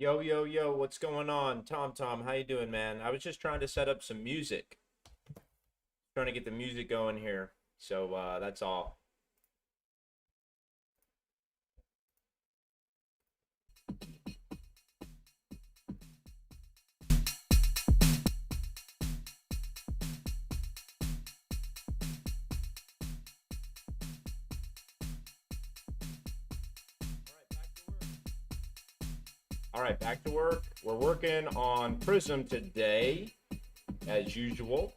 Yo, yo, yo, what's going on? Tom, how you doing, man? I was just trying to set up some music. Trying to get the music going here. So, that's all. All right, back to work. We're working on PRISM today, as usual.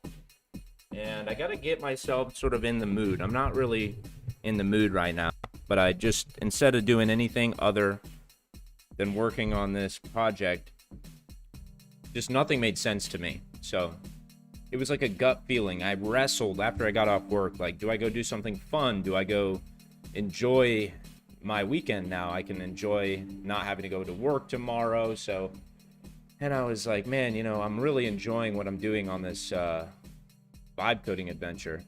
And I got to get myself sort of in the mood. I'm not really in the mood right now, but I just, instead of doing anything other than working on this project, just nothing made sense to me. So it was like a gut feeling. I wrestled after I got off work. Like, do I go do something fun? Do I go enjoy my weekend now? I can enjoy not having to go to work tomorrow. So, and I was like, man, you know, I'm really enjoying what I'm doing on this vibe coding adventure.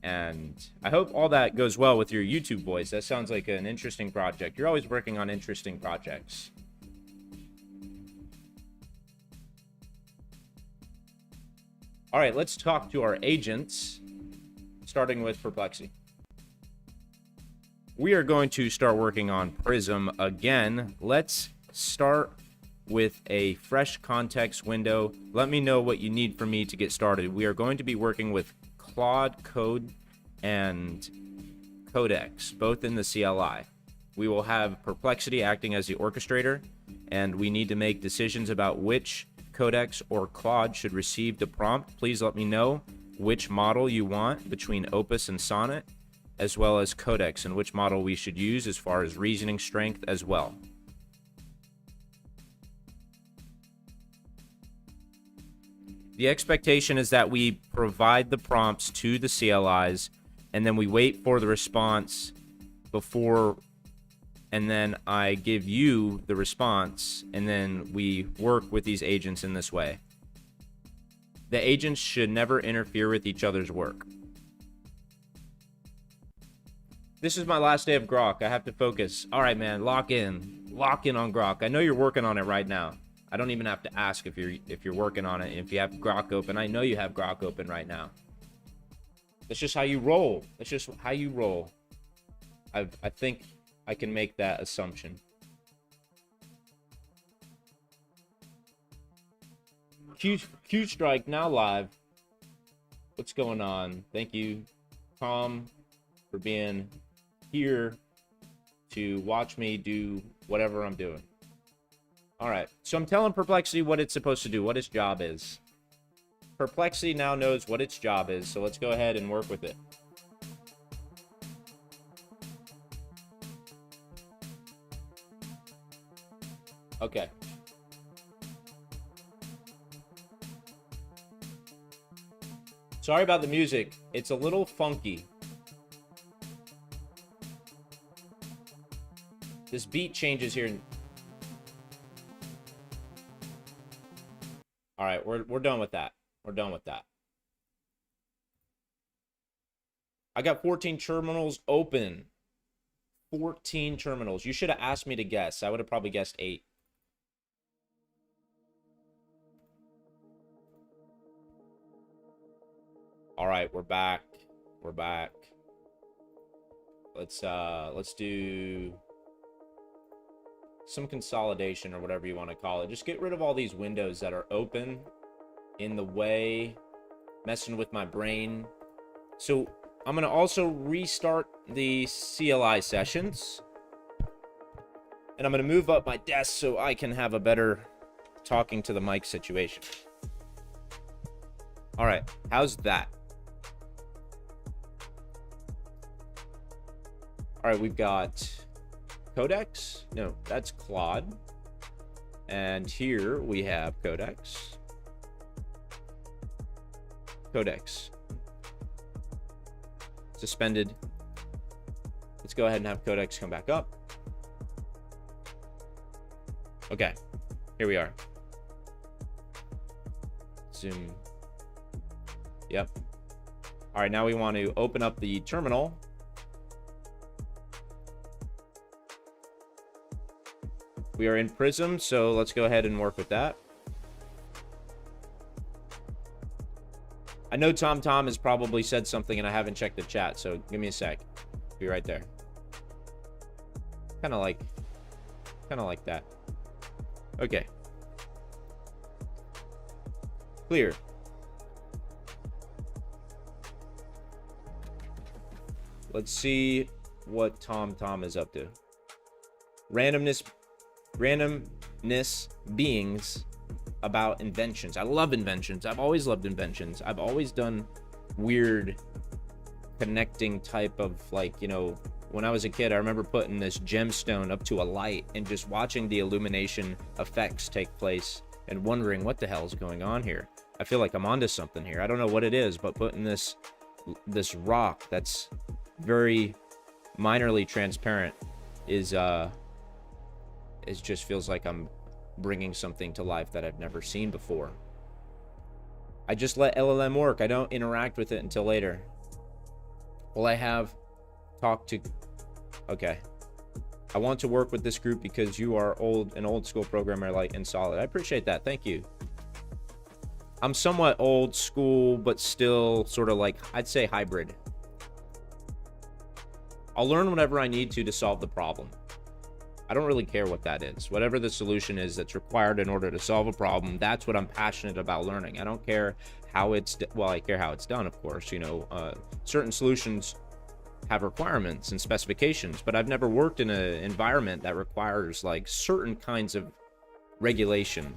And I hope all that goes well with your YouTube boys. That sounds like an interesting project. You're always working on interesting projects. All right, let's talk to our agents, starting with Perplexity. We are going to start working on PRISM again. Let's start with a fresh context window. Let me know what you need from me to get started. We are going to be working with Claude Code and Codex, both in the CLI. We will have Perplexity acting as the orchestrator, and we need to make decisions about which Codex or Claude should receive the prompt. Please let me know which model you want between Opus and Sonnet, as well as Codex, and which model we should use as far as reasoning strength as well. The expectation is that we provide the prompts to the CLIs, and then we wait for the response before, and then I give you the response, and then we work with these agents in this way. The agents should never interfere with each other's work. This is my last day of Grok. I have to focus. All right, man, lock in. Lock in on Grok. I know you're working on it right now. I don't even have to ask if you're working on it. If you have Grok open, I know you have Grok open right now. That's just how you roll. That's just how you roll. I think I can make that assumption. Q Strike now live. What's going on? Thank you, Tom, for being here to watch me do whatever I'm doing. All right, so I'm telling Perplexity what it's supposed to do, what its job is. Perplexity now knows what its job is, so let's go ahead and work with it. Okay. Sorry about the music. It's a little funky. This beat changes here. All right, we're done with that. We're done with that. I got 14 terminals open. 14 terminals. You should have asked me to guess. I would have probably guessed 8. All right, we're back. We're back. Let's do some consolidation or whatever you want to call it. Just get rid of all these windows that are open in the way, messing with my brain. So I'm going to also restart the CLI sessions, and I'm going to move up my desk so I can have a better talking to the mic situation. All right, how's that? All right, we've got Codex. No, that's Claude. And here we have Codex. Codex. Suspended. Let's go ahead and have Codex come back up. Okay, here we are. Zoom. Yep. All right, now we want to open up the terminal. We are in PRISM, so let's go ahead and work with that. I know Tom has probably said something and I haven't checked the chat, so give me a sec. Be right there. Kind of like that. Okay. Clear. Let's see what Tom is up to. Randomness beings about inventions. I love inventions. I've always loved inventions. I've always done weird connecting type of, like, you know, when I was a kid, I remember putting this gemstone up to a light and just watching the illumination effects take place and wondering what the hell is going on here. I feel like I'm onto something here. I don't know what it is, but putting this rock that's very minorly transparent is just feels like I'm bringing something to life that I've never seen before. I just let LLM work. I don't interact with it until later. Well, I have talked to... Okay. I want to work with this group because you are an old school programmer, like, and solid. I appreciate that. Thank you. I'm somewhat old school, but still sort of like, I'd say hybrid. I'll learn whatever I need to solve the problem. I don't really care what that is. Whatever the solution is that's required in order to solve a problem, that's what I'm passionate about learning. I don't care how it's, well, I care how it's done, of course. You know, certain solutions have requirements and specifications, but I've never worked in an environment that requires like certain kinds of regulation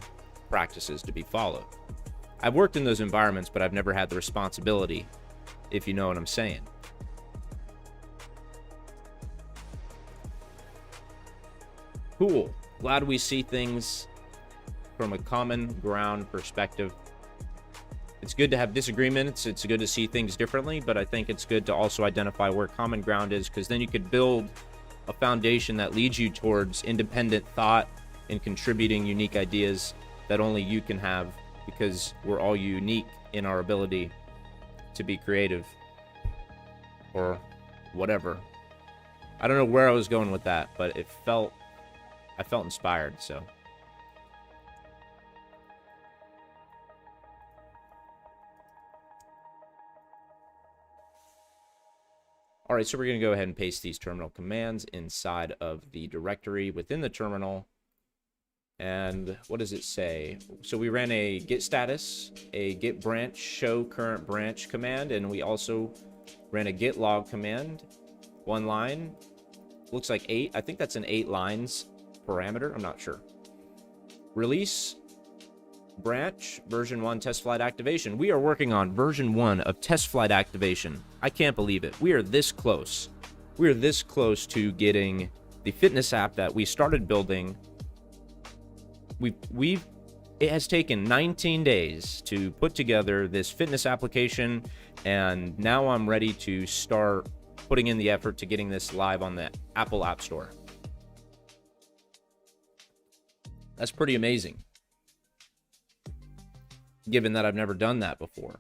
practices to be followed. I've worked in those environments, but I've never had the responsibility, if you know what I'm saying. Cool. Glad we see things from a common ground perspective. It's good to have disagreements. It's good to see things differently, but I think it's good to also identify where common ground is, because then you could build a foundation that leads you towards independent thought and contributing unique ideas that only you can have, because we're all unique in our ability to be creative or whatever. I don't know where I was going with that, but I felt inspired, so. All right, so we're going to go ahead and paste these terminal commands inside of the directory within the terminal. And what does it say? So we ran a git status, a git branch show current branch command, and we also ran a git log command. One line, looks like 8. I think that's an 8 lines parameter. I'm not sure. Release branch version 1 test flight activation. We are working on version 1 of test flight activation. I can't believe it. We are this close. We are this close to getting the fitness app that we started building. It has taken 19 days to put together this fitness application, and now I'm ready to start putting in the effort to getting this live on the Apple App Store. That's pretty amazing, given that I've never done that before,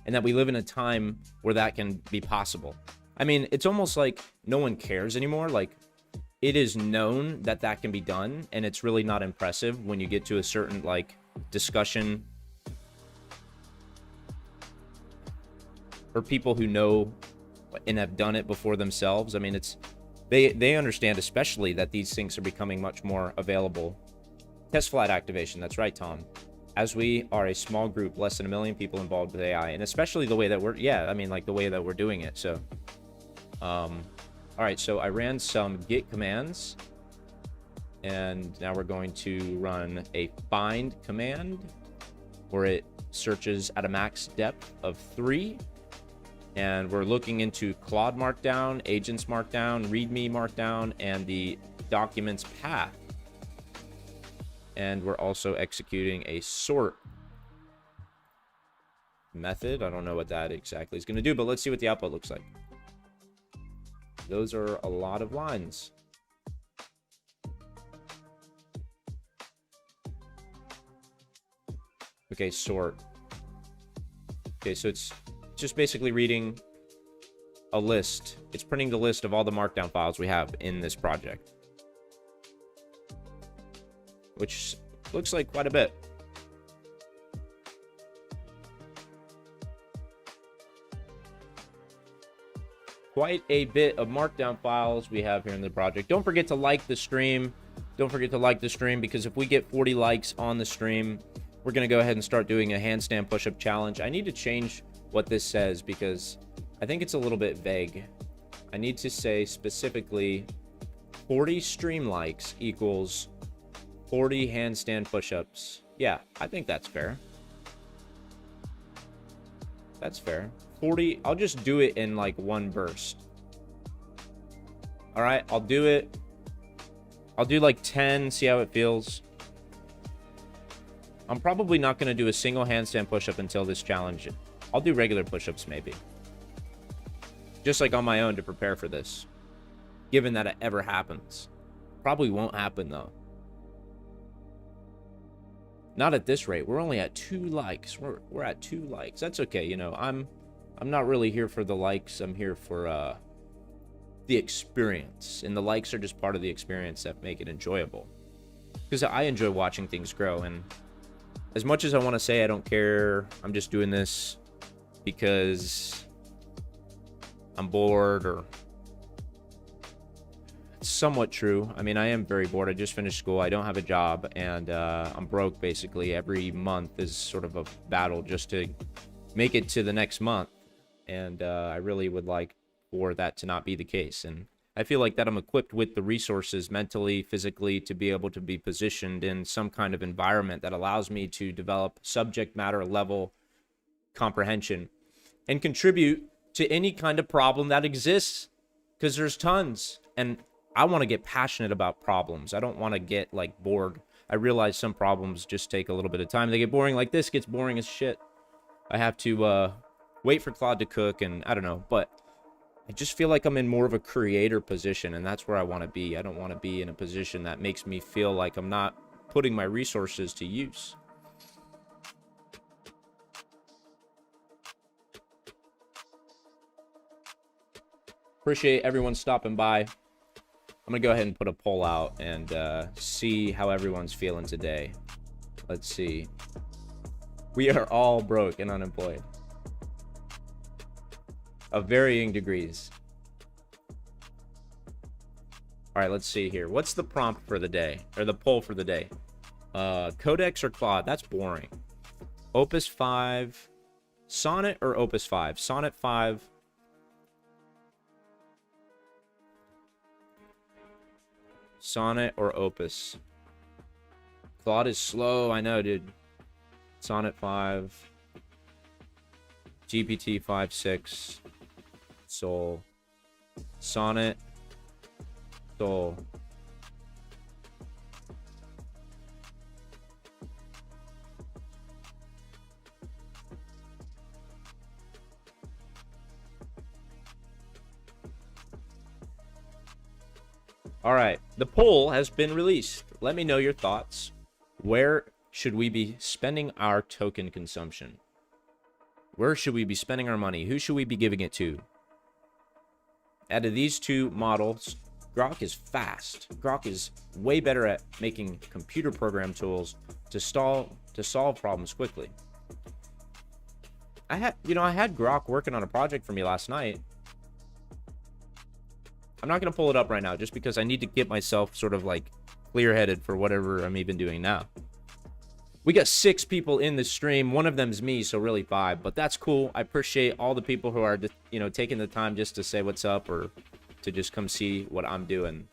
and that we live in a time where that can be possible. I mean, it's almost like no one cares anymore. Like, it is known that that can be done, and it's really not impressive when you get to a certain, like, discussion for people who know and have done it before themselves. I mean, it's they understand especially that these things are becoming much more available. Test flight activation, that's right, Tom. As we are a small group, less than 1 million people involved with AI, and especially the way that we're, yeah, I mean, like the way that we're doing it. So, all right, so I ran some git commands, and now we're going to run a find command where it searches at a max depth of 3. And we're looking into Claude Markdown, Agents Markdown, README Markdown, and the documents path. And we're also executing a sort method. I don't know what that exactly is going to do, but let's see what the output looks like. Those are a lot of lines. Okay, sort. Okay, so it's just basically reading a list. It's printing the list of all the markdown files we have in this project. which looks like quite a bit. Quite a bit of markdown files we have here in the project. Don't forget to like the stream. Don't forget to like the stream, because if we get 40 likes on the stream, we're going to go ahead and start doing a handstand push-up challenge. I need to change what this says because I think it's a little bit vague. I need to say specifically 40 stream likes equals 40 handstand push-ups. Yeah, I think that's fair. That's fair. 40, I'll just do it in like one burst. All right, I'll do it. I'll do like 10, see how it feels. I'm probably not going to do a single handstand push-up until this challenge. I'll do regular push-ups maybe. Just like on my own to prepare for this. Given that it ever happens. Probably won't happen though. Not at this rate. We're only at 2 likes. We're at 2 likes. That's okay, you know. I'm not really here for the likes. I'm here for the experience. And the likes are just part of the experience that make it enjoyable. Because I enjoy watching things grow. And as much as I want to say I don't care, I'm just doing this because I'm bored, or it's somewhat true. I mean, I am very bored. I just finished school. I don't have a job, and I'm broke basically. Every month is sort of a battle just to make it to the next month. And I really would like for that to not be the case. And I feel like that I'm equipped with the resources mentally, physically, to be able to be positioned in some kind of environment that allows me to develop subject matter level comprehension and contribute to any kind of problem that exists, because there's tons. And I want to get passionate about problems. I don't want to get like bored. I realize some problems just take a little bit of time. They get boring. Like this gets boring as shit. I have to wait for Claude to cook, and I don't know, but I just feel like I'm in more of a creator position, and that's where I want to be. I don't want to be in a position that makes me feel like I'm not putting my resources to use. Appreciate everyone stopping by. I'm going to go ahead and put a poll out and see how everyone's feeling today. Let's see. We are all broke and unemployed. Of varying degrees. All right, let's see here. What's the prompt for the day? Or the poll for the day? Codex or Claude? That's boring. Opus 5. Sonnet or Opus 5? Sonnet 5. Sonnet or Opus? Claude is slow. I know, dude. Sonnet 5. GPT 5.6. Soul. Sonnet. Soul. All right, the poll has been released. Let me know your thoughts. Where should we be spending our token consumption? Where should we be spending our money? Who should we be giving it to? Out of these two models, Grok is fast. Grok is way better at making computer program tools to solve problems quickly. I had Grok working on a project for me last night. I'm not going to pull it up right now just because I need to get myself sort of like clear-headed for whatever I'm even doing now. We got 6 people in the stream. One of them is me, so really 5, but that's cool. I appreciate all the people who are, taking the time just to say what's up or to just come see what I'm doing.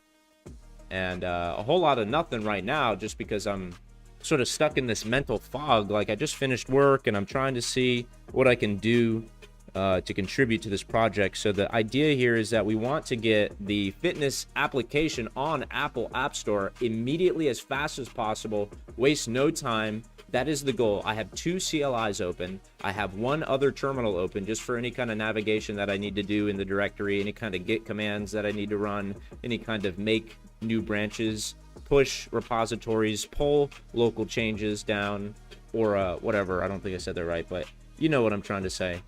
And a whole lot of nothing right now just because I'm sort of stuck in this mental fog. Like I just finished work and I'm trying to see what I can do to contribute to this project. So the idea here is that we want to get the fitness application on Apple App Store immediately, as fast as possible. Waste no time. That is the goal. I have 2 CLIs open. I have 1 other terminal open just for any kind of navigation that I need to do in the directory, any kind of git commands that I need to run, any kind of make new branches, push repositories, pull local changes down, or whatever. I don't think I said that right, but you know what I'm trying to say.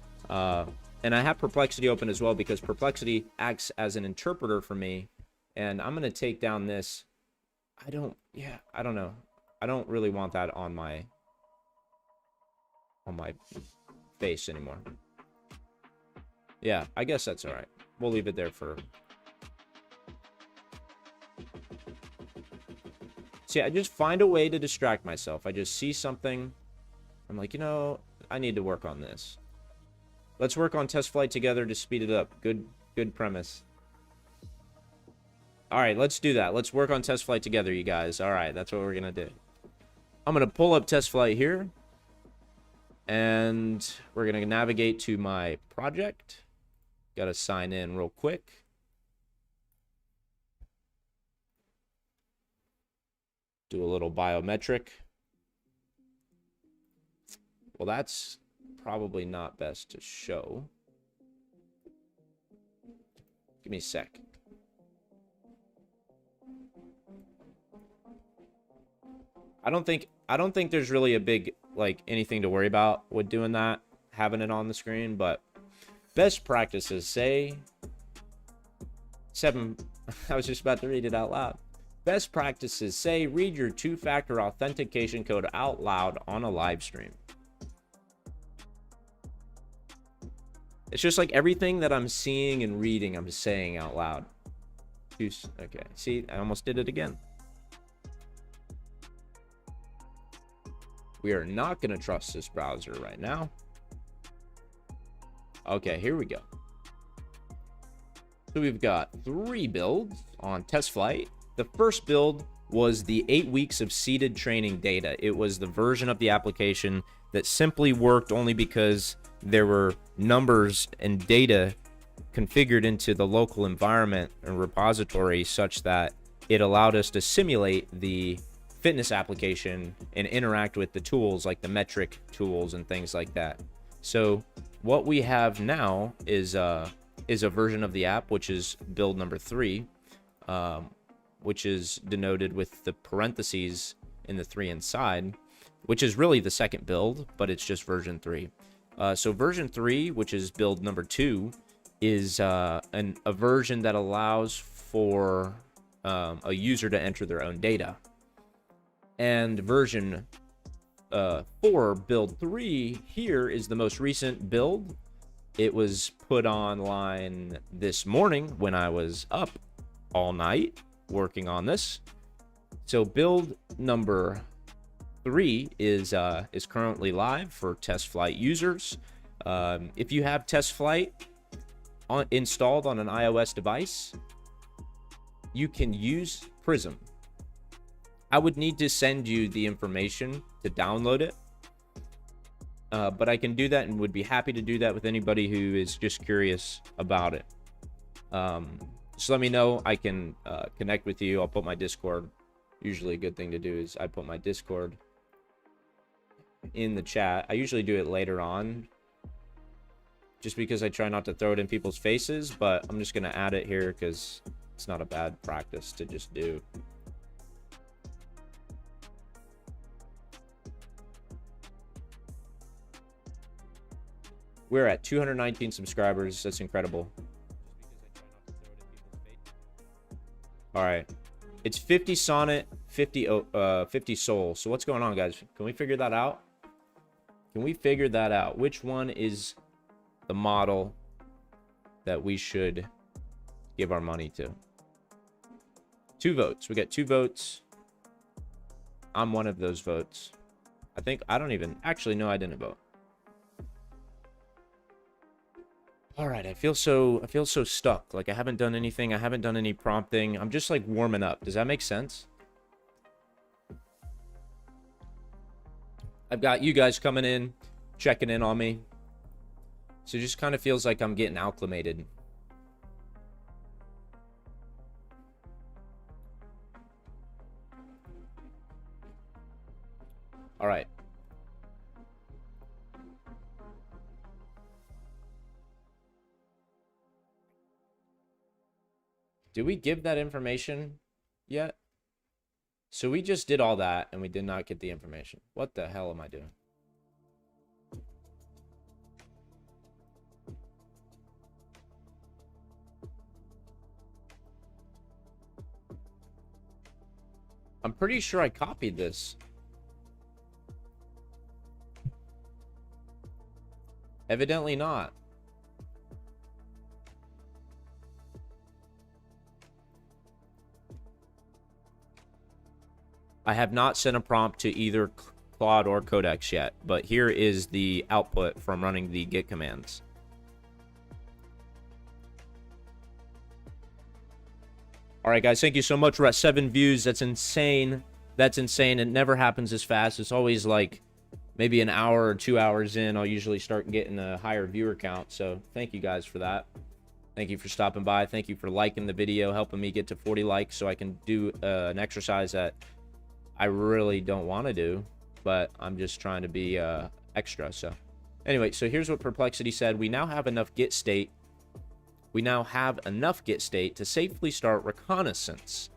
And I have Perplexity open as well because Perplexity acts as an interpreter for me. And I'm going to take down this. I don't know. I don't really want that on my face anymore. Yeah, I guess that's all right. We'll leave it there for... See, I just find a way to distract myself. I just see something. I'm like, you know, I need to work on this. Let's work on test flight together to speed it up. Good premise. All right, let's do that. Let's work on test flight together, you guys. All right, that's what we're going to do. I'm going to pull up test flight here. And we're going to navigate to my project. Got to sign in real quick. Do a little biometric. Well, that's probably not best to show. Give me a sec. I don't think there's really a big, like, anything to worry about with doing that, having it on the screen, but best practices say 7 I was just about to read it out loud. Best practices say read your two-factor authentication code out loud on a live stream. It's just like everything that I'm seeing and reading, I'm saying out loud. Okay, see, I almost did it again. We are not going to trust this browser right now. Okay, here we go. So we've got 3 builds on test flight. The first build was the 8 weeks of seeded training data. It was the version of the application that simply worked only because there were numbers and data configured into the local environment and repository such that it allowed us to simulate the fitness application and interact with the tools like the metric tools and things like that. So what we have now is a version of the app, which is build number 3, which is denoted with the parentheses in the 3 inside, which is really the second build, but it's just version 3. So version 3, which is build number 2, is a version that allows for a user to enter their own data. And version 4, build 3, here is the most recent build. It was put online this morning when I was up all night working on this. So build number 3 is currently live for test flight users. If you have test flight installed on an iOS device, you can use PRISM. I would need to send you the information to download it, but I can do that and would be happy to do that with anybody who is just curious about it. So let me know. I can connect with you. I'll put my Discord. Usually a good thing to do is I put my Discord in the chat. I usually do it later on just because I try not to throw it in people's faces, but I'm just going to add it here because it's not a bad practice to just do. We're at 219 subscribers. That's incredible. All right. It's 50 Sonnet, 50 Soul. So what's going on, guys? Can we figure that out? Can we figure that out? Which one is the model that we should give our money to? 2 votes. We got 2 votes. I'm one of those votes. I don't even... Actually, no, I didn't vote. All right, I feel so stuck. Like I haven't done anything. I haven't done any prompting. I'm just like warming up. Does that make sense? I've got you guys coming in, checking in on me. So it just kind of feels like I'm getting acclimated. All right. Did we give that information yet? So we just did all that and we did not get the information. What the hell am I doing? I'm pretty sure I copied this. Evidently not. I have not sent a prompt to either Claude or Codex yet, but here is the output from running the git commands. All right, guys, thank you so much. We're at 7 views. That's insane. That's insane. It never happens as fast. It's always like maybe an hour or 2 hours in, I'll usually start getting a higher viewer count. So thank you guys for that. Thank you for stopping by. Thank you for liking the video, helping me get to 40 likes so I can do an exercise that I really don't want to do, but I'm just trying to be extra. So anyway, so here's what Perplexity said. We now have enough git state. We now have enough git state to safely start reconnaissance.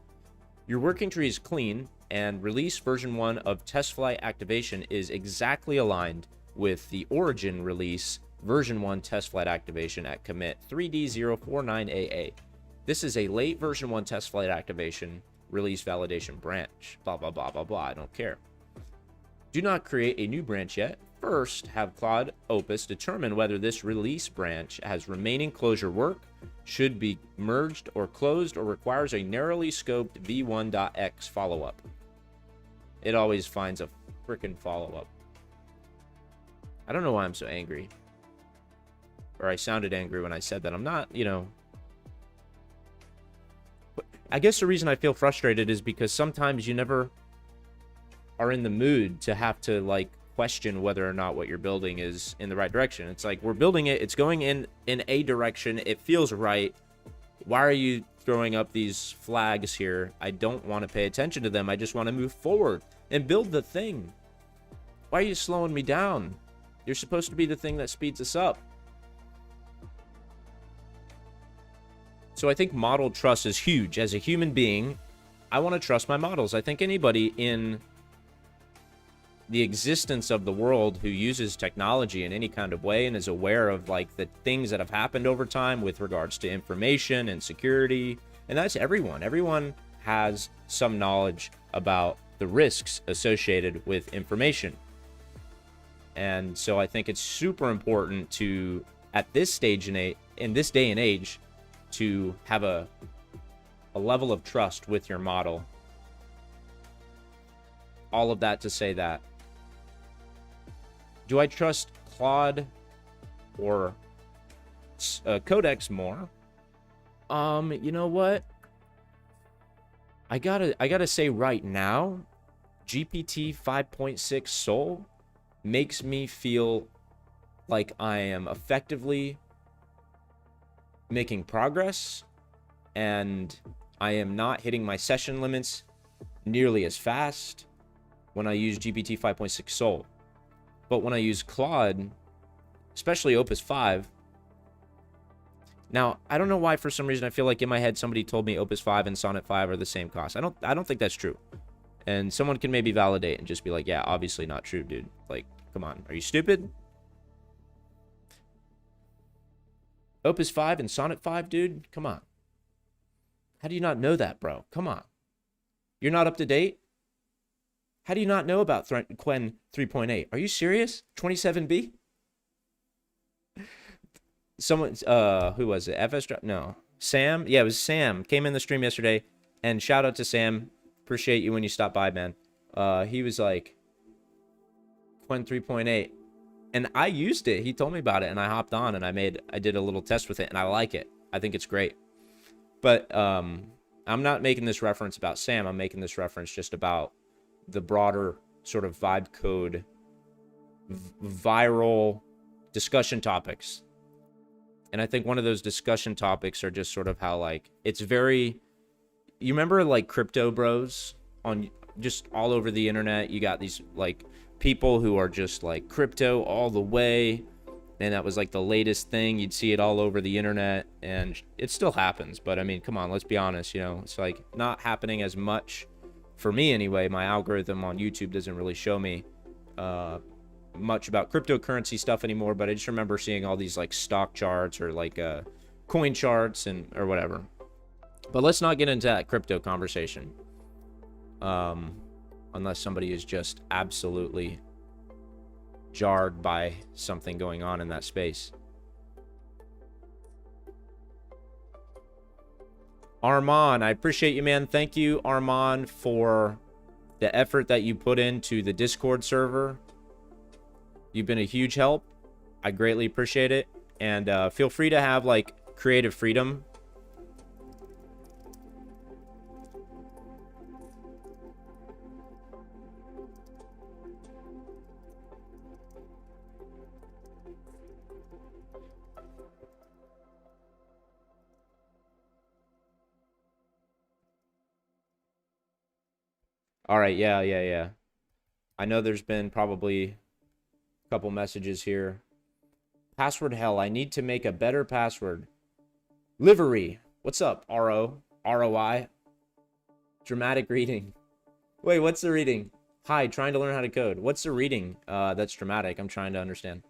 Your working tree is clean, and release version 1 of test flight activation is exactly aligned with the origin release version 1 test flight activation at commit 3D049AA. This is a late version 1 test flight activation release validation branch. Blah, blah, blah, blah, blah. I don't care. Do not create a new branch yet. First, have Claude Opus determine whether this release branch has remaining closure work, should be merged or closed, or requires a narrowly scoped v1.x follow-up. It always finds a freaking follow-up. I don't know why I'm so angry. Or I sounded angry when I said that. I'm not, you know. I guess the reason I feel frustrated is because sometimes you never are in the mood to have to, like, question whether or not what you're building is in the right direction. It's like, we're building it, it's going in a direction, it feels right. Why are you throwing up these flags here? I don't want to pay attention to them. I just want to move forward and build the thing. Why are you slowing me down? You're supposed to be the thing that speeds us up. So I think model trust is huge. As a human being, I want to trust my models. I think anybody in the existence of the world who uses technology in any kind of way and is aware of, like, the things that have happened over time with regards to information and security, and that's everyone. Everyone has some knowledge about the risks associated with information. And so I think it's super important to, at this stage in this day and age, to have a level of trust with your model. All of that to say that. Do I trust Claude or Codex more? You know what? I gotta say right now, GPT 5.6 Soul makes me feel like I am effectively making progress, and I am not hitting my session limits nearly as fast when I use GPT 5.6 Soul. But when I use Claude, especially Opus 5, now I don't know why, for some reason I feel like in my head somebody told me Opus 5 and Sonnet 5 are the same cost. I don't think that's true. And someone can maybe validate and just be like, yeah, obviously not true, dude. Like, come on, are you stupid? Opus 5 and Sonnet 5, dude? Come on. How do you not know that, bro? Come on. You're not up to date? How do you not know about Quen 3.8? Are you serious? 27B? Someone, who was it? FS? No. Sam? Yeah, it was Sam. Came in the stream yesterday, and shout out to Sam. Appreciate you when you stopped by, man. He was like, Quen 3.8. And I used it. He told me about it, and I hopped on, and I did a little test with it, and I like it. I think it's great. But I'm not making this reference about Sam. I'm making this reference just about the broader sort of vibe code, viral discussion topics. And I think one of those discussion topics are just sort of how, like, it's very, you remember, like, crypto bros on just all over the internet? You got these, like, people who are just like crypto all the way, and that was like the latest thing. You'd see it all over the internet, and it still happens, but I mean, come on, let's be honest, you know, it's like not happening as much for me anyway. My algorithm on YouTube doesn't really show me much about cryptocurrency stuff anymore, but I just remember seeing all these like stock charts or like coin charts and or whatever. But let's not get into that crypto conversation unless somebody is just absolutely jarred by something going on in that space. Armand, I appreciate you, man. Thank you, Armand, for the effort that you put into the Discord server. You've been a huge help. I greatly appreciate it. And feel free to have, like, creative freedom. All right, yeah. I know there's been probably a couple messages here. Password hell, I need to make a better password. Livery, what's up, RO? ROI? Dramatic reading. Wait, what's the reading? Hi, trying to learn how to code. What's the reading? That's dramatic, I'm trying to understand.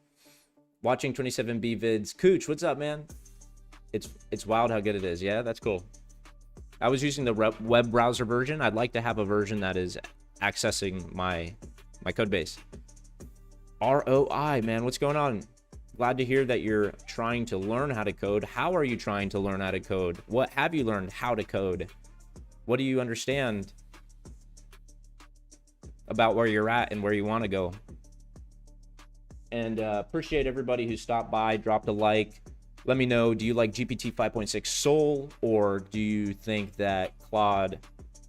Watching 27B vids. Cooch, what's up, man? It's wild how good it is. Yeah, that's cool. I was using the web browser version. I'd like to have a version that is accessing my code base. ROI, man, what's going on? Glad to hear that you're trying to learn how to code. How are you trying to learn how to code? What have you learned how to code? What do you understand about where you're at and where you want to go? And appreciate everybody who stopped by, dropped a like. Let me know, do you like GPT 5.6 Soul, or do you think that Claude,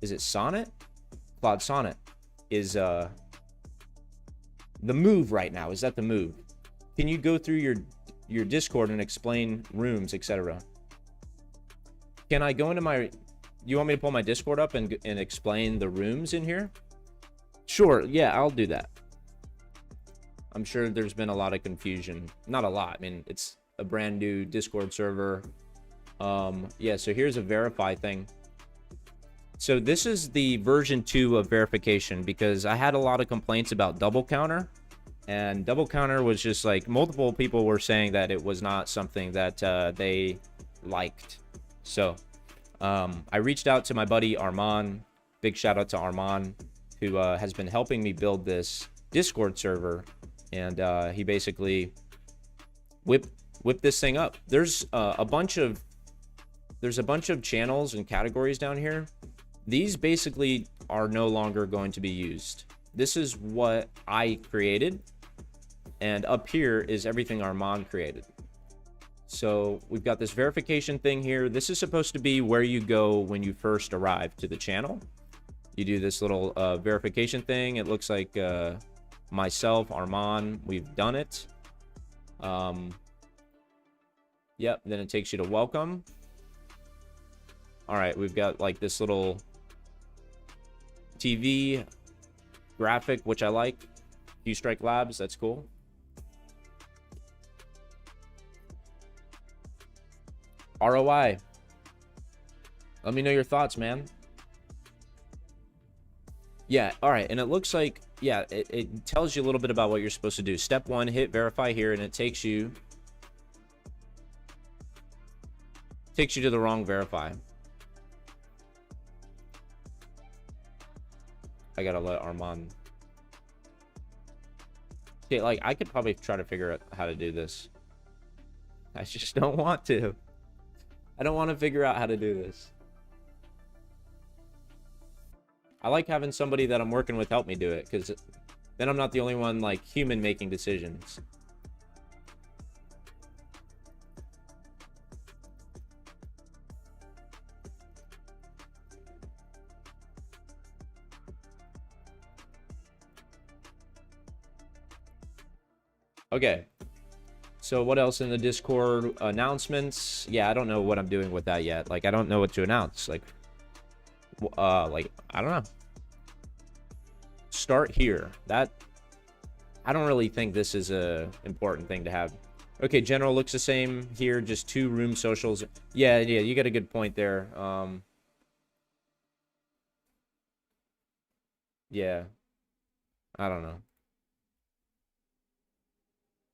is it Sonnet? Claude Sonnet is the move right now. Is that the move? Can you go through your Discord and explain rooms, etc.? Can I go into my, you want me to pull my Discord up and explain the rooms in here? Sure, yeah, I'll do that. I'm sure there's been a lot of confusion. Not a lot, I mean, it's a brand new Discord server. Yeah, so here's a verify thing. So this is the version 2 of verification, because I had a lot of complaints about double counter, and double counter was just like, multiple people were saying that it was not something that they liked. So I reached out to my buddy Armand. Big shout out to Armand, who has been helping me build this Discord server, and he basically whip this thing up. There's a bunch of channels and categories down here. These basically are no longer going to be used. This is what I created, and up here is everything Armand created. So we've got this verification thing here. This is supposed to be where you go when you first arrive to the channel. You do this little verification thing. It looks like myself, Armand, we've done it. Yep, then it takes you to welcome. All right, we've got like this little TV graphic, which I like. Q-Strike Labs, that's cool. ROI. Let me know your thoughts, man. Yeah, all right, and it looks like, yeah, it tells you a little bit about what you're supposed to do. Step 1, hit verify here, and it takes you to the wrong verify. I gotta let Armand. Okay, like, I could probably try to figure out how to do this. I just don't want to. I don't want to figure out how to do this. I like having somebody that I'm working with help me do it, because then I'm not the only one, like, human making decisions. Okay, so what else in the Discord? Announcements. Yeah, I don't know what I'm doing with that yet. Like, I don't know what to announce. Like, I don't know. Start here. That, I don't really think this is a important thing to have. Okay, general looks the same here, just 2 room socials. Yeah, you got a good point there. Yeah, I don't know.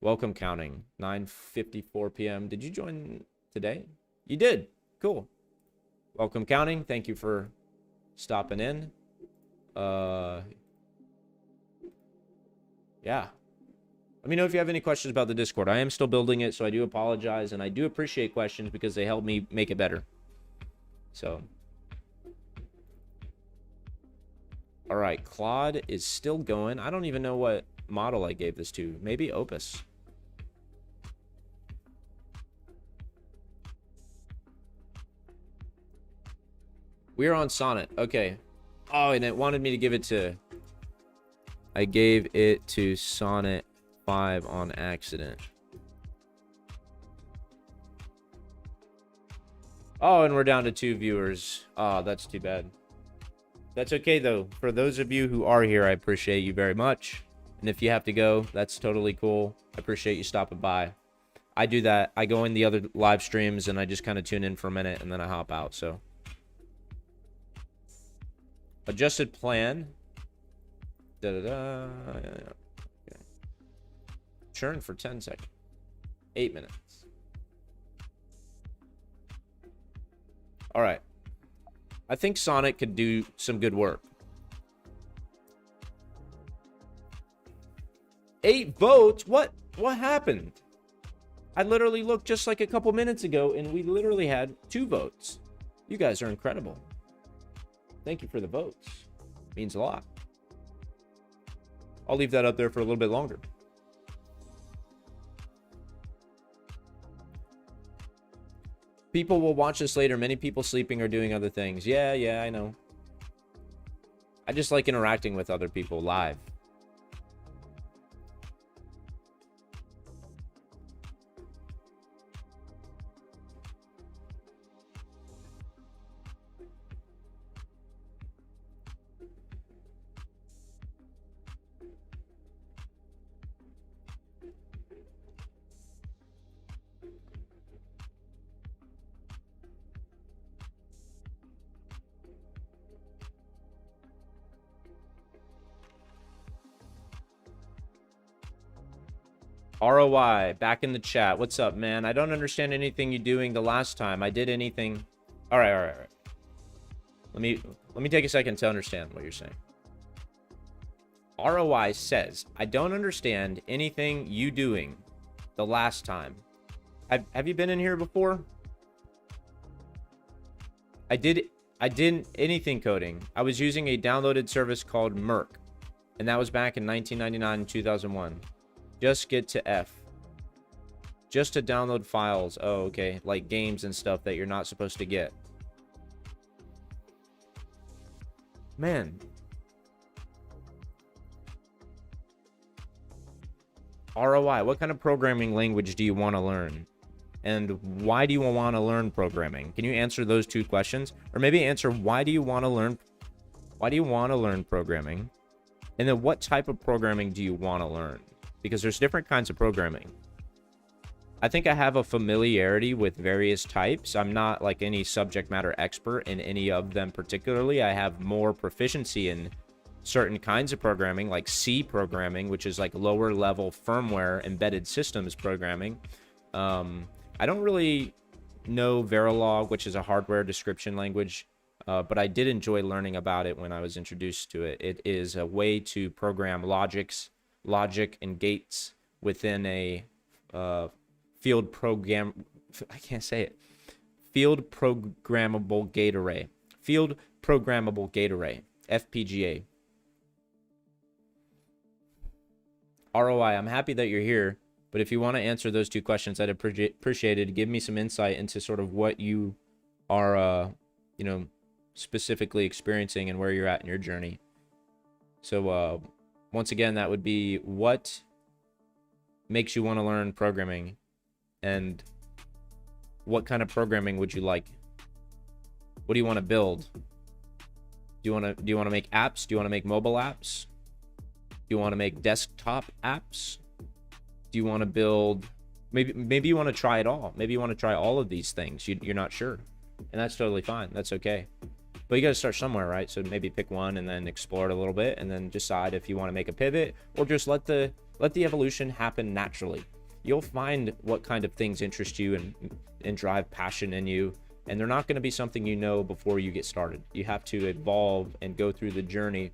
Welcome counting, 9:54 p.m. Did you join today? You did. Cool. Welcome counting. Thank you for stopping in. Yeah. Let me know if you have any questions about the Discord. I am still building it, so I do apologize, and I do appreciate questions because they help me make it better. So, all right, Claude is still going. I don't even know what model I gave this to. Maybe Opus. We're on Sonnet. Okay. Oh, and it wanted me to give it to... I gave it to Sonnet 5 on accident. Oh, and we're down to 2 viewers. Oh, that's too bad. That's okay, though. For those of you who are here, I appreciate you very much. And if you have to go, that's totally cool. I appreciate you stopping by. I do that. I go in the other live streams, and I just kind of tune in for a minute, and then I hop out, so... Adjusted plan. Da-da-da. Okay. Churn for 10 seconds. 8 minutes. All right. I think Sonnet could do some good work. 8 votes? What happened? I literally looked just like a couple minutes ago, and we literally had 2 votes. You guys are incredible. Thank you for the votes. Means a lot. I'll leave that up there for a little bit longer. People will watch this later. Many people sleeping or doing other things. Yeah, I know. I just like interacting with other people live. ROI, back in the chat. What's up, man? I don't understand anything you're doing the last time. I did anything. All right. Let me take a second to understand what you're saying. ROI says, I don't understand anything you doing the last time. Have you been in here before? I didn't anything coding. I was using a downloaded service called Merc, and that was back in 1999 and 2001. Just get to F. Just to download files. Oh, okay. Like games and stuff that you're not supposed to get. Man. ROI. What kind of programming language do you want to learn? And why do you want to learn programming? Can you answer those 2 questions? Or maybe answer why do you want to learn programming? And then what type of programming do you want to learn? Because there's different kinds of programming. I think I have a familiarity with various types. I'm not like any subject matter expert in any of them particularly. I have more proficiency in certain kinds of programming, like C programming, which is like lower level firmware embedded systems programming. I don't really know Verilog, which is a hardware description language, but I did enjoy learning about it when I was introduced to it. It is a way to program logic and gates within a field programmable gate array. Field programmable gate array, FPGA. ROI, I'm happy that you're here, but if you want to answer those 2 questions, I'd appreciate it. Give me some insight into sort of what you are, specifically experiencing and where you're at in your journey. So, once again, that would be what makes you want to learn programming, and what kind of programming would you like? What do you want to build? Do you want to make apps? Do you want to make mobile apps? Do you want to make desktop apps? Do you want to build? Maybe you want to try it all. Maybe you want to try all of these things. You're not sure, and that's totally fine. That's okay. But you got to start somewhere, right? So maybe pick one and then explore it a little bit, and then decide if you want to make a pivot, or just let the evolution happen naturally. You'll find what kind of things interest you and drive passion in you, and they're not going to be something you know before you get started. You have to evolve and go through the journey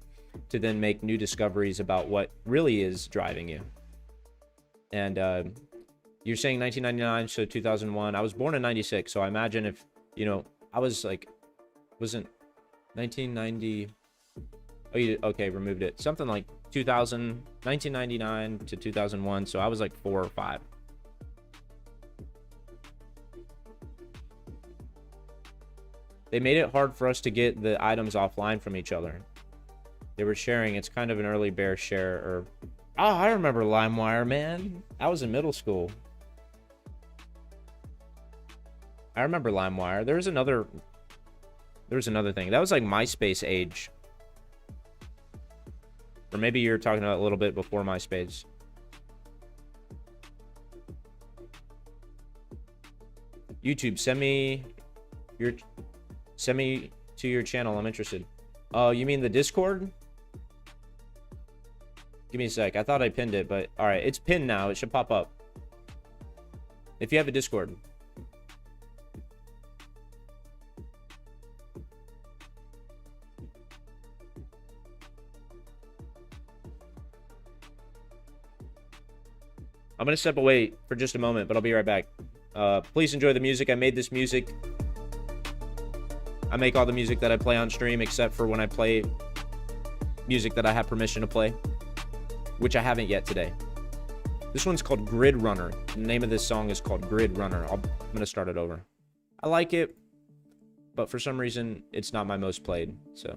to then make new discoveries about what really is driving you. And you're saying 1999, so 2001. I was born in 96, so I imagine if, you know, I was like, wasn't 1990... Oh, you did? Okay, removed it. Something like 2000, 1999 to 2001, so I was like 4 or 5. They made it hard for us to get the items offline from each other. They were sharing. It's kind of an early bear share. Or, oh, I remember LimeWire, man. I was in middle school. I remember LimeWire. There was another thing. That was like MySpace age. Or maybe you're talking about a little bit before MySpace. YouTube, send me to your channel. I'm interested. Oh, you mean the Discord? Give me a sec. I thought I pinned it, but all right, it's pinned now. It should pop up. If you have a Discord. I'm going to step away for just a moment, but I'll be right back. Please enjoy the music. I made this music. I make all the music that I play on stream, except for when I play music that I have permission to play, which I haven't yet today. This one's called Grid Runner. The name of this song is called Grid Runner. I'm going to start it over. I like it, but for some reason, it's not my most played, so.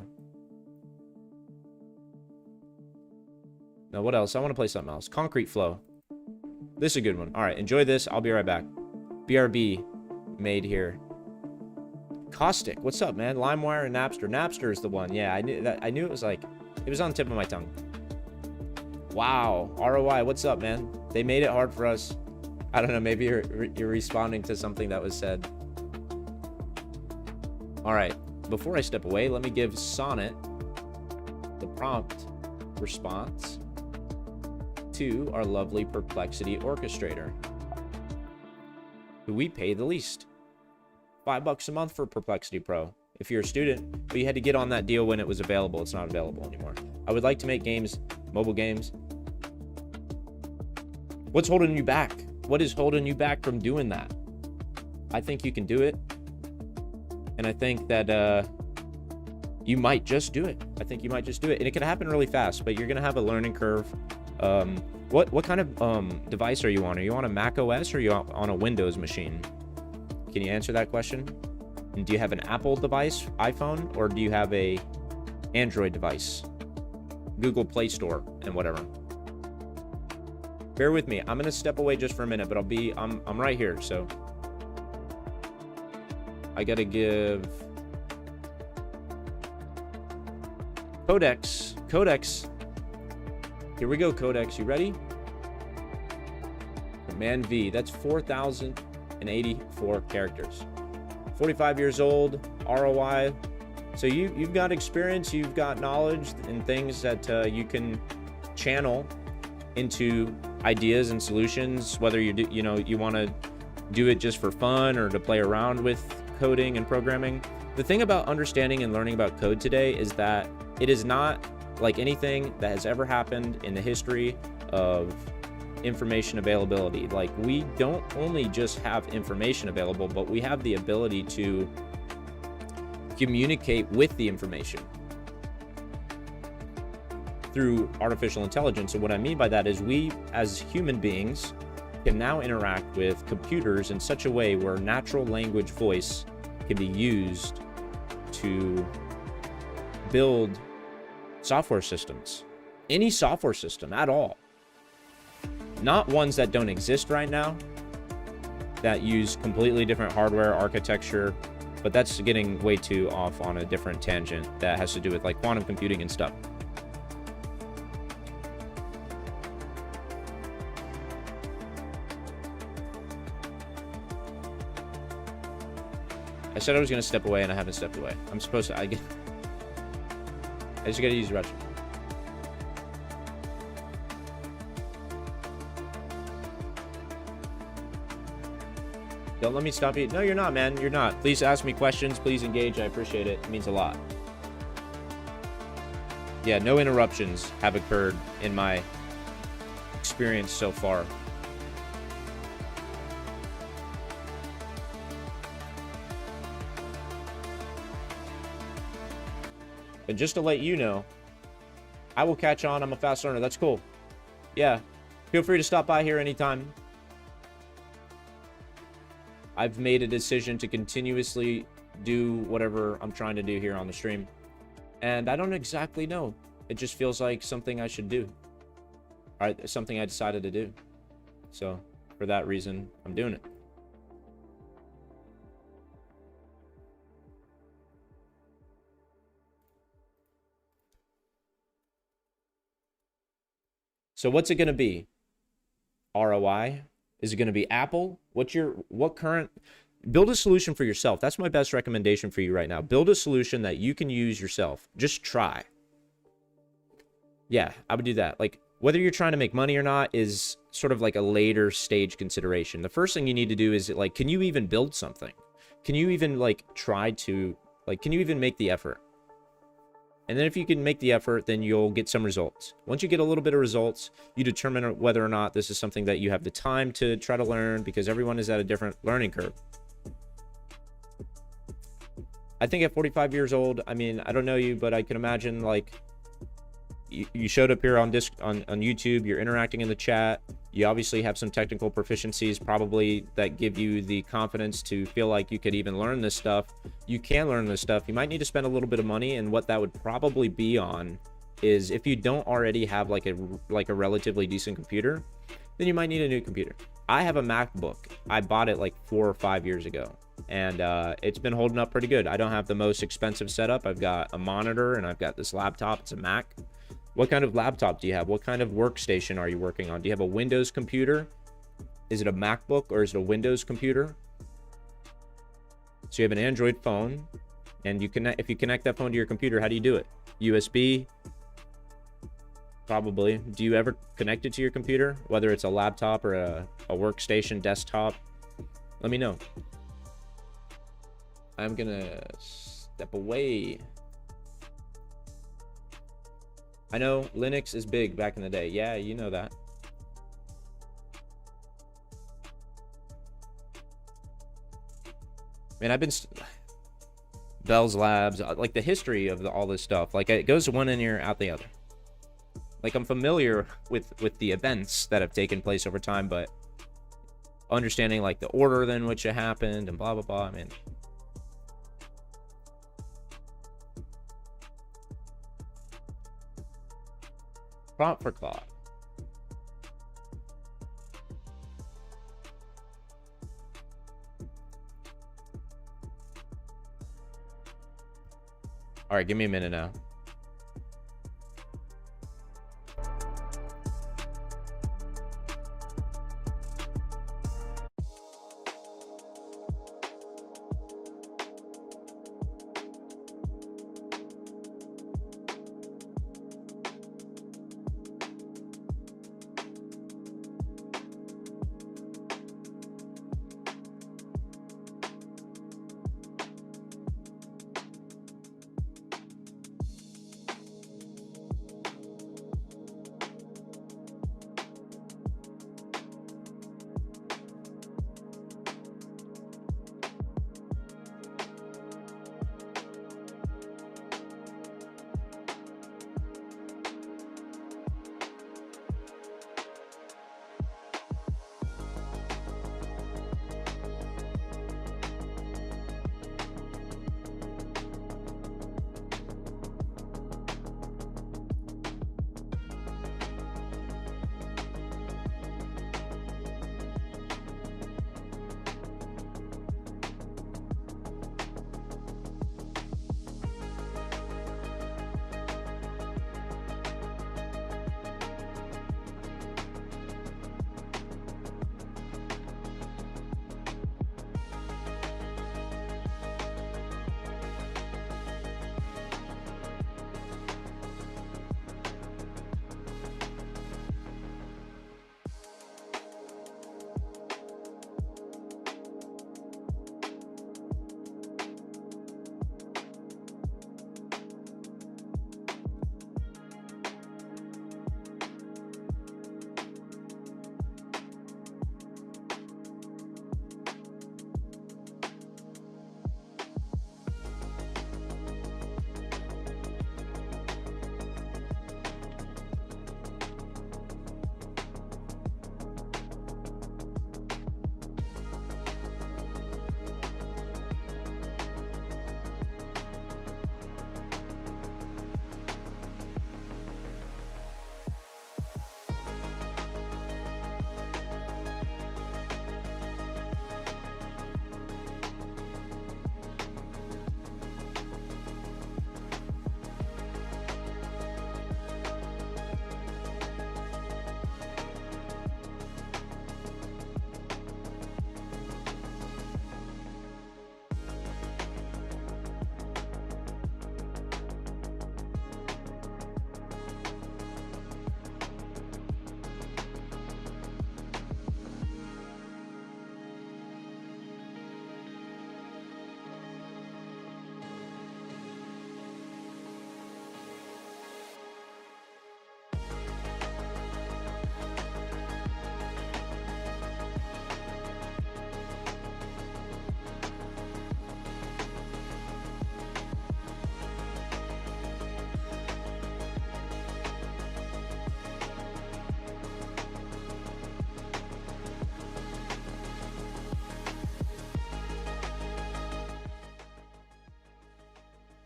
Now, what else? I want to play something else. Concrete Flow. This is a good one. All right, enjoy this. I'll be right back. BRB made here. Caustic, what's up, man? LimeWire and Napster. Napster is the one. Yeah, I knew that. I knew it was like, it was on the tip of my tongue. Wow, ROI, what's up, man? They made it hard for us. I don't know. Maybe you're responding to something that was said. All right. Before I step away, let me give Sonnet the prompt response to our lovely Perplexity orchestrator, who we pay the least. $5 a month for Perplexity Pro. If you're a student, but you had to get on that deal when it was available. It's not available anymore. I would like to make games, mobile games. What's holding you back? What is holding you back from doing that? I think you can do it. And I think that you might just do it. I think you might just do it. And it can happen really fast, but you're going to have a learning curve. What kind of device are you on? Are you on a Mac OS or are you on a Windows machine? Can you answer that question? And do you have an Apple device, iPhone, or do you have a Android device? Google Play Store and whatever. Bear with me. I'm gonna step away just for a minute, but I'm right here. So I gotta give Codex. Here we go, Codex. You ready? Command V. That's 4,084 characters. 45 years old, ROI. So you've got experience, you've got knowledge and things that you can channel into ideas and solutions, whether you want to do it just for fun or to play around with coding and programming. The thing about understanding and learning about code today is that it is not like anything that has ever happened in the history of information availability. Like, we don't only just have information available, but we have the ability to communicate with the information through artificial intelligence. And what I mean by that is we as human beings can now interact with computers in such a way where natural language voice can be used to build software systems, any software system at all. Not ones that don't exist right now, that use completely different hardware architecture, but that's getting way too off on a different tangent that has to do with like quantum computing and stuff. I said I was going to step away and I haven't stepped away. I'm supposed to, I just got to use the restroom. Don't let me stop you. No, you're not, man. You're not. Please ask me questions. Please engage. I appreciate it. It means a lot. Yeah, no interruptions have occurred in my experience so far. And just to let you know, I will catch on. I'm a fast learner. That's cool. Yeah. Feel free to stop by here anytime. I've made a decision to continuously do whatever I'm trying to do here on the stream. And I don't exactly know. It just feels like something I should do. All right, something I decided to do. So for that reason, I'm doing it. So what's it going to be? ROI? Is it going to be Apple? What current? Build a solution for yourself. That's my best recommendation for you right now. Build a solution that you can use yourself. Just try. Yeah, I would do that. Like, whether you're trying to make money or not is sort of like a later stage consideration. The first thing you need to do is, like, can you even build something? Can you even, like, try to, like, can you even make the effort? And then if you can make the effort, then you'll get some results. Once you get a little bit of results, you determine whether or not this is something that you have the time to try to learn, because everyone is at a different learning curve. I think at 45 years old, I mean, I don't know you, but I can imagine, like, you showed up here on YouTube, you're interacting in the chat, you obviously have some technical proficiencies probably that give you the confidence to feel like you could even learn this stuff. You can learn this stuff. You might need to spend a little bit of money, and what that would probably be on is, if you don't already have like a relatively decent computer, then you might need a new computer. I have a MacBook. I bought it like 4 or 5 years ago, and it's been holding up pretty good. I don't have the most expensive setup. I've got a monitor and I've got this laptop. It's a Mac. What kind of laptop do you have? What kind of workstation are you working on? Do you have a Windows computer? Is it a MacBook or is it a Windows computer? So you have an Android phone, and if you connect that phone to your computer, how do you do it? USB? Probably. Do you ever connect it to your computer? Whether it's a laptop or a workstation, desktop? Let me know. I'm gonna step away. I know Linux is big back in the day. Yeah, you know that. Man, I've been Bell's Labs, like the history of all this stuff. Like, it goes one in ear, out the other. Like, I'm familiar with the events that have taken place over time, but understanding like the order in which it happened and blah blah blah. I mean, prompt for Claude. All right, give me a minute now.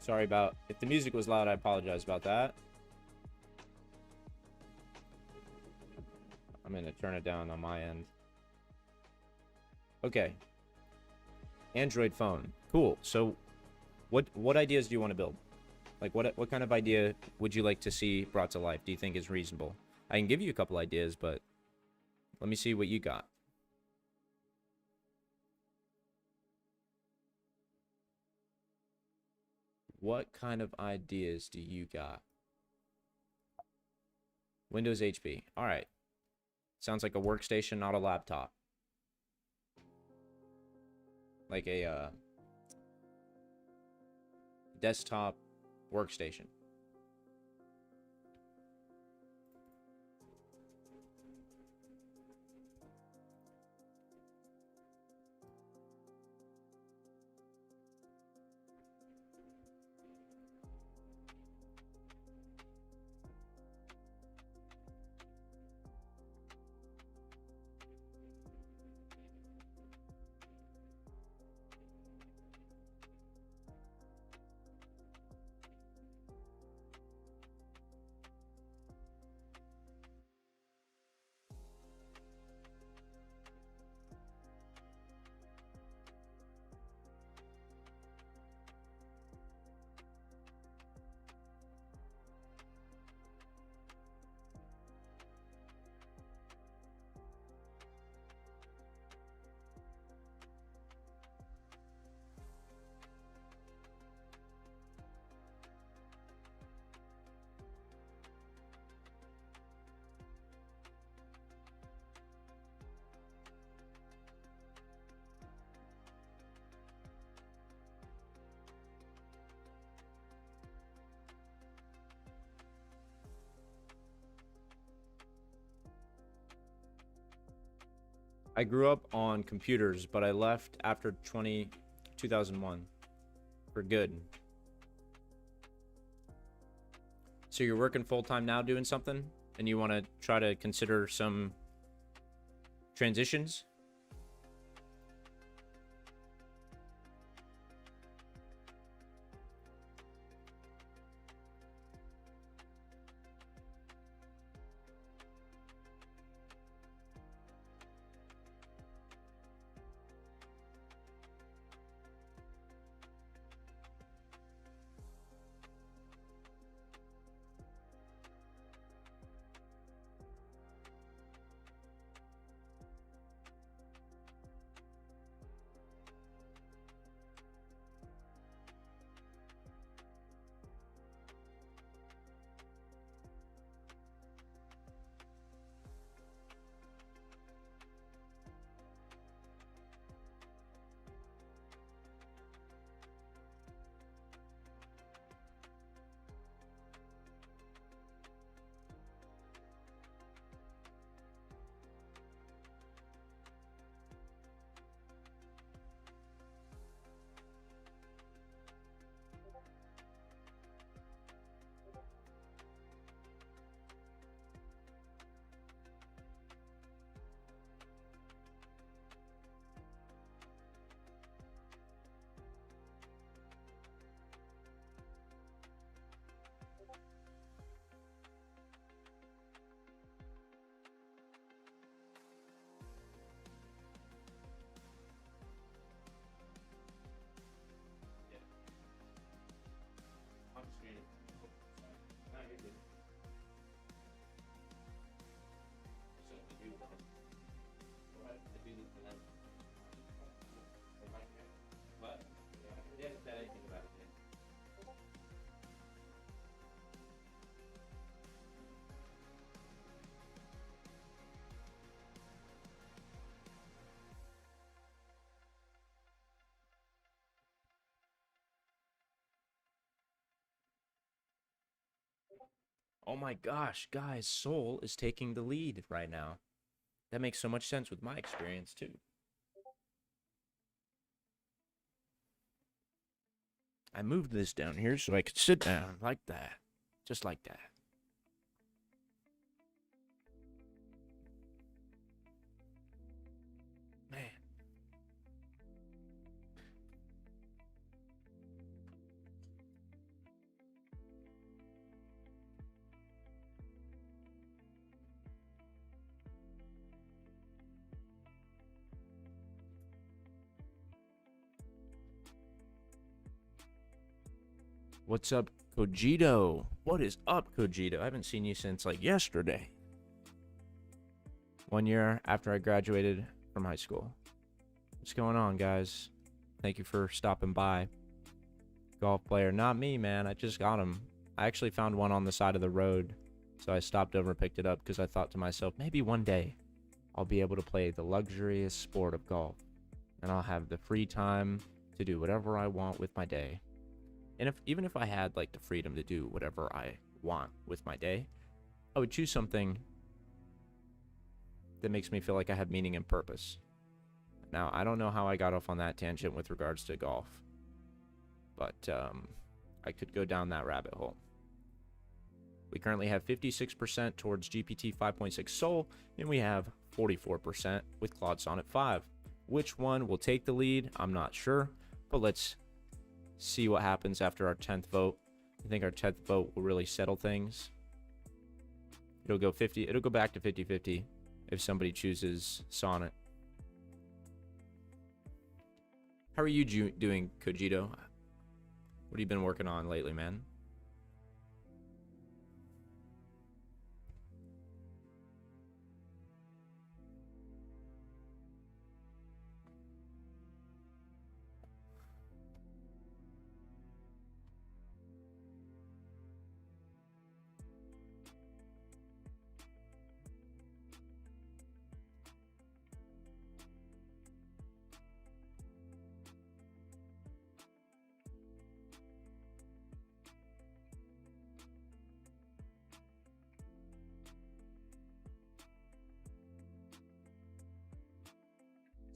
Sorry about, if the music was loud, I apologize about that. I'm gonna turn it down on my end. Okay. Android phone. Cool. So what ideas do you want to build? Like what kind of idea would you like to see brought to life? Do you think is reasonable? I can give you a couple ideas, but let me see what you got. What kind of ideas do you got? Windows HP. All right. Sounds like a workstation, not a laptop. Like a desktop workstation. I grew up on computers, but I left after 2001 for good. So you're working full-time now doing something, and you want to try to consider some transitions? Oh my gosh, guys, Soul is taking the lead right now. That makes so much sense with my experience, too. I moved this down here so I could sit down like that. Just like that. Man. What's up, Cogito? What is up, Cogito? I haven't seen you since like yesterday. 1 year after I graduated from high school. What's going on, guys? Thank you for stopping by. Golf player. Not me, man. I just got him. I actually found one on the side of the road, so I stopped over and picked it up because I thought to myself, maybe one day I'll be able to play the luxurious sport of golf, and I'll have the free time to do whatever I want with my day. And even if I had like the freedom to do whatever I want with my day, I would choose something that makes me feel like I have meaning and purpose. Now, I don't know how I got off on that tangent with regards to golf, but I could go down that rabbit hole. We currently have 56% towards GPT 5.6 Soul, and we have 44% with Claude Sonnet 5. Which one will take the lead? I'm not sure, but let's see what happens after our 10th vote. I think our 10th vote will really settle things. It'll go back to 50-50 if somebody chooses Sonnet. How are you doing, Cogito? What have you been working on lately, man?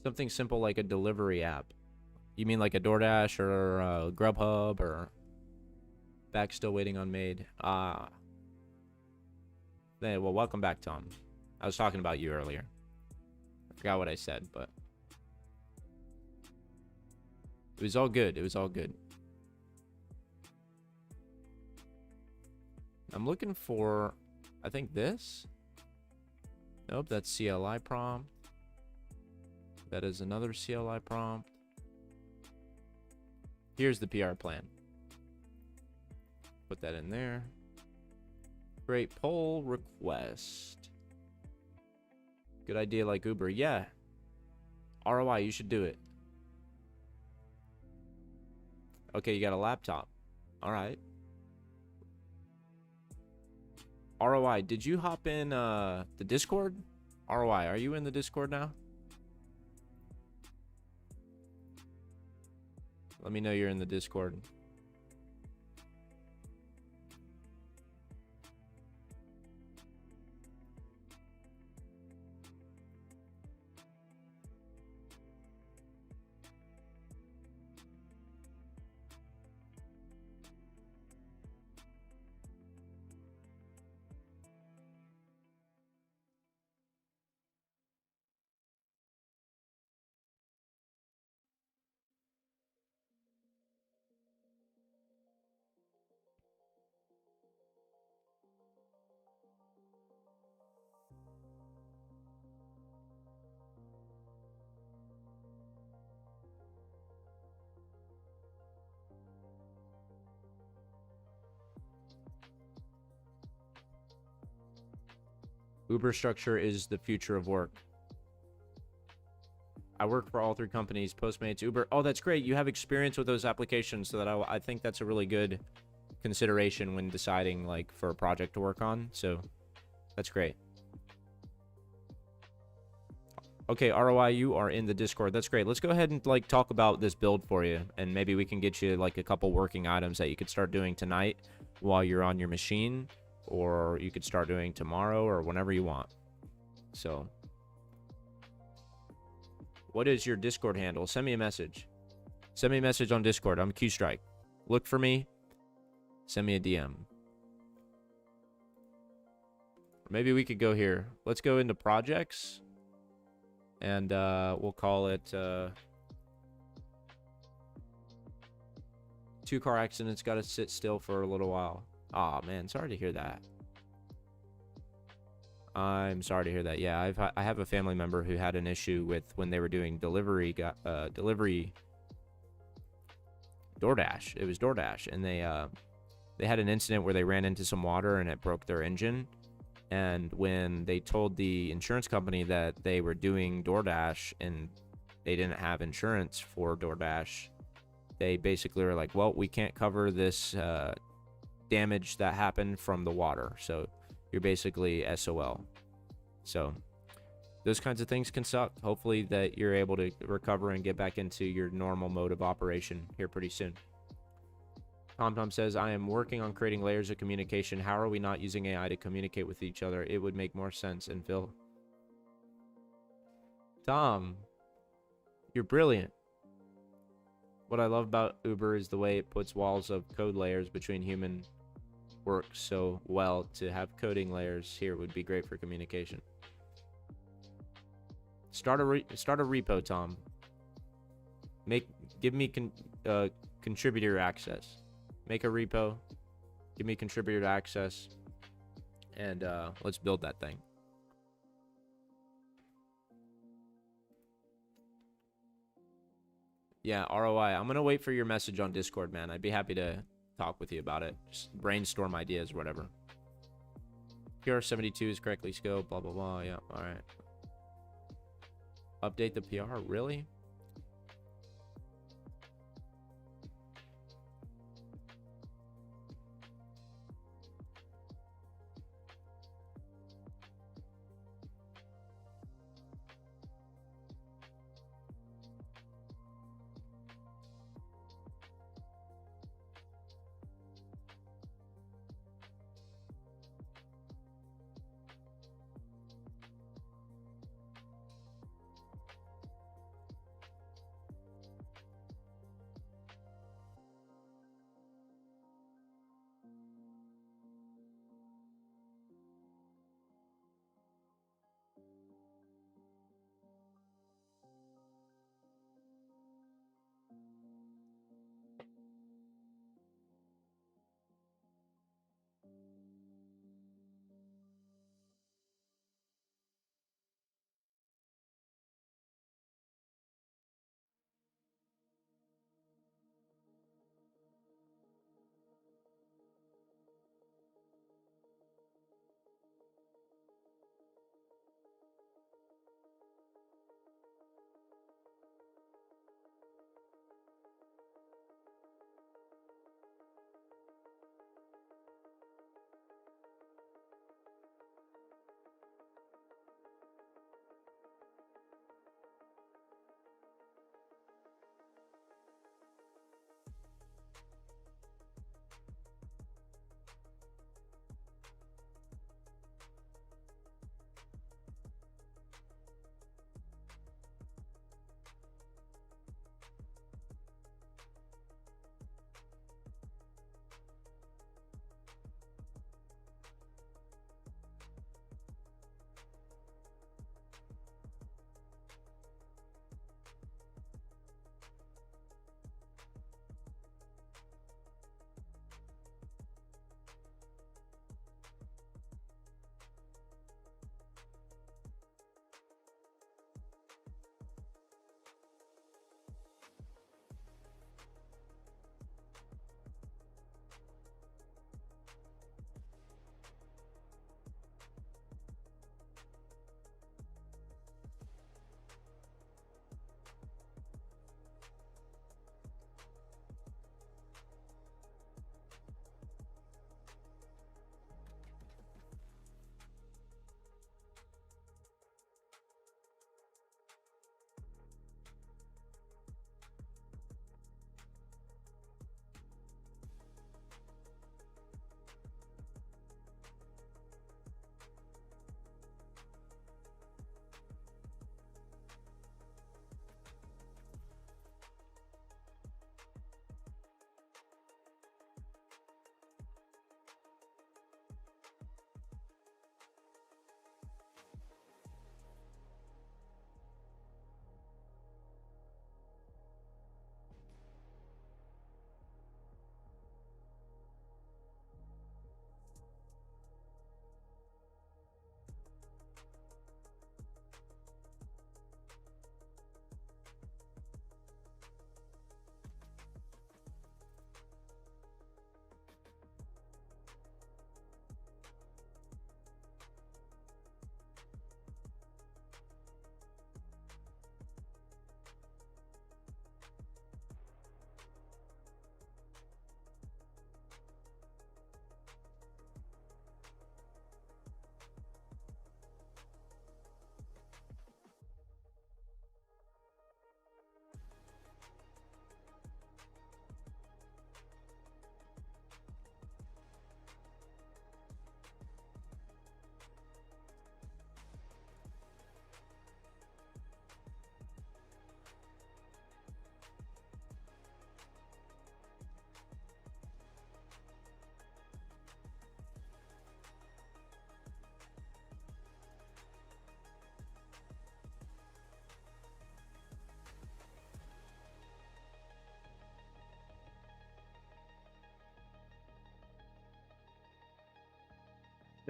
Something simple like a delivery app. You mean like a DoorDash or a Grubhub or back still waiting on maid? Well, welcome back, Tom. I was talking about you earlier. I forgot what I said, but it was all good. It was all good. I'm looking for, I think this. Nope, that's CLI prompt. That is another CLI prompt. Here's the PR plan. Put that in there. Great poll request. Good idea like Uber. Yeah. ROI, you should do it. Okay, you got a laptop. All right. ROI, did you hop in the Discord? ROI, are you in the Discord now? Let me know you're in the Discord. Uber structure is the future of work. I work for all three companies, Postmates, Uber. Oh, that's great. You have experience with those applications, so that I think that's a really good consideration when deciding like for a project to work on. So that's great. Okay, ROI, you are in the Discord. That's great. Let's go ahead and like talk about this build for you, and maybe we can get you like a couple working items that you could start doing tonight while you're on your machine, or you could start doing tomorrow or whenever you want. So what is your Discord handle? Send me a message. Send me a message on Discord. I'm Q-Strike. Look for me. Send me a DM. Maybe we could go here. Let's go into projects. And we'll call it 2 car accidents. Got to sit still for a little while. Aw, man. Sorry to hear that. I'm sorry to hear that. Yeah, I have a family member who had an issue with when they were doing delivery DoorDash. It was DoorDash, and they had an incident where they ran into some water and it broke their engine. And when they told the insurance company that they were doing DoorDash and they didn't have insurance for DoorDash, they basically were like, well, we can't cover this damage that happened from the water. So you're basically SOL. So those kinds of things can suck. Hopefully that you're able to recover and get back into your normal mode of operation here pretty soon. TomTom says, I am working on creating layers of communication. How are we not using AI to communicate with each other? It would make more sense. And Phil, Tom, you're brilliant. What I love about Uber is the way it puts walls of code layers between human work so well. To have coding layers here would be great for communication. Start a repo, Tom. Give me contributor access. Make a repo, give me contributor access, and let's build that thing. Yeah, ROI. I'm gonna wait for your message on Discord, man. I'd be happy to talk with you about it. Just brainstorm ideas, whatever. PR72 is correctly scoped, blah, blah, blah. Yeah, all right. Update the PR, really?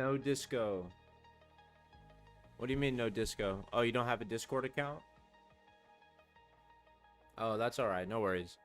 No disco. What do you mean no disco? Oh, you don't have a Discord account? Oh, that's alright. No worries.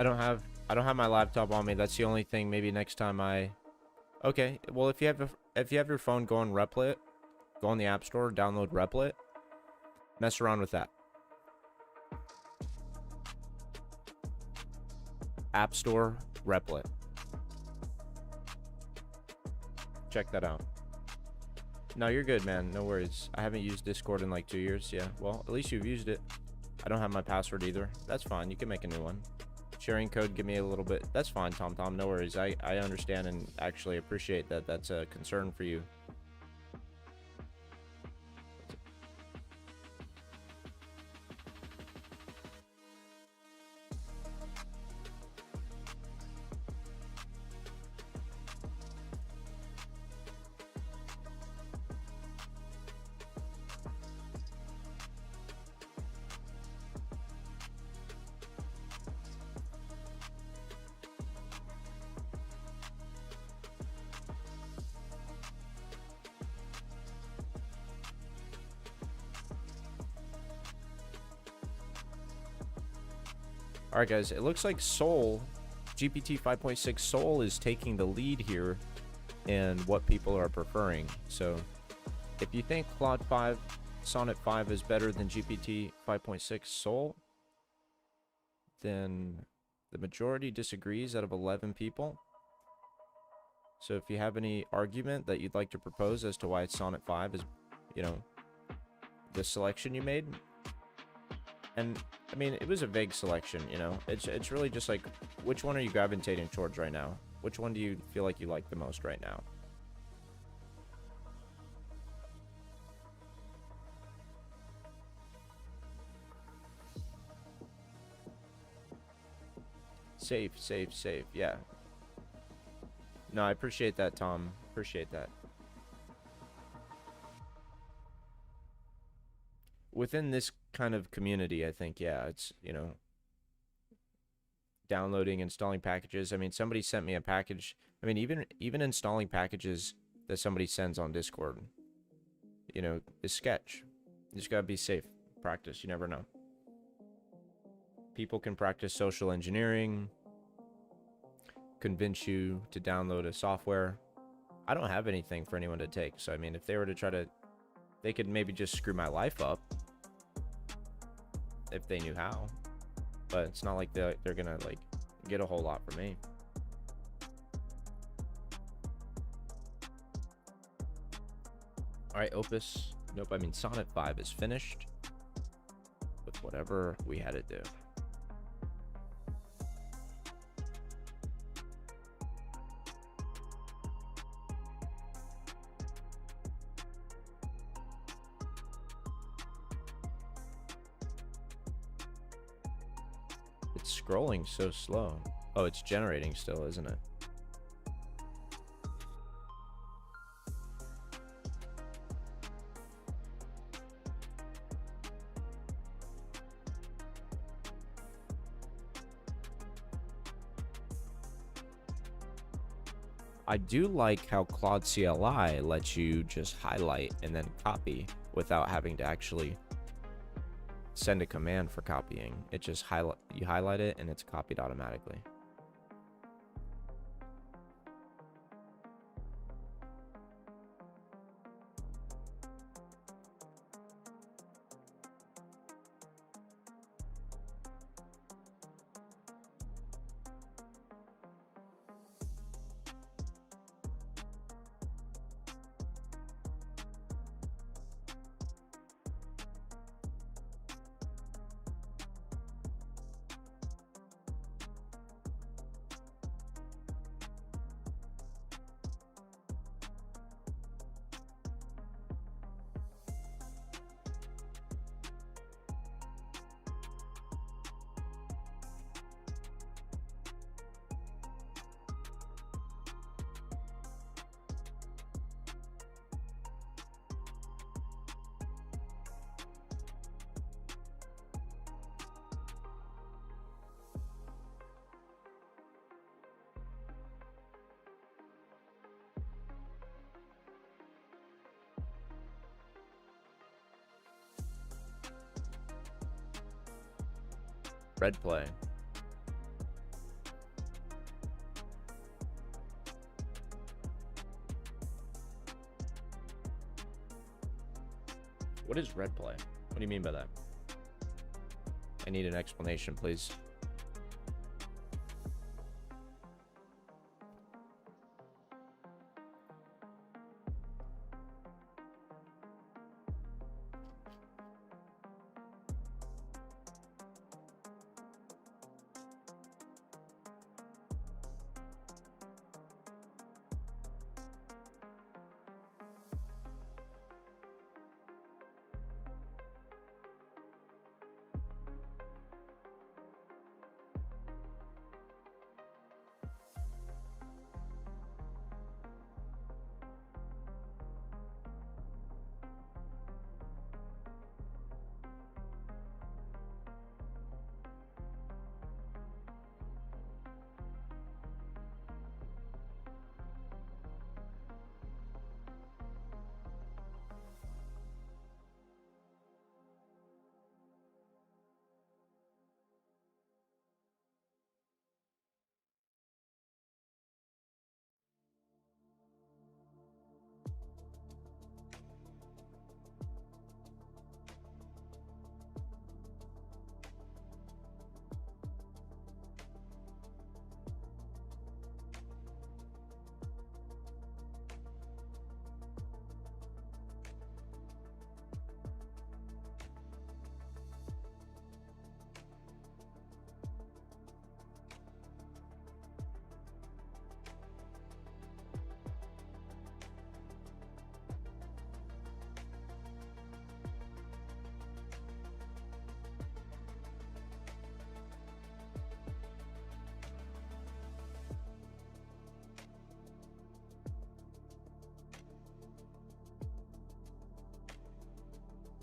I don't have my laptop on me. That's the only thing. Maybe next time I. Okay. Well, if you have your phone, go on Replit, go on the App Store, download Replit, mess around with that. App Store, Replit. Check that out. No, you're good, man. No worries. I haven't used Discord in like 2 years. Yeah. Well, at least you've used it. I don't have my password either. That's fine. You can make a new one. Sharing code, give me a little bit. That's fine, Tom. No worries. I understand and actually appreciate that that's a concern for you. All right, guys, it looks like GPT 5.6 Soul is taking the lead here in what people are preferring. So if you think Claude 5, Sonnet 5 is better than GPT 5.6 Soul, then the majority disagrees out of 11 people. So if you have any argument that you'd like to propose as to why Sonnet 5 is, you know, the selection you made. And I mean, it was a vague selection, you know. It's really just like, which one are you gravitating towards right now? Which one do you feel like you like the most right now? Safe. Yeah. No, I appreciate that, Tom. Appreciate that. Within this kind of community, I think, yeah, it's, you know, downloading, installing packages. I mean, somebody sent me a package. I mean, even installing packages that somebody sends on Discord, you know, is sketch. You just gotta be safe. Practice. You never know. People can practice social engineering, convince you to download a software. I don't have anything for anyone to take. So, I mean, if they were to try to, they could maybe just screw my life up if they knew how. But it's not like they're gonna like get a whole lot from me. All right, Opus. Nope, I mean Sonnet 5 is finished with whatever we had to do. It's scrolling so slow. Oh, it's generating still, isn't it? I do like how Claude CLI lets you just highlight and then copy without having to actually send a command for copying. It just you highlight it and it's copied automatically. Red play. What is red play? What do you mean by that? I need an explanation, please.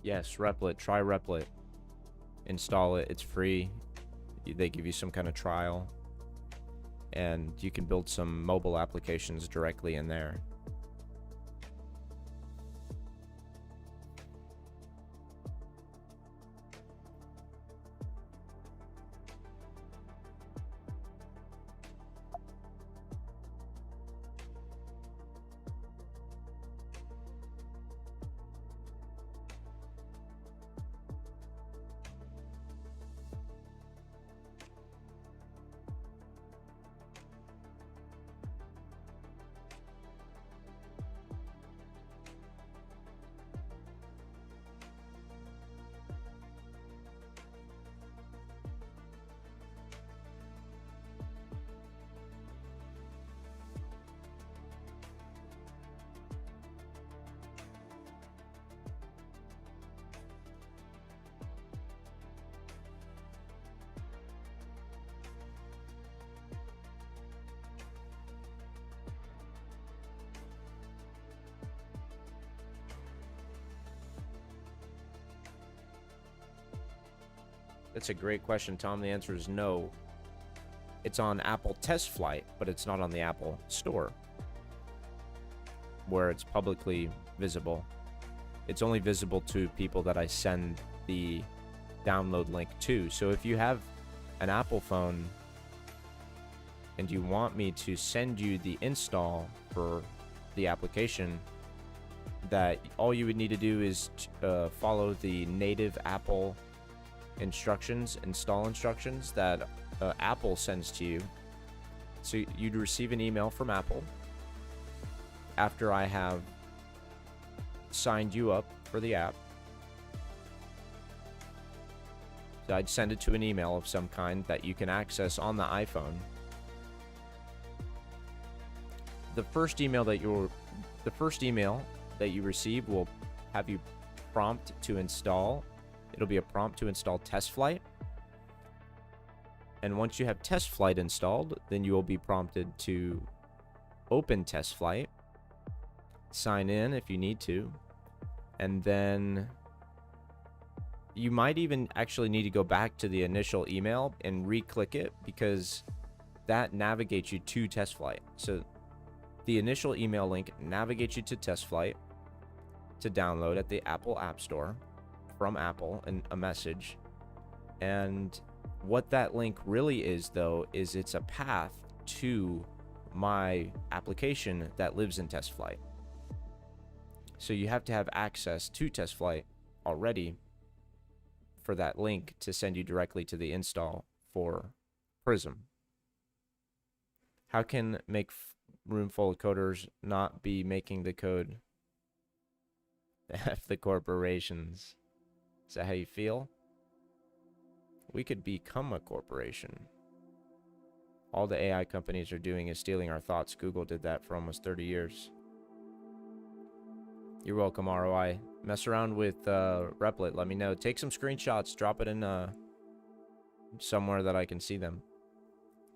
Yes, Replit. Try Replit. Install it. It's free. They give you some kind of trial. And you can build some mobile applications directly in there. That's a great question, Tom. The answer is no. It's on Apple Test Flight, but it's not on the Apple Store, where it's publicly visible. It's only visible to people that I send the download link to. So if you have an Apple phone and you want me to send you the install for the application, that all you would need to do is follow the native Apple install instructions that Apple sends to you. So you'd receive an email from Apple after I have signed you up for the app. So I'd send it to an email of some kind that you can access on the iPhone. The first email that you receive will have you prompt to install. It'll be a prompt to install Test Flight. And once you have Test Flight installed, then you will be prompted to open Test Flight, sign in if you need to, and then you might even actually need to go back to the initial email and re-click it, because that navigates you to Test Flight. So the initial email link navigates you to Test Flight to download at the Apple App Store from Apple, and a message. And what that link really is, though, is it's a path to my application that lives in Test Flight. So you have to have access to Test Flight already for that link to send you directly to the install for PRISM. How can make room full of coders not be making the code? F the corporations. Is that how you feel? We could become a corporation. All the AI companies are doing is stealing our thoughts. Google did that for almost 30 years. You're welcome, ROI. Mess around with Replit. Let me know. Take some screenshots. Drop it in somewhere that I can see them.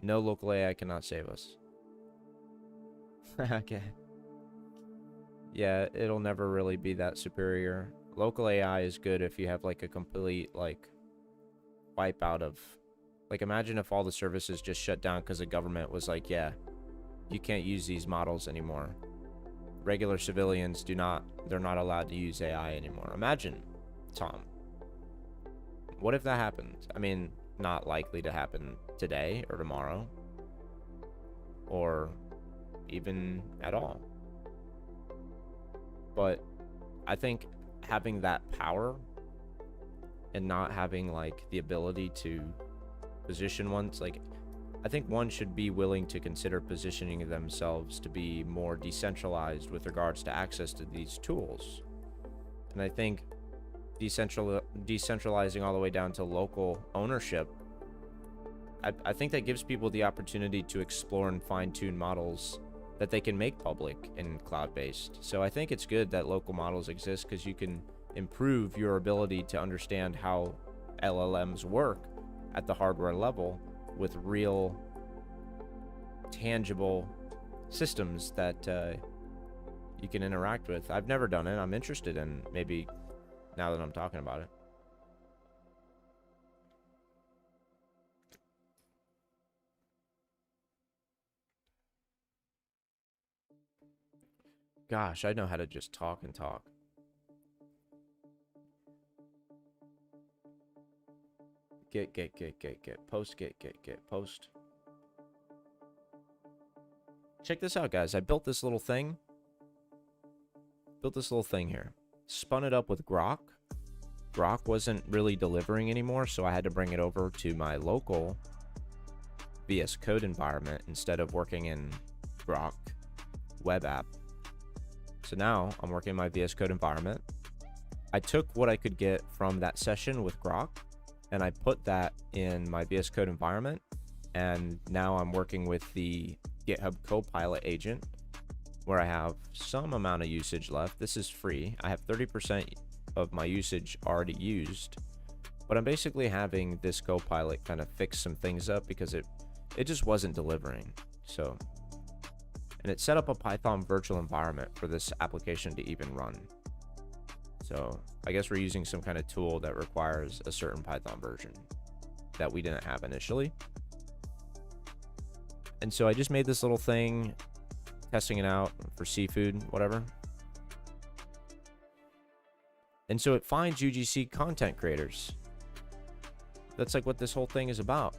No local AI cannot save us. Okay. Yeah, it'll never really be that superior. Local AI is good if you have like a complete like wipeout of, like, imagine if all the services just shut down because the government was like, yeah, you can't use these models anymore. Regular civilians they're not allowed to use AI anymore. Imagine, Tom. What if that happened? I mean, not likely to happen today or tomorrow, or even at all. But I think having that power and not having like the ability to position one's, like, I think one should be willing to consider positioning themselves to be more decentralized with regards to access to these tools. And I think decentralizing all the way down to local ownership, I think that gives people the opportunity to explore and fine-tune models that they can make public and cloud-based. So I think it's good that local models exist because you can improve your ability to understand how LLMs work at the hardware level with real, tangible systems that you can interact with. I've never done it. I'm interested in, maybe now that I'm talking about it. Gosh, I know how to just talk and talk. Get. Post, get. Post. Check this out, guys. I built this little thing. Here. Spun it up with Grok. Grok wasn't really delivering anymore, so I had to bring it over to my local VS Code environment instead of working in Grok web app. So now I'm working in my VS Code environment. I took what I could get from that session with Grok and I put that in my VS Code environment. And now I'm working with the GitHub Copilot agent where I have some amount of usage left. This is free. I have 30% of my usage already used, but I'm basically having this Copilot kind of fix some things up because it just wasn't delivering. So, and it set up a Python virtual environment for this application to even run. So I guess we're using some kind of tool that requires a certain Python version that we didn't have initially. And so I just made this little thing, testing it out for seafood, whatever. And so it finds UGC content creators. That's like what this whole thing is about.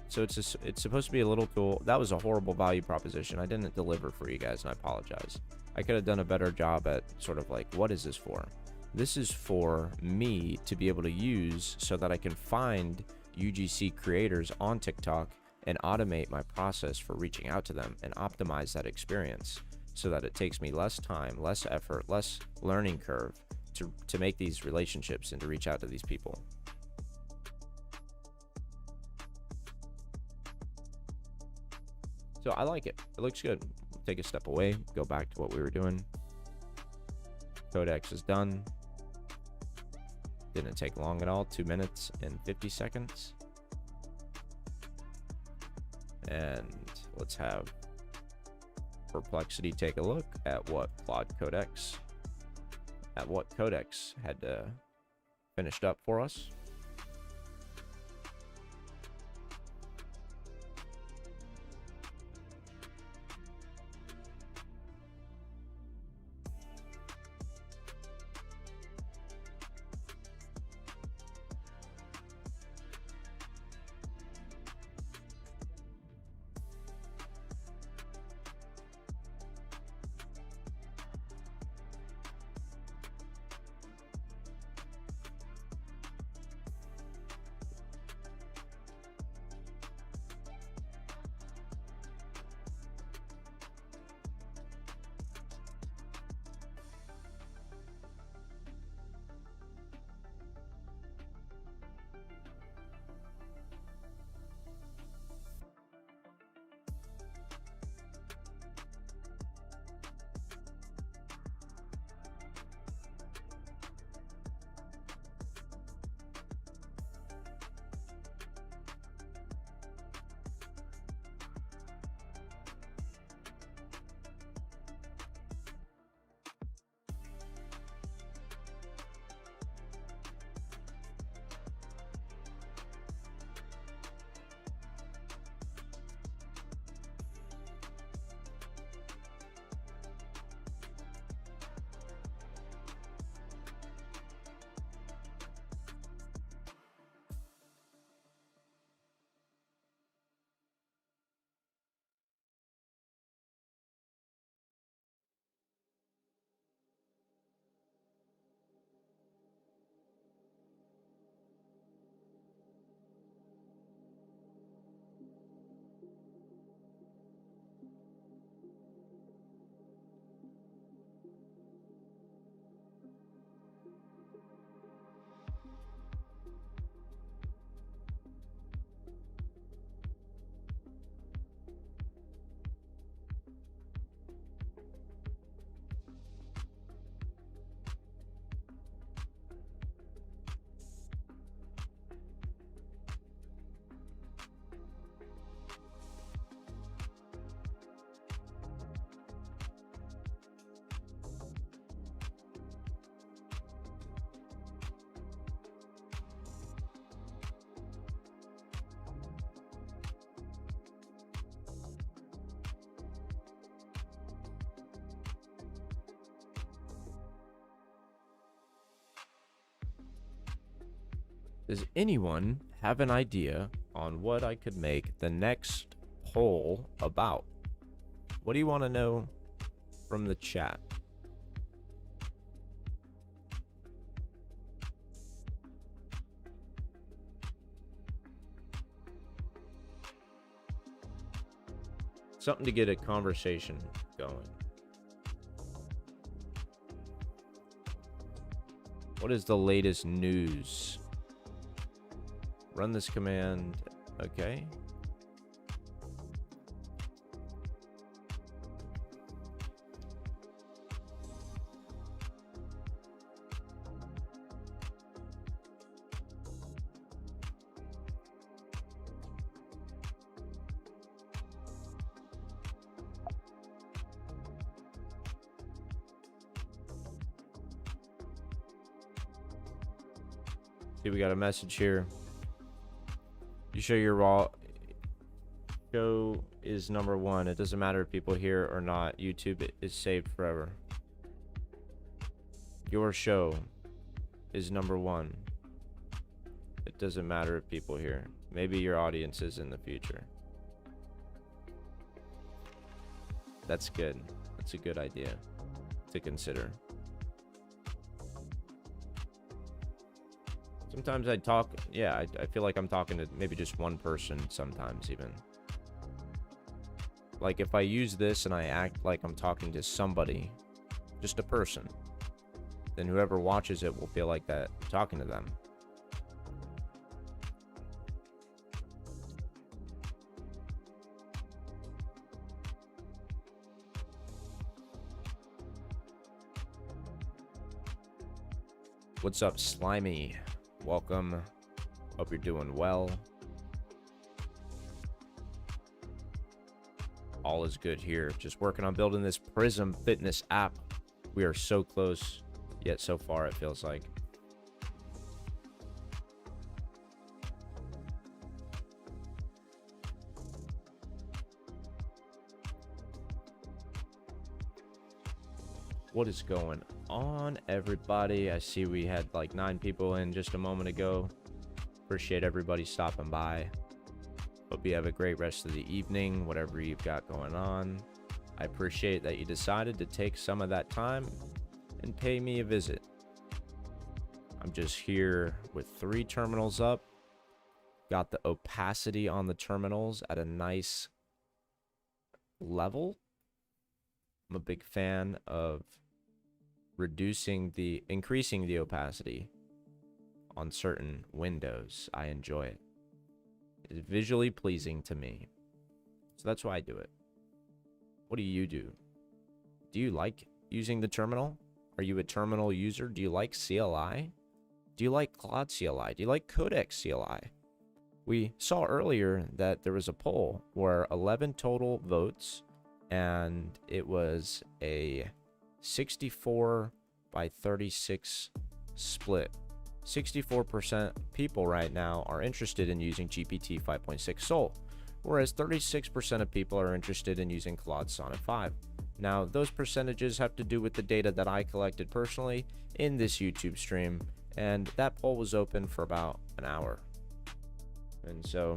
So it's supposed to be a little tool. That was a horrible value proposition. I didn't deliver for you guys, and I apologize. I could have done a better job at sort of like, what is this for? This is for me to be able to use so that I can find UGC creators on TikTok and automate my process for reaching out to them and optimize that experience so that it takes me less time, less effort, less learning curve to make these relationships and to reach out to these people. So I like it. It looks good. Take a step away, go back to what we were doing. Codex is done. Didn't take long at all, 2 minutes and 50 seconds. And let's have Perplexity take a look at what Codex had finished up for us. Does anyone have an idea on what I could make the next poll about? What do you want to know from the chat? Something to get a conversation going. What is the latest news? Run this command. Okay. See, we got a message here. You show your raw show is #1. It doesn't matter if people hear or not. YouTube is saved forever. Your show is #1. It doesn't matter if people hear. Maybe your audience is in the future. That's good. That's a good idea to consider. Sometimes I talk, yeah, I feel like I'm talking to maybe just one person sometimes even. Like if I use this and I act like I'm talking to somebody, just a person, then whoever watches it will feel like that I'm talking to them. What's up, Slimy? Welcome. Hope you're doing well. All is good here. Just working on building this PRISM fitness app. We are so close, yet so far it feels like. What is going on, everybody? I see we had like 9 people in just a moment ago. Appreciate everybody stopping by. Hope you have a great rest of the evening, whatever you've got going on. I appreciate that you decided to take some of that time and pay me a visit. I'm just here with 3 terminals up. Got the opacity on the terminals at a nice level. I'm a big fan of increasing the opacity on certain windows. I enjoy it. It's visually pleasing to me. So that's why I do it. What do you do? Do you like using the terminal? Are you a terminal user? Do you like CLI? Do you like Claude CLI? Do you like Codex CLI? We saw earlier that there was a poll where 11 total votes, and it was a 64 by 36 split. 64% people right now are interested in using GPT 5.6 Sol, whereas 36% of people are interested in using Claude Sonnet 5. Now, those percentages have to do with the data that I collected personally in this YouTube stream, and that poll was open for about an hour. And so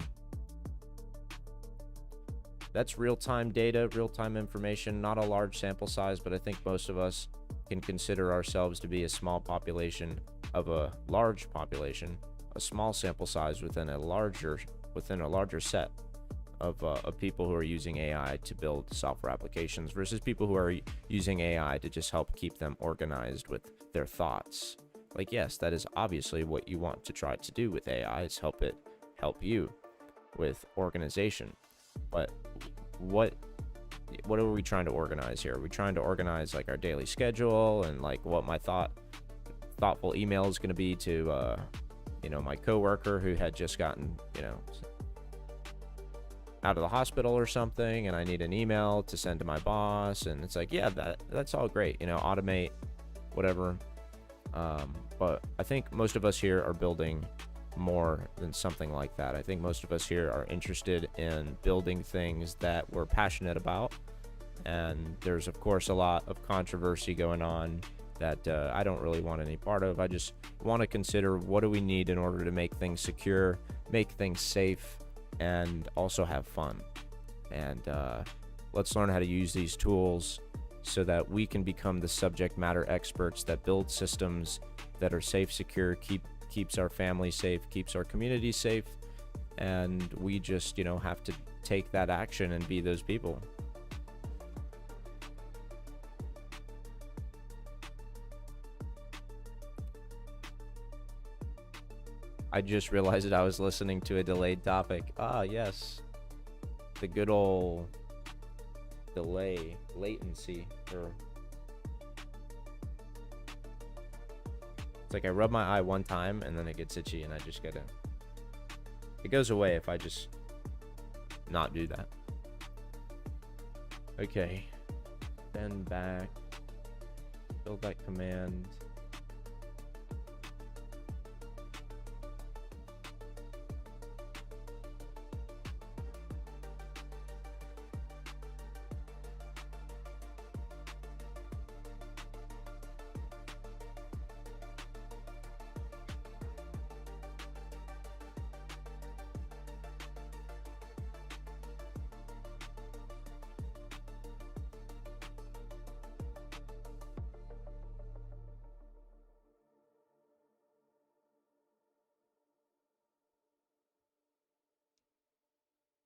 that's real-time data, real-time information, not a large sample size, but I think most of us can consider ourselves to be a small population of a large population, a small sample size within a larger set of people who are using AI to build software applications versus people who are using AI to just help keep them organized with their thoughts. Like, yes, that is obviously what you want to try to do with AI, is help you with organization. But what are we trying to organize here? Are we trying to organize like our daily schedule and like what my thoughtful email is going to be to my coworker who had just gotten out of the hospital or something, and I need an email to send to my boss? And it's like, yeah, that's all great, automate whatever, but I think most of us here are building more than something like that. I think most of us here are interested in building things that we're passionate about, and there's of course a lot of controversy going on that I don't really want any part of. I just want to consider what do we need in order to make things secure, make things safe, and also have fun. And let's learn how to use these tools so that we can become the subject matter experts that build systems that are safe, secure, keeps our family safe, keeps our community safe, and we just, you know, have to take that action and be those people. I just realized that I was listening to a delayed topic. Ah, yes. The good old delay, latency. It's like I rub my eye one time and then it gets itchy and I just gotta... It goes away if I just not do that. Okay. Send back. Build that command.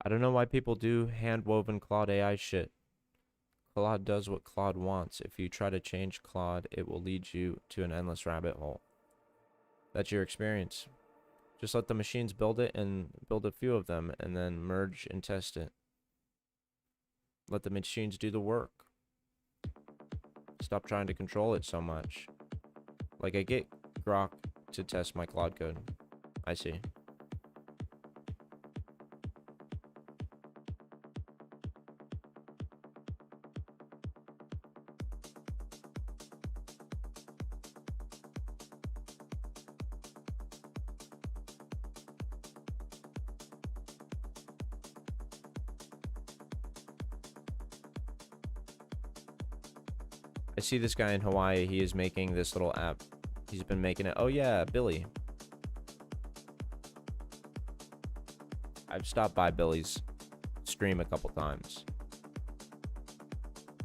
I don't know why people do hand-woven Claude AI shit. Claude does what Claude wants. If you try to change Claude, it will lead you to an endless rabbit hole. That's your experience. Just let the machines build it and build a few of them and then merge and test it. Let the machines do the work. Stop trying to control it so much. Like, I get Grok to test my Claude code. I see. I see this guy in Hawaii. He is making this little app. He's been making it. Oh yeah, Billy. I've stopped by Billy's stream a couple times.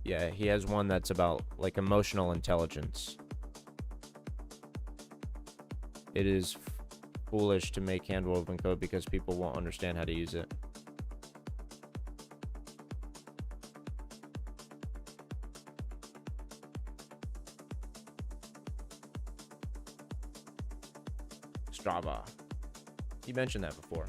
Yeah, he has one that's about like emotional intelligence. It is foolish to make hand-woven code because people won't understand how to use it. Strava. You mentioned that before.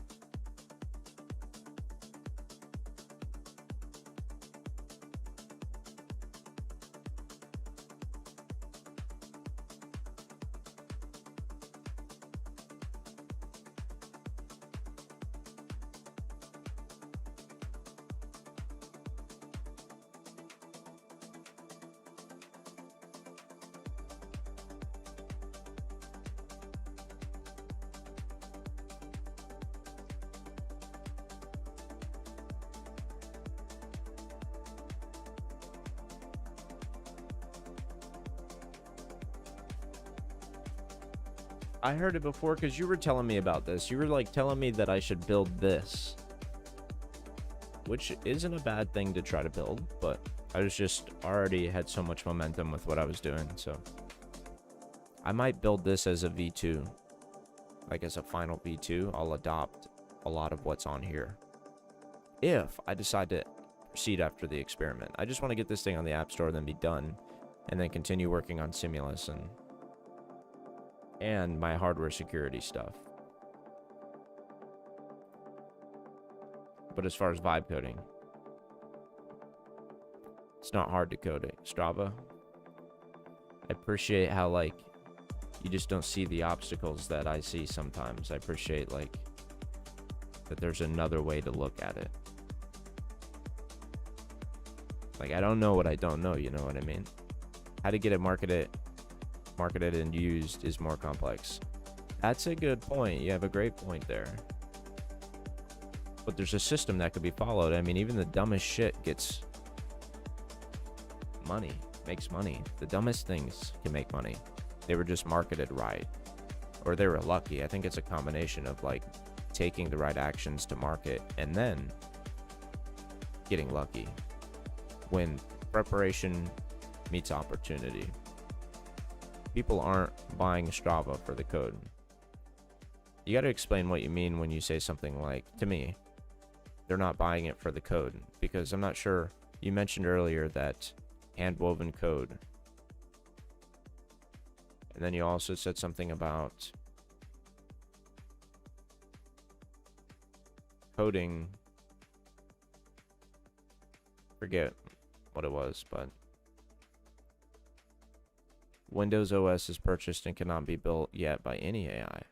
I heard it before because you were telling me about this. You were like telling me that I should build this, which isn't a bad thing to try to build, but I was just already had so much momentum with what I was doing. So I might build this as a V2, like as a final V2. I'll adopt a lot of what's on here if I decide to proceed after the experiment. I just want to get this thing on the App Store, then be done, and then continue working on Simulus and my hardware security stuff. But as far as vibe coding, it's not hard to code it. Strava, I appreciate how like you just don't see the obstacles that I see sometimes. I appreciate like that there's another way to look at it. Like, I don't know what I don't know, you know what I mean? How to get it marketed and used is more complex. That's a good point. You have a great point there. But there's a system that could be followed. I mean, even the dumbest shit gets money. makes money. The dumbest things can make money. They were just marketed right, or they were lucky. I think it's a combination of like taking the right actions to market and then getting lucky. When preparation meets opportunity, people aren't buying Strava for the code. You got to explain what you mean when you say something like, to me, they're not buying it for the code, because I'm not sure. You mentioned earlier that hand-woven code, and then you also said something about coding. Forget what it was, but Windows OS is purchased and cannot be built yet by any AI.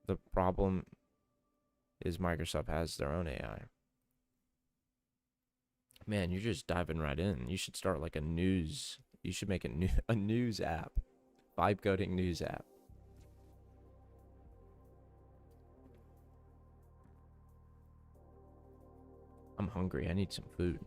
The problem is Microsoft has their own AI. Man, you're just diving right in. You should start like a news. You should make a news app, vibe coding news app. I'm hungry. I need some food.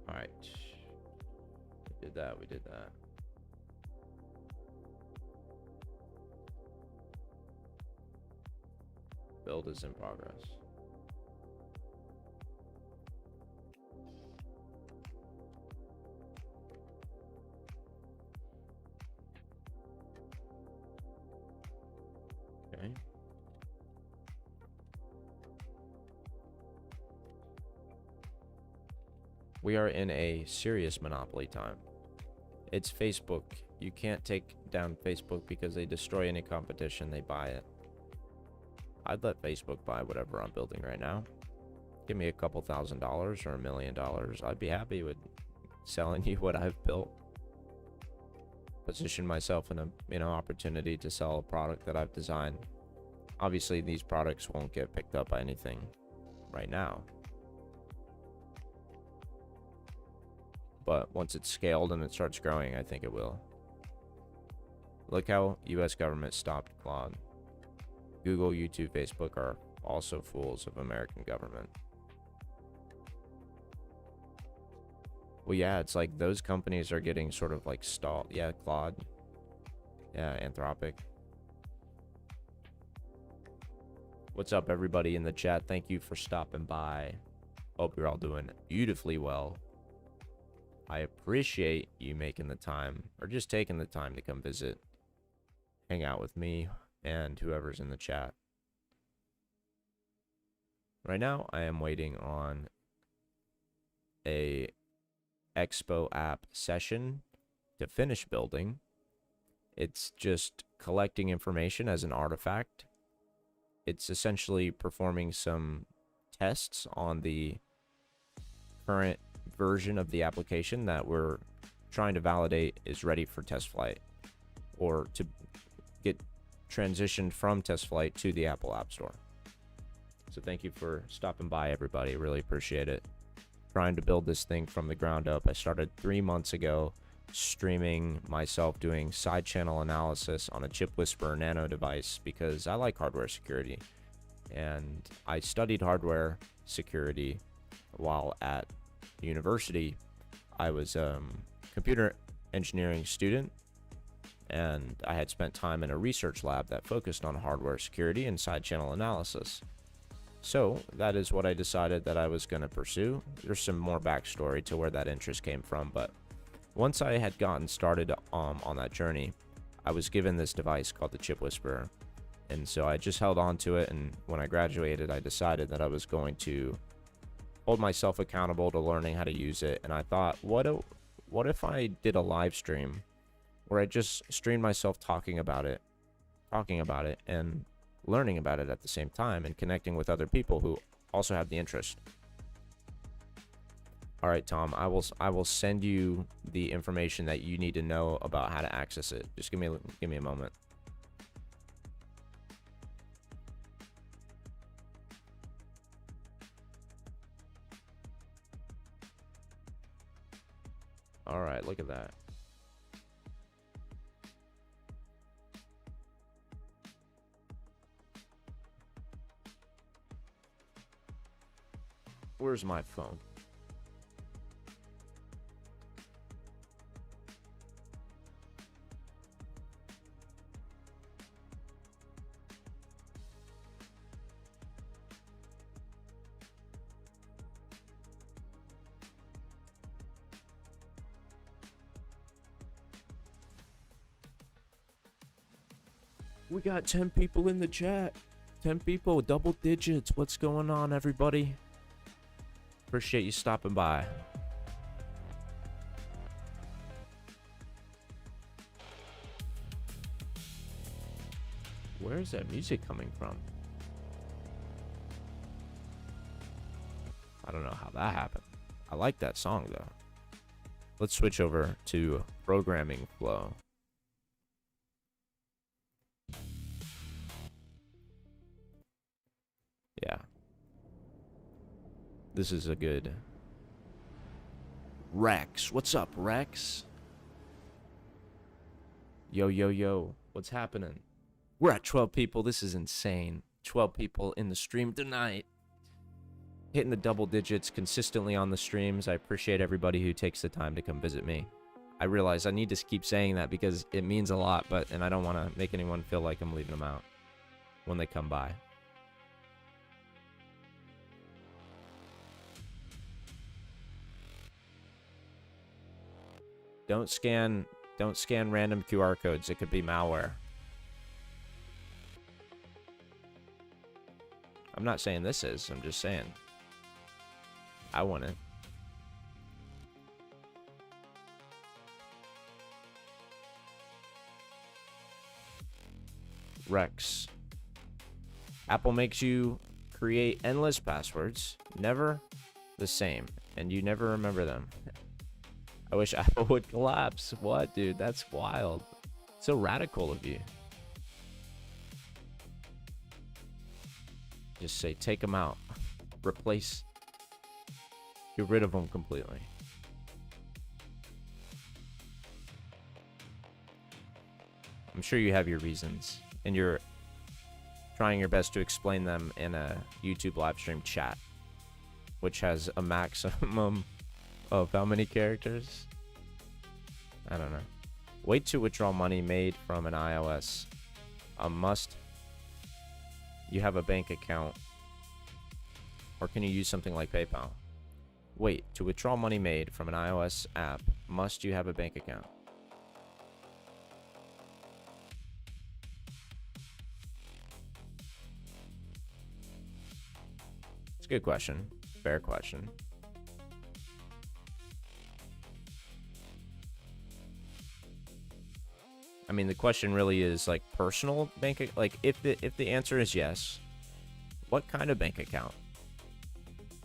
All right. We did that. We did that. Build is in progress. Okay. We are in a serious monopoly time. It's Facebook. You can't take down Facebook because they destroy any competition, they buy it. I'd let Facebook buy whatever I'm building right now. Give me a couple $1,000 or $1 million. I'd be happy with selling you what I've built. Position myself in a opportunity to sell a product that I've designed. Obviously, these products won't get picked up by anything right now. But once it's scaled and it starts growing, I think it will. Look how US government stopped Claude. Google, YouTube, Facebook are also fools of American government. Well, yeah, it's like those companies are getting sort of like stalled. Yeah, Claude. Yeah, Anthropic. What's up, everybody in the chat? Thank you for stopping by. Hope you're all doing beautifully well. I appreciate you making the time, or just taking the time to come visit, hang out with me and whoever's in the chat. Right now, I am waiting on a Expo app session to finish building. It's just collecting information as an artifact. It's essentially performing some tests on the current version of the application that we're trying to validate is ready for test flight, or to get transitioned from test flight to the Apple App Store. So thank you for stopping by, everybody. Really appreciate it. Trying to build this thing from the ground up. I started 3 months ago streaming myself doing side channel analysis on a Chip Whisperer Nano device because I like hardware security, and I studied hardware security while at university. I was a computer engineering student, and I had spent time in a research lab that focused on hardware security and side channel analysis. So that is what I decided that I was going to pursue. There's some more backstory to where that interest came from, but once I had gotten started on that journey, I was given this device called the Chip Whisperer, and so I just held on to it. And when I graduated, I decided that I was going to hold myself accountable to learning how to use it. And I thought, what if I did a live stream where I just streamed myself talking about it and learning about it at the same time, and connecting with other people who also have the interest. All right, Tom, I will send you the information that you need to know about how to access it. Just give me a moment. All right, look at that. Where's my phone? We got 10 people in the chat. 10 people, double digits. What's going on, everybody? Appreciate you stopping by. Where is that music coming from? I don't know how that happened. I like that song, though. Let's switch over to programming flow. Yeah. This is a good... Rex. What's up, Rex? Yo, yo, yo. What's happening? We're at 12 people. This is insane. 12 people in the stream tonight. Hitting the double digits consistently on the streams. I appreciate everybody who takes the time to come visit me. I realize I need to keep saying that because it means a lot, and I don't want to make anyone feel like I'm leaving them out when they come by. Don't scan random QR codes. It could be malware. I'm not saying this is. I'm just saying. I want it. Rex. Apple makes you create endless passwords, never the same, and you never remember them. I wish Apple would collapse. What, dude? That's wild. So radical of you. Just say, take them out. Replace. Get rid of them completely. I'm sure you have your reasons, and you're trying your best to explain them in a YouTube live stream chat, which has a maximum of how many characters? I don't know. Wait to withdraw money made from an iOS. A must. You have a bank account. Or can you use something like PayPal? Wait, to withdraw money made from an iOS app, must you have a bank account? It's a good question. Fair question. I mean, the question really is like personal bank, like if the answer is yes, what kind of bank account?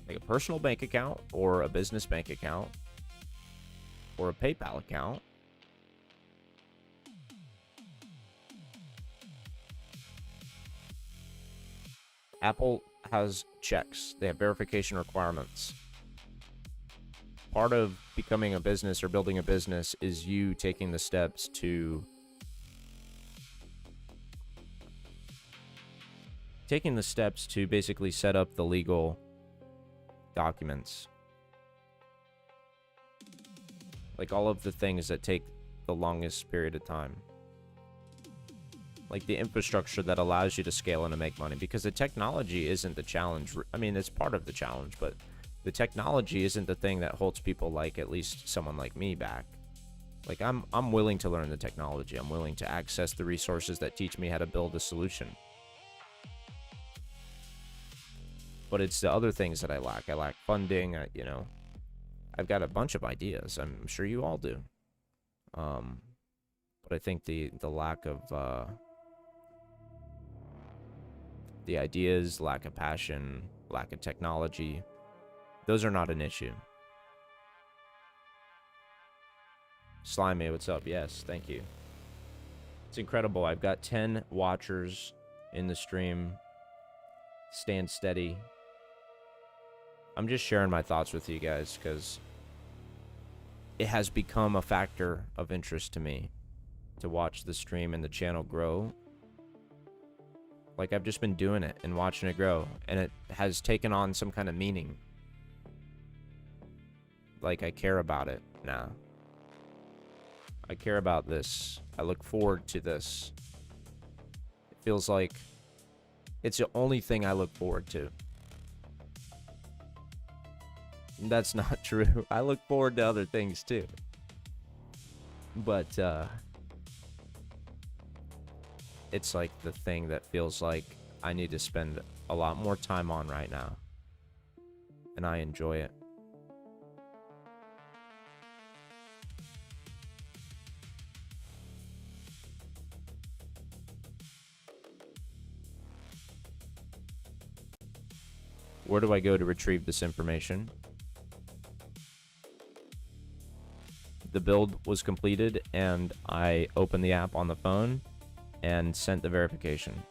Like a personal bank account or a business bank account or a PayPal account? Apple has checks. They have verification requirements. Part of becoming a business or building a business is you taking the steps to basically set up the legal documents. Like all of the things that take the longest period of time. Like the infrastructure that allows you to scale and to make money. Because the technology isn't the challenge. I mean, it's part of the challenge, but the technology isn't the thing that holds people like at least someone like me back. Like I'm willing to learn the technology. I'm willing to access the resources that teach me how to build a solution. But it's the other things that I lack. I lack funding. You know, I've got a bunch of ideas. I'm sure you all do. But I think the lack of the ideas, lack of passion, lack of technology, those are not an issue. Slimy, what's up? Yes, thank you. It's incredible. I've got 10 watchers in the stream. Stand steady. I'm just sharing my thoughts with you guys because it has become a factor of interest to me to watch the stream and the channel grow. Like I've just been doing it and watching it grow, and it has taken on some kind of meaning. like I care about it now. I care about this. I look forward to this. It feels like it's the only thing I look forward to. That's not true. I look forward to other things too. But it's like the thing that feels like I need to spend a lot more time on right now. And I enjoy it. Where do I go to retrieve this information? The build was completed and I opened the app on the phone and sent the verification.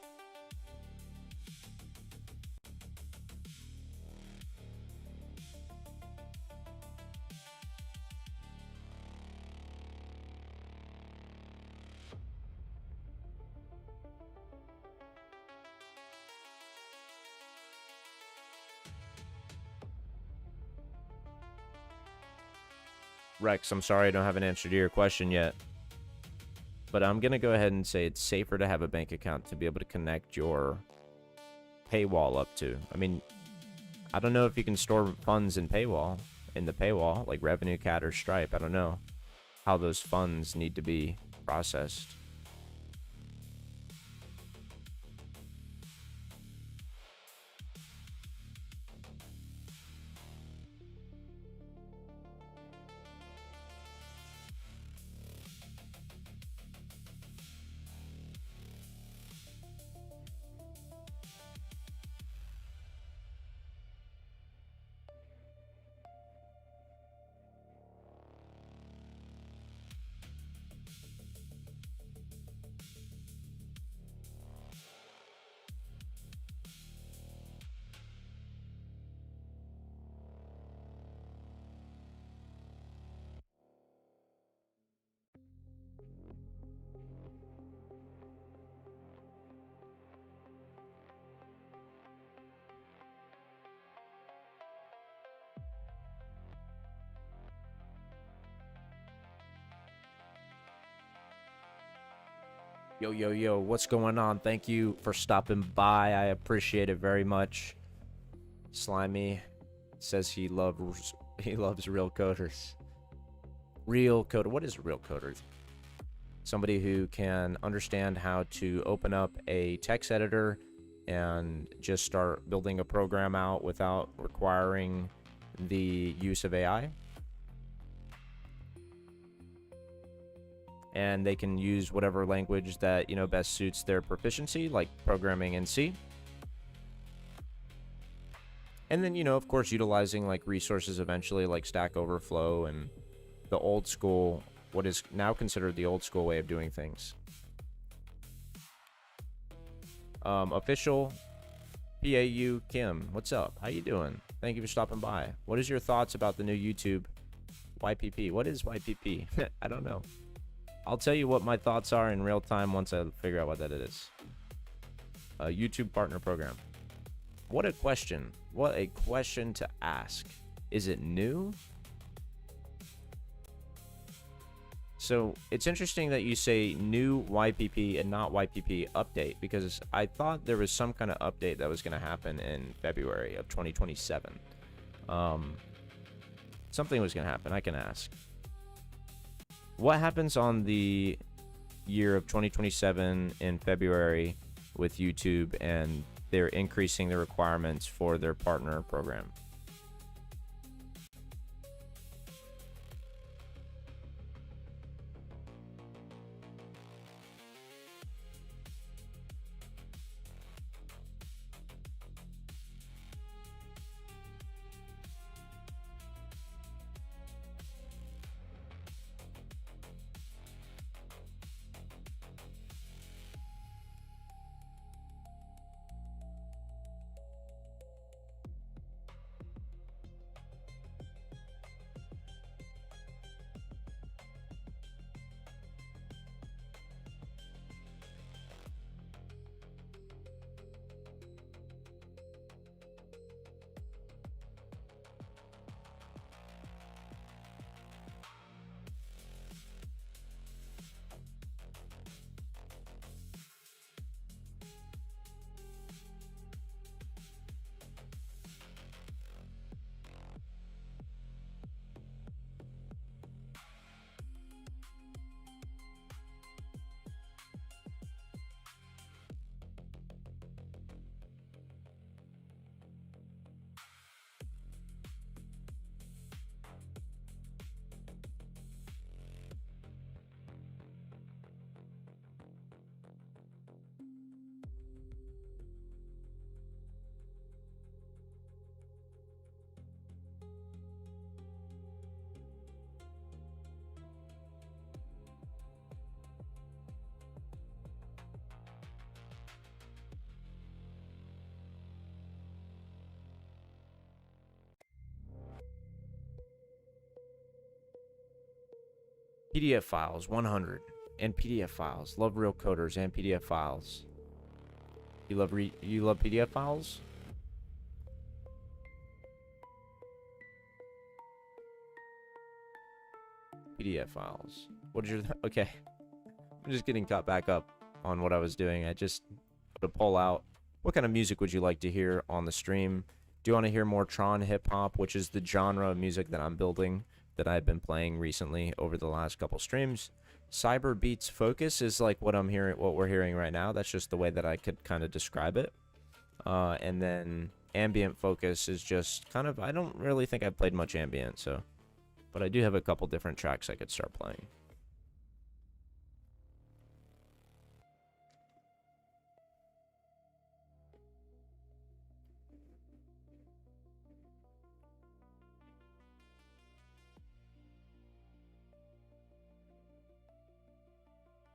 Rex, I'm sorry I don't have an answer to your question yet. But I'm going to go ahead and say it's safer to have a bank account to be able to connect your paywall up to. I mean, I don't know if you can store funds in the paywall, like Revenue Cat or Stripe. I don't know how those funds need to be processed. Yo, what's going on? Thank you for stopping by. I appreciate it very much. Slimy says he loves real coders. Real coder. What is a real coder? Somebody who can understand how to open up a text editor and just start building a program out without requiring the use of AI. And they can use whatever language that, best suits their proficiency, like programming in C. And then, of course, utilizing like resources eventually, like Stack Overflow and the old school, what is now considered the old school way of doing things. Official PAU Kim, what's up? How you doing? Thank you for stopping by. What is your thoughts about the new YouTube YPP? What is YPP? I don't know. I'll tell you what my thoughts are in real time once I figure out what that is. YouTube Partner Program. What a question. What a question to ask. Is it new? So it's interesting that you say new YPP and not YPP update, because I thought there was some kind of update that was going to happen in February of 2027. Something was going to happen. I can ask. What happens on the year of 2027 in February with YouTube and they're increasing the requirements for their partner program? PDF files, 100. And PDF files. Love real coders and PDF files. You love PDF files? PDF files. What is your... Okay. I'm just getting caught back up on what I was doing. I just put a poll out. What kind of music would you like to hear on the stream? Do you want to hear more Tron hip-hop, which is the genre of music that I'm building, that I've been playing recently over the last couple streams? Cyber Beats Focus is like what we're hearing right now. That's just the way that I could kind of describe it. And then Ambient Focus is just kind of... I don't really think I've played much ambient, so... But I do have a couple different tracks I could start playing.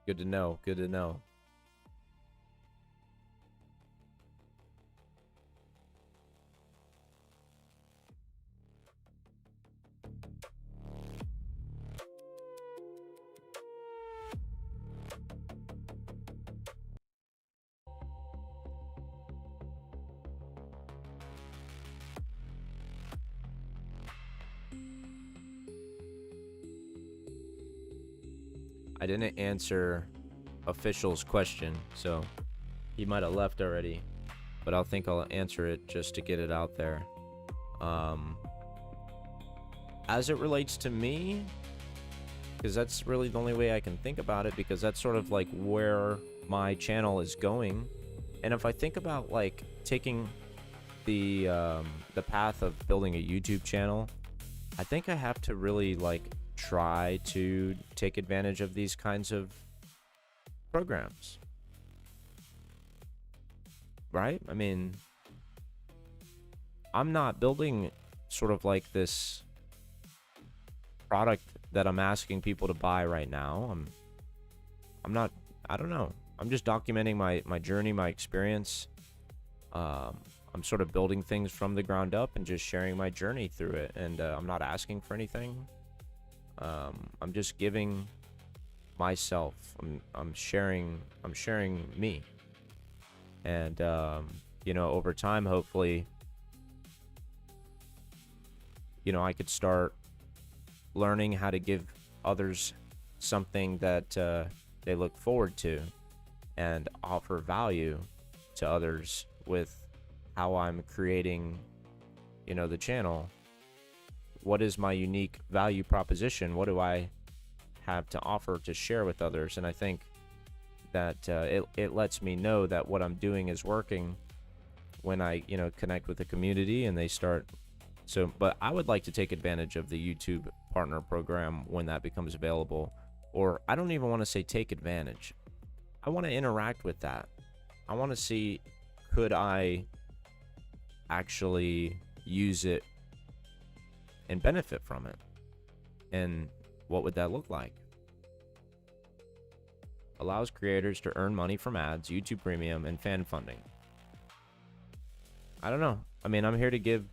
Good to know. Good to know. I didn't answer Official's question, so he might have left already, but I'll answer it just to get it out there. As it relates to me, because that's really the only way I can think about it, because that's sort of like where my channel is going. And if I think about like taking the path of building a YouTube channel, I think I have to really like try to take advantage of these kinds of programs, right? I mean, I'm not building sort of like this product that I'm asking people to buy right now. I'm not, I don't know. I'm just documenting my journey, my experience. I'm sort of building things from the ground up and just sharing my journey through it. And I'm not asking for anything. I'm just giving myself. I'm sharing me. And you know, over time, hopefully, you know, I could start learning how to give others something that they look forward to, and offer value to others with how I'm creating, you know, the channel. What is my unique value proposition? What do I have to offer to share with others? And I think that it lets me know that what I'm doing is working when I, you know, connect with the community and they start. So, but I would like to take advantage of the YouTube partner program when that becomes available. Or I don't even want to say take advantage. I want to interact with that. I want to see, could I actually use it and benefit from it? And what would that look like? Allows creators to earn money from ads, YouTube Premium, and fan funding. I don't know. I mean, I'm here to give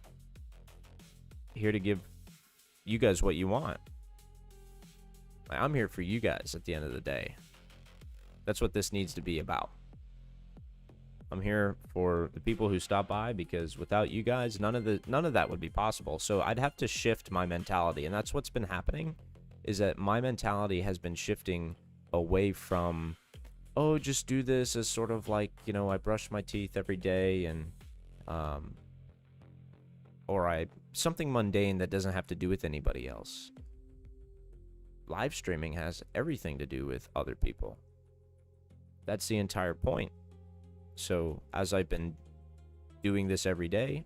you guys what you want. I'm here for you guys at the end of the day. That's what this needs to be about. I'm here for the people who stop by, because without you guys, none of that would be possible. So I'd have to shift my mentality, and that's what's been happening, is that my mentality has been shifting away from, oh, just do this as sort of like, you know, I brush my teeth every day, and or something mundane that doesn't have to do with anybody else. Live streaming has everything to do with other people. That's the entire point. So as I've been doing this every day,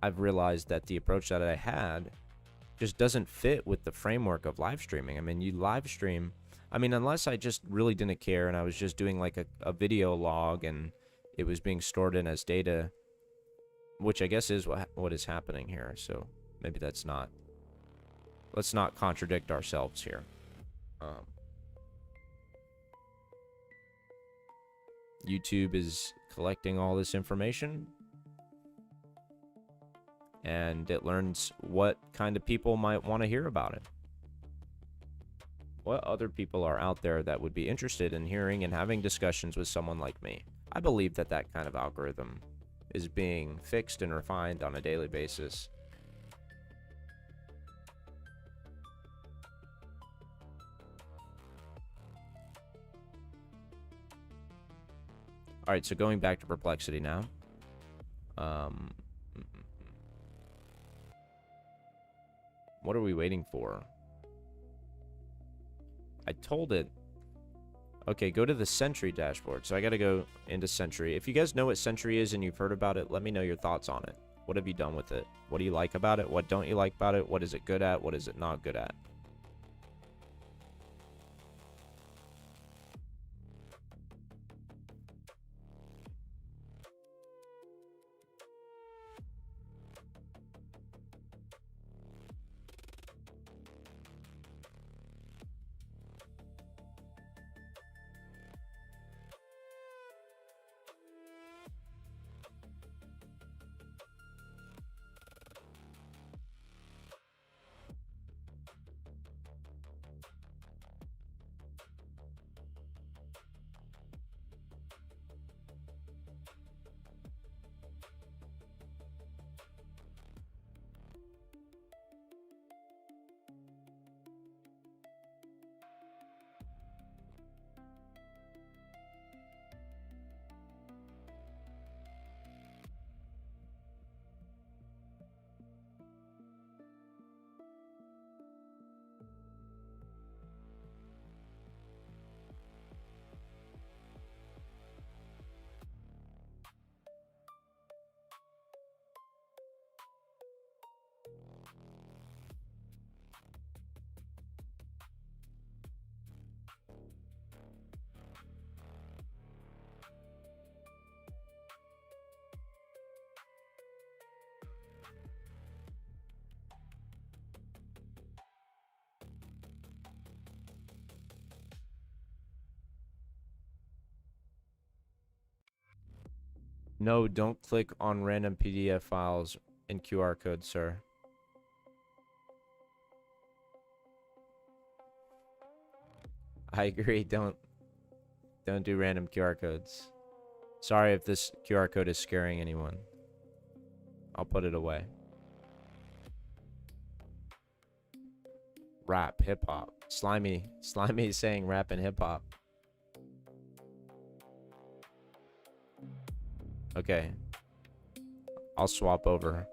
I've realized that the approach that I had just doesn't fit with the framework of live streaming. I mean, you live stream, I mean, unless I just really didn't care and I was just doing like a video log and it was being stored in as data, which I guess is what is happening here. So maybe that's not, let's not contradict ourselves here. YouTube is collecting all this information, and it learns what kind of people might want to hear about it. what other people are out there that would be interested in hearing and having discussions with someone like me. I believe that that kind of algorithm is being fixed and refined on a daily basis. All right, so going back to Perplexity now. What are we waiting for? I told it. Okay, go to the Sentry dashboard. So I got to go into Sentry. If you guys know what Sentry is and you've heard about it, let me know your thoughts on it. What have you done with it? What do you like about it? What don't you like about it? What is it good at? What is it not good at? No, don't click on random PDF files and QR codes, sir. I agree. Don't do random QR codes. Sorry if this QR code is scaring anyone. I'll put it away. Rap, hip hop. Slimy is saying rap and hip hop. Okay. I'll swap over.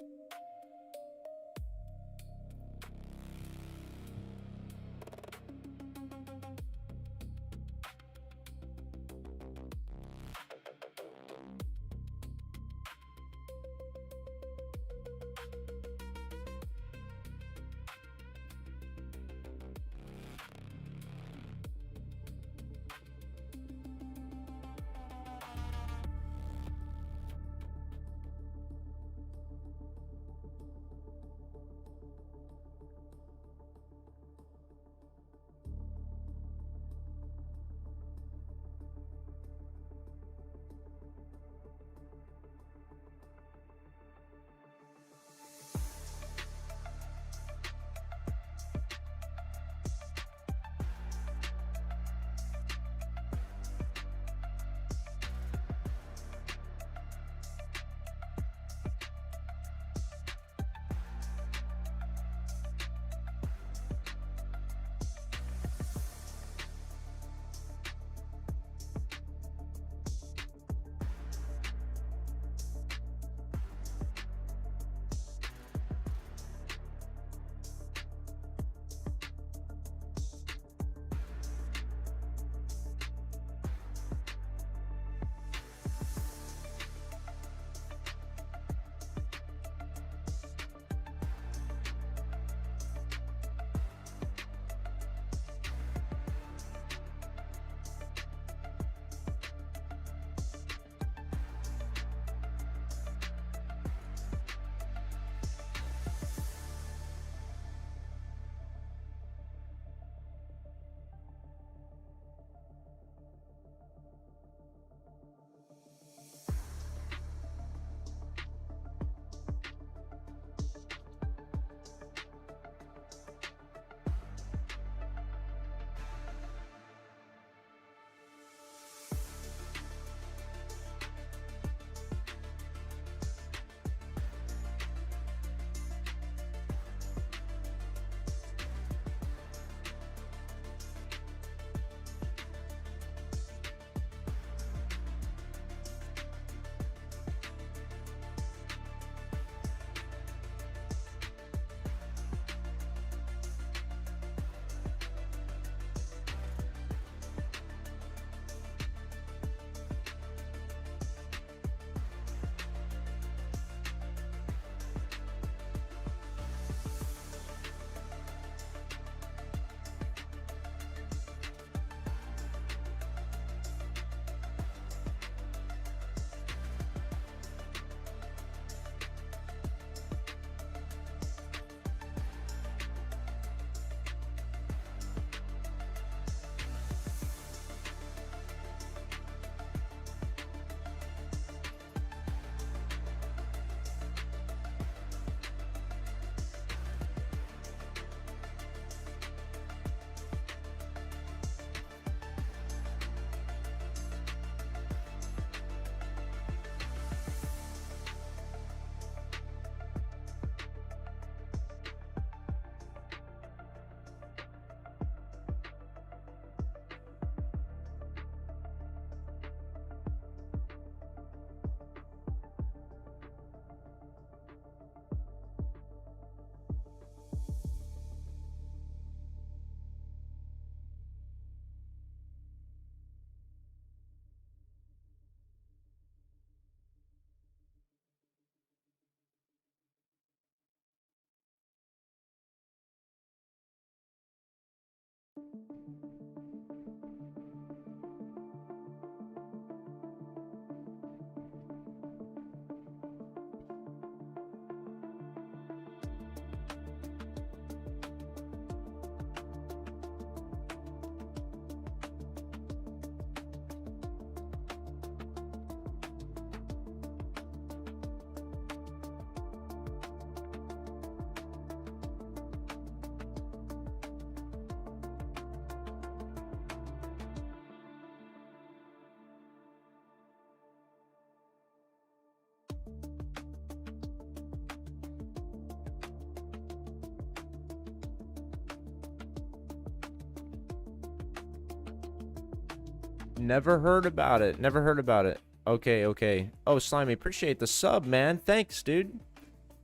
Never heard about it. Never heard about it. Okay, okay. Oh, Slimy, appreciate the sub, man. Thanks, dude.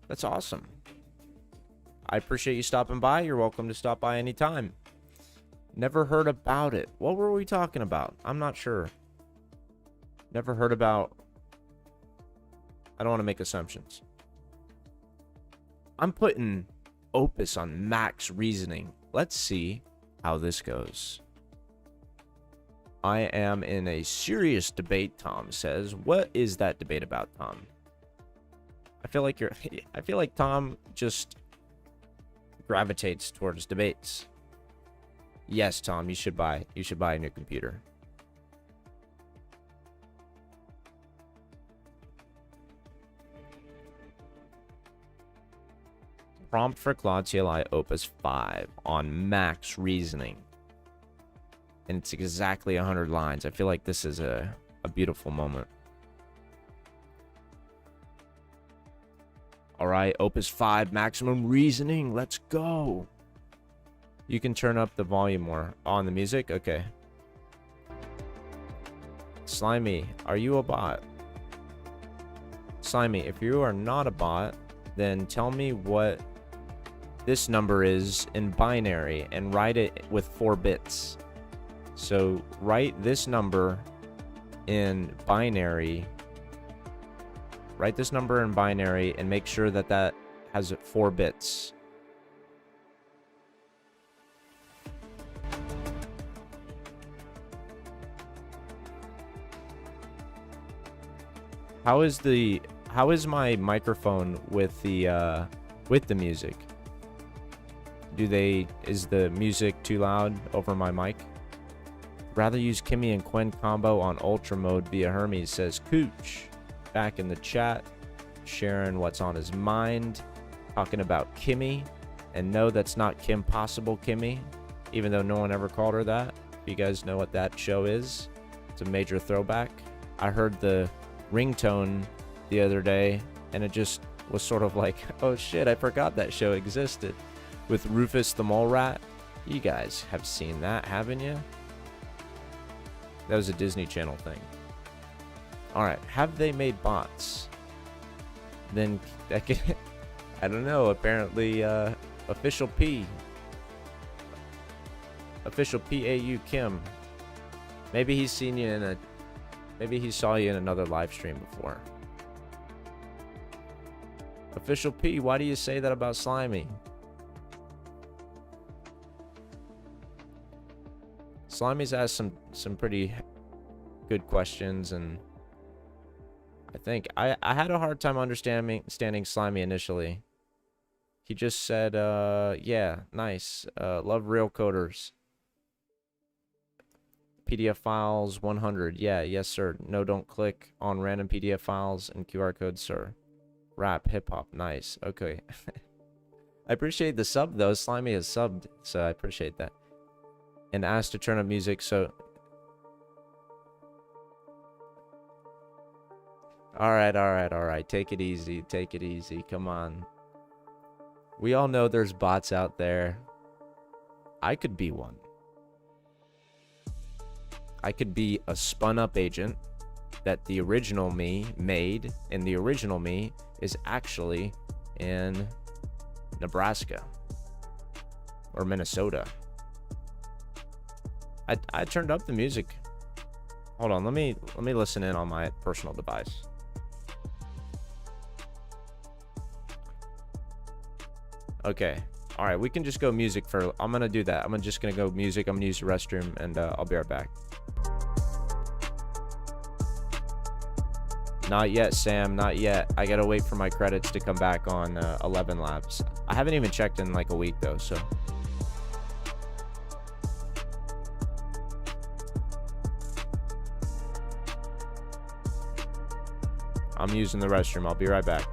That's awesome. I appreciate you stopping by. You're welcome to stop by anytime. Never heard about it. What were we talking about? I'm not sure. Never heard about... I don't want to make assumptions. I'm putting Opus on max reasoning. Let's see how this goes. I am in a serious debate, Tom says. What is that debate about, Tom? I feel like Tom just gravitates towards debates. Yes, Tom, you should buy a new computer. Prompt for Claude CLI Opus 5 on max reasoning. And it's exactly 100 lines. I feel like this is a beautiful moment. All right, Opus 5 maximum reasoning. Let's go. You can turn up the volume more on the music. Okay. Slimy, are you a bot? Slimy, if you are not a bot, then tell me what this number is in binary and write it with 4 bits. So write this number in binary. Write this number in binary and make sure that that has 4 bits. How is my microphone with the music? Is the music too loud over my mic? Rather use Kimmy and Quen combo on ultra mode via Hermes, says Cooch. Back in the chat, sharing what's on his mind, talking about Kimmy. And no, that's not Kim Possible Kimmy, even though no one ever called her that. If you guys know what that show is, it's a major throwback. I heard the ringtone the other day, and it just was sort of like, oh shit, I forgot that show existed. With Rufus the Mole Rat. You guys have seen that, haven't you? That was a Disney Channel thing. Alright, have they made bots? Then, that can, I don't know, apparently, Official P. Official PAU Kim. Maybe he's seen you in a... Maybe he saw you in another live stream before. Official P, why do you say that about Slimy? Slimy's asked some pretty good questions, and I think I had a hard time understanding Slimy initially. He just said, yeah, nice. Love real coders. PDF files 100. Yeah, yes, sir. No, don't click on random PDF files and QR codes, sir. Rap, hip hop, nice. Okay. I appreciate the sub, though. Slimy has subbed, so I appreciate that. And asked to turn up music, so... Alright. Take it easy. Take it easy. Come on. We all know there's bots out there. I could be one. I could be a spun-up agent that the original me made, and the original me is actually in Nebraska or Minnesota. I turned up the music. Hold on, let me listen in on my personal device. Okay. All right, we can just go music for... I'm going to do that. I'm just going to go music. I'm going to use the restroom, and I'll be right back. Not yet, Sam. Not yet. I got to wait for my credits to come back on 11 Labs. I haven't even checked in like a week, though, so... I'm using the restroom. I'll be right back.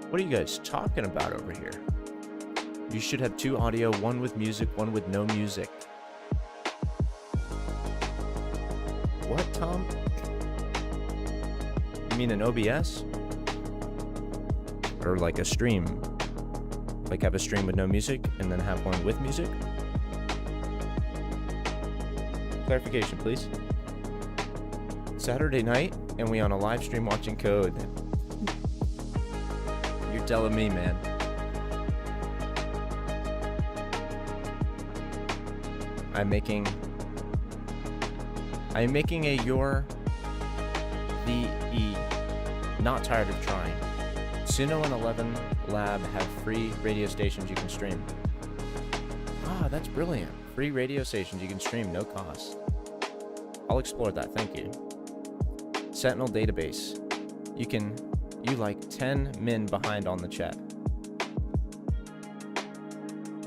What are you guys talking about over here? You should have 2 audio, one with music, one with no music. What, Tom? You mean an OBS? Or like a stream? Like have a stream with no music and then have one with music? Clarification, please. Saturday night and we on a live stream watching code. You're telling me, man. I'm making a your VE. Not tired of trying. Suno and 11 Lab have free radio stations you can stream. Ah, that's brilliant. Free radio stations you can stream, no cost. I'll explore that, thank you. Sentinel database. You like 10 min behind on the chat.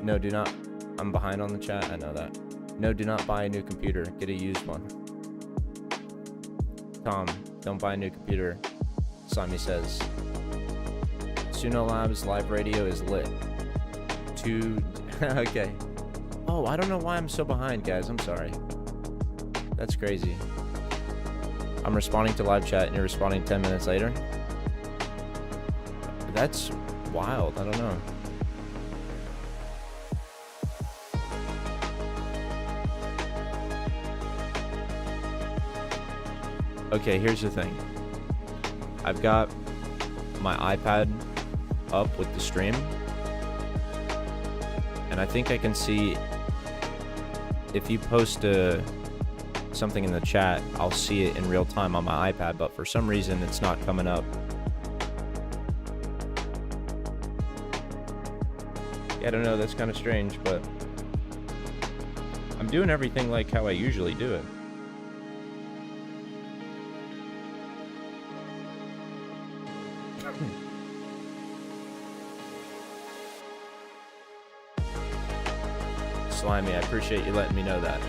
No, do not. I'm behind on the chat, I know that. No, do not buy a new computer. Get a used one. Tom, don't buy a new computer. Sami says. Suno Labs live radio is lit. Okay. Oh, I don't know why I'm so behind, guys. I'm sorry. That's crazy. I'm responding to live chat and you're responding 10 minutes later? That's wild. I don't know. Okay, here's the thing. I've got my iPad up with the stream, and I think I can see if you post something in the chat, I'll see it in real time on my iPad, but for some reason it's not coming up. Yeah, I don't know, that's kind of strange, but I'm doing everything like how I usually do it. Slimy, I appreciate you letting me know that.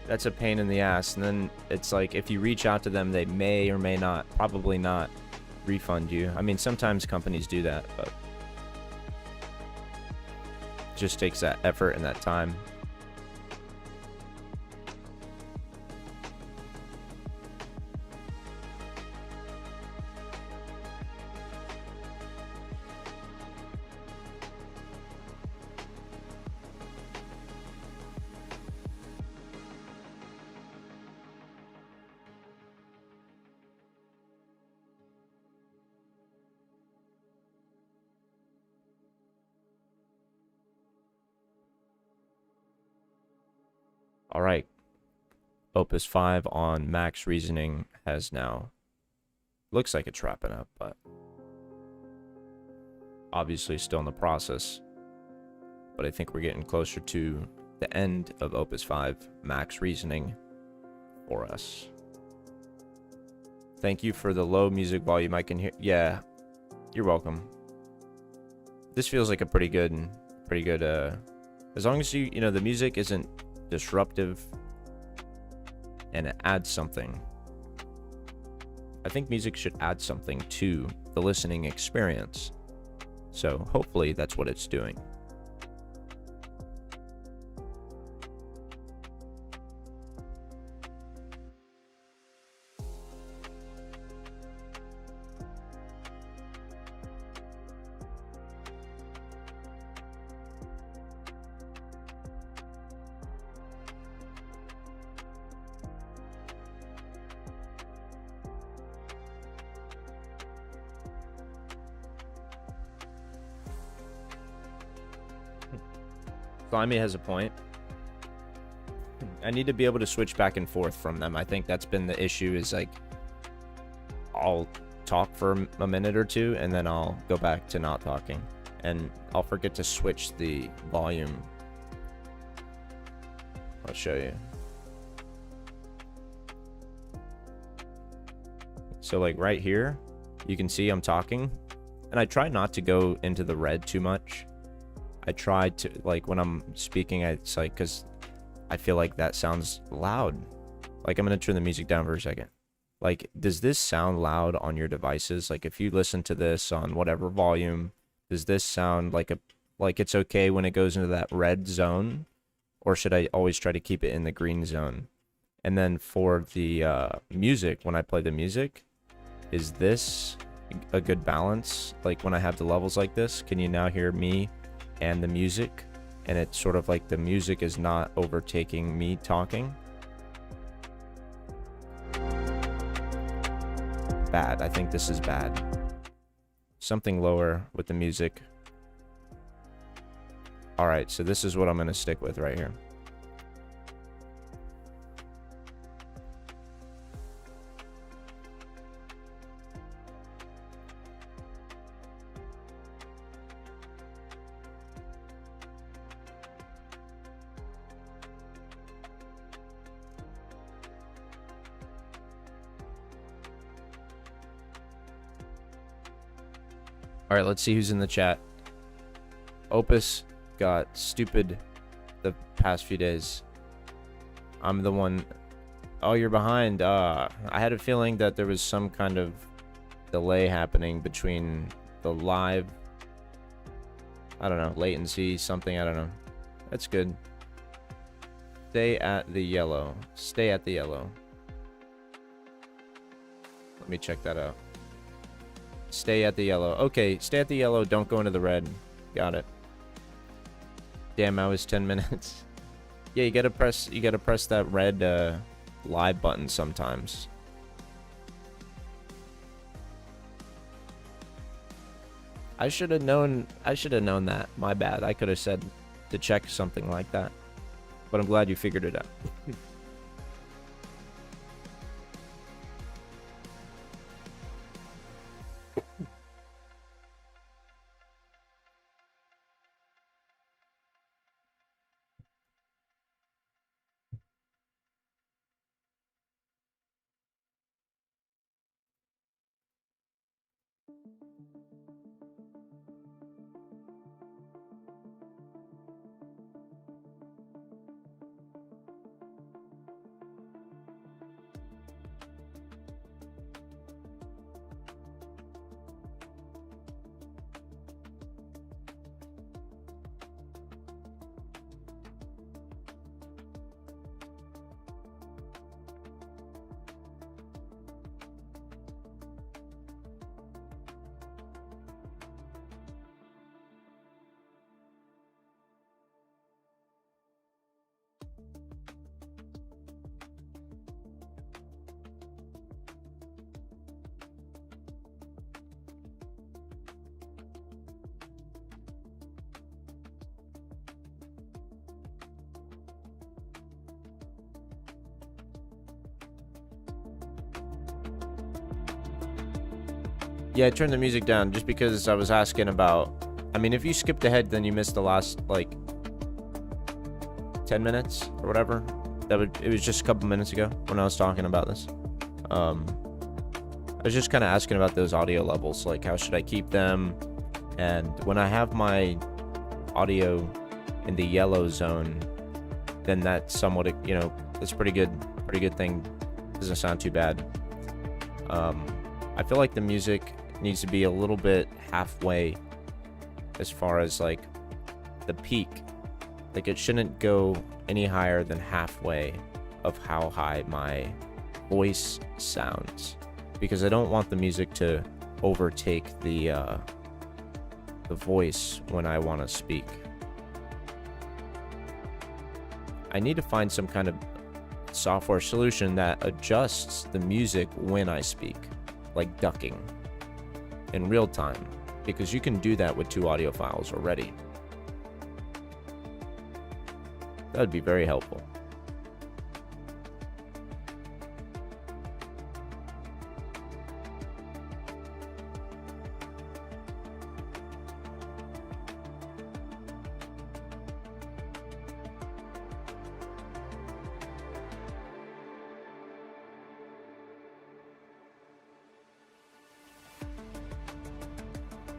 That's a pain in the ass, and then it's like if you reach out to them, they may or may not, probably not, refund you. I mean, sometimes companies do that, but it just takes that effort and that time. All right, Opus 5 on max reasoning has now, looks like it's wrapping up, but obviously still in the process. But I think we're getting closer to the end of Opus 5 max reasoning for us. Thank you for the low music volume I can hear. Yeah, you're welcome. This feels like a pretty good, as long as you know, the music isn't disruptive and it adds something. I think music should add something to the listening experience. So hopefully that's what it's doing. Slimy has a point. I need to be able to switch back and forth from them. I think that's been the issue, is like I'll talk for a minute or two and then I'll go back to not talking, and I'll forget to switch the volume. I'll show you. So like right here, you can see I'm talking, and I try not to go into the red too much. I try to, like, when I'm speaking, it's like, because I feel like that sounds loud. Like, I'm going to turn the music down for a second. Like, does this sound loud on your devices? Like, if you listen to this on whatever volume, does this sound like it's okay when it goes into that red zone? Or should I always try to keep it in the green zone? And then for the music, when I play the music, is this a good balance? Like, when I have the levels like this, can you now hear me and the music? And it's sort of like the music is not overtaking me talking. Bad. I think this is bad. Something lower with the music. Alright, so this is what I'm going to stick with right here. Alright, let's see who's in the chat. Opus got stupid the past few days. I'm the one. Oh, you're behind. I had a feeling that there was some kind of delay happening between the live, I don't know, latency, something, I don't know. That's good. Stay at the yellow. Stay at the yellow. Let me check that out. Stay at the yellow. Okay, stay at the yellow. Don't go into the red. Got it. Damn, I was 10 minutes. Yeah, you gotta press that red live button sometimes. I should have known that. My bad. I could have said to check something like that. But I'm glad you figured it out. Yeah, I turned the music down just because I was asking about... I mean, if you skipped ahead, then you missed the last, like, 10 minutes or whatever. It was just a couple minutes ago when I was talking about this. I was just kind of asking about those audio levels, like how should I keep them? And when I have my audio in the yellow zone, then that's somewhat, you know, it's pretty good thing. Doesn't sound too bad. I feel like the music needs to be a little bit halfway as far as like the peak. Like it shouldn't go any higher than halfway of how high my voice sounds, because I don't want the music to overtake the voice when I want to speak. I need to find some kind of software solution that adjusts the music when I speak, like ducking in real time, because you can do that with 2 audio files already. That would be very helpful.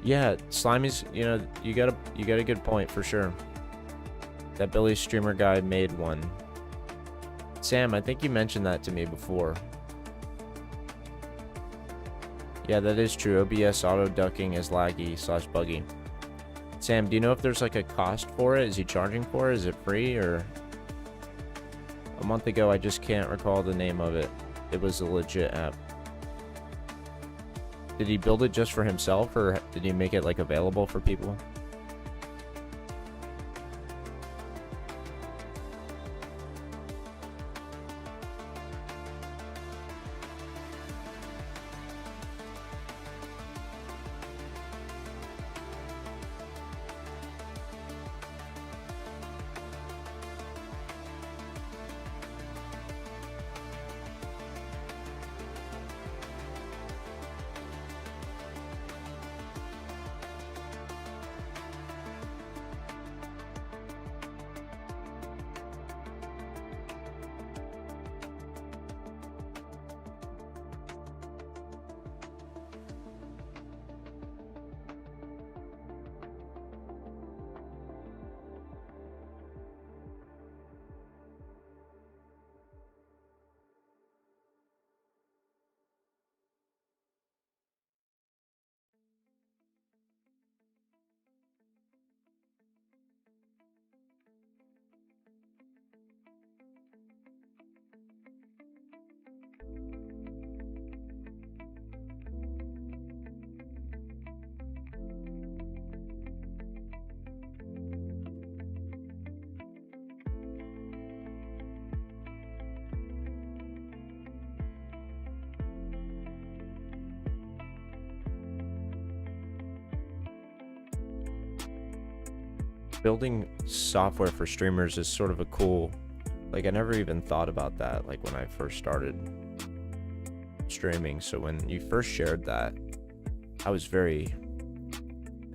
Yeah, Slimy's, you know, you got a good point for sure. That Billy Streamer guy made one. Sam, I think you mentioned that to me before. Yeah, that is true. OBS auto ducking is laggy / buggy. Sam, do you know if there's like a cost for it? Is he charging for it? Is it free? Or a month ago, I just can't recall the name of it. It was a legit app. Did he build it just for himself, or did he make it like available for people? Building software for streamers is sort of a cool, like I never even thought about that like when I first started streaming. So when you first shared that, I was very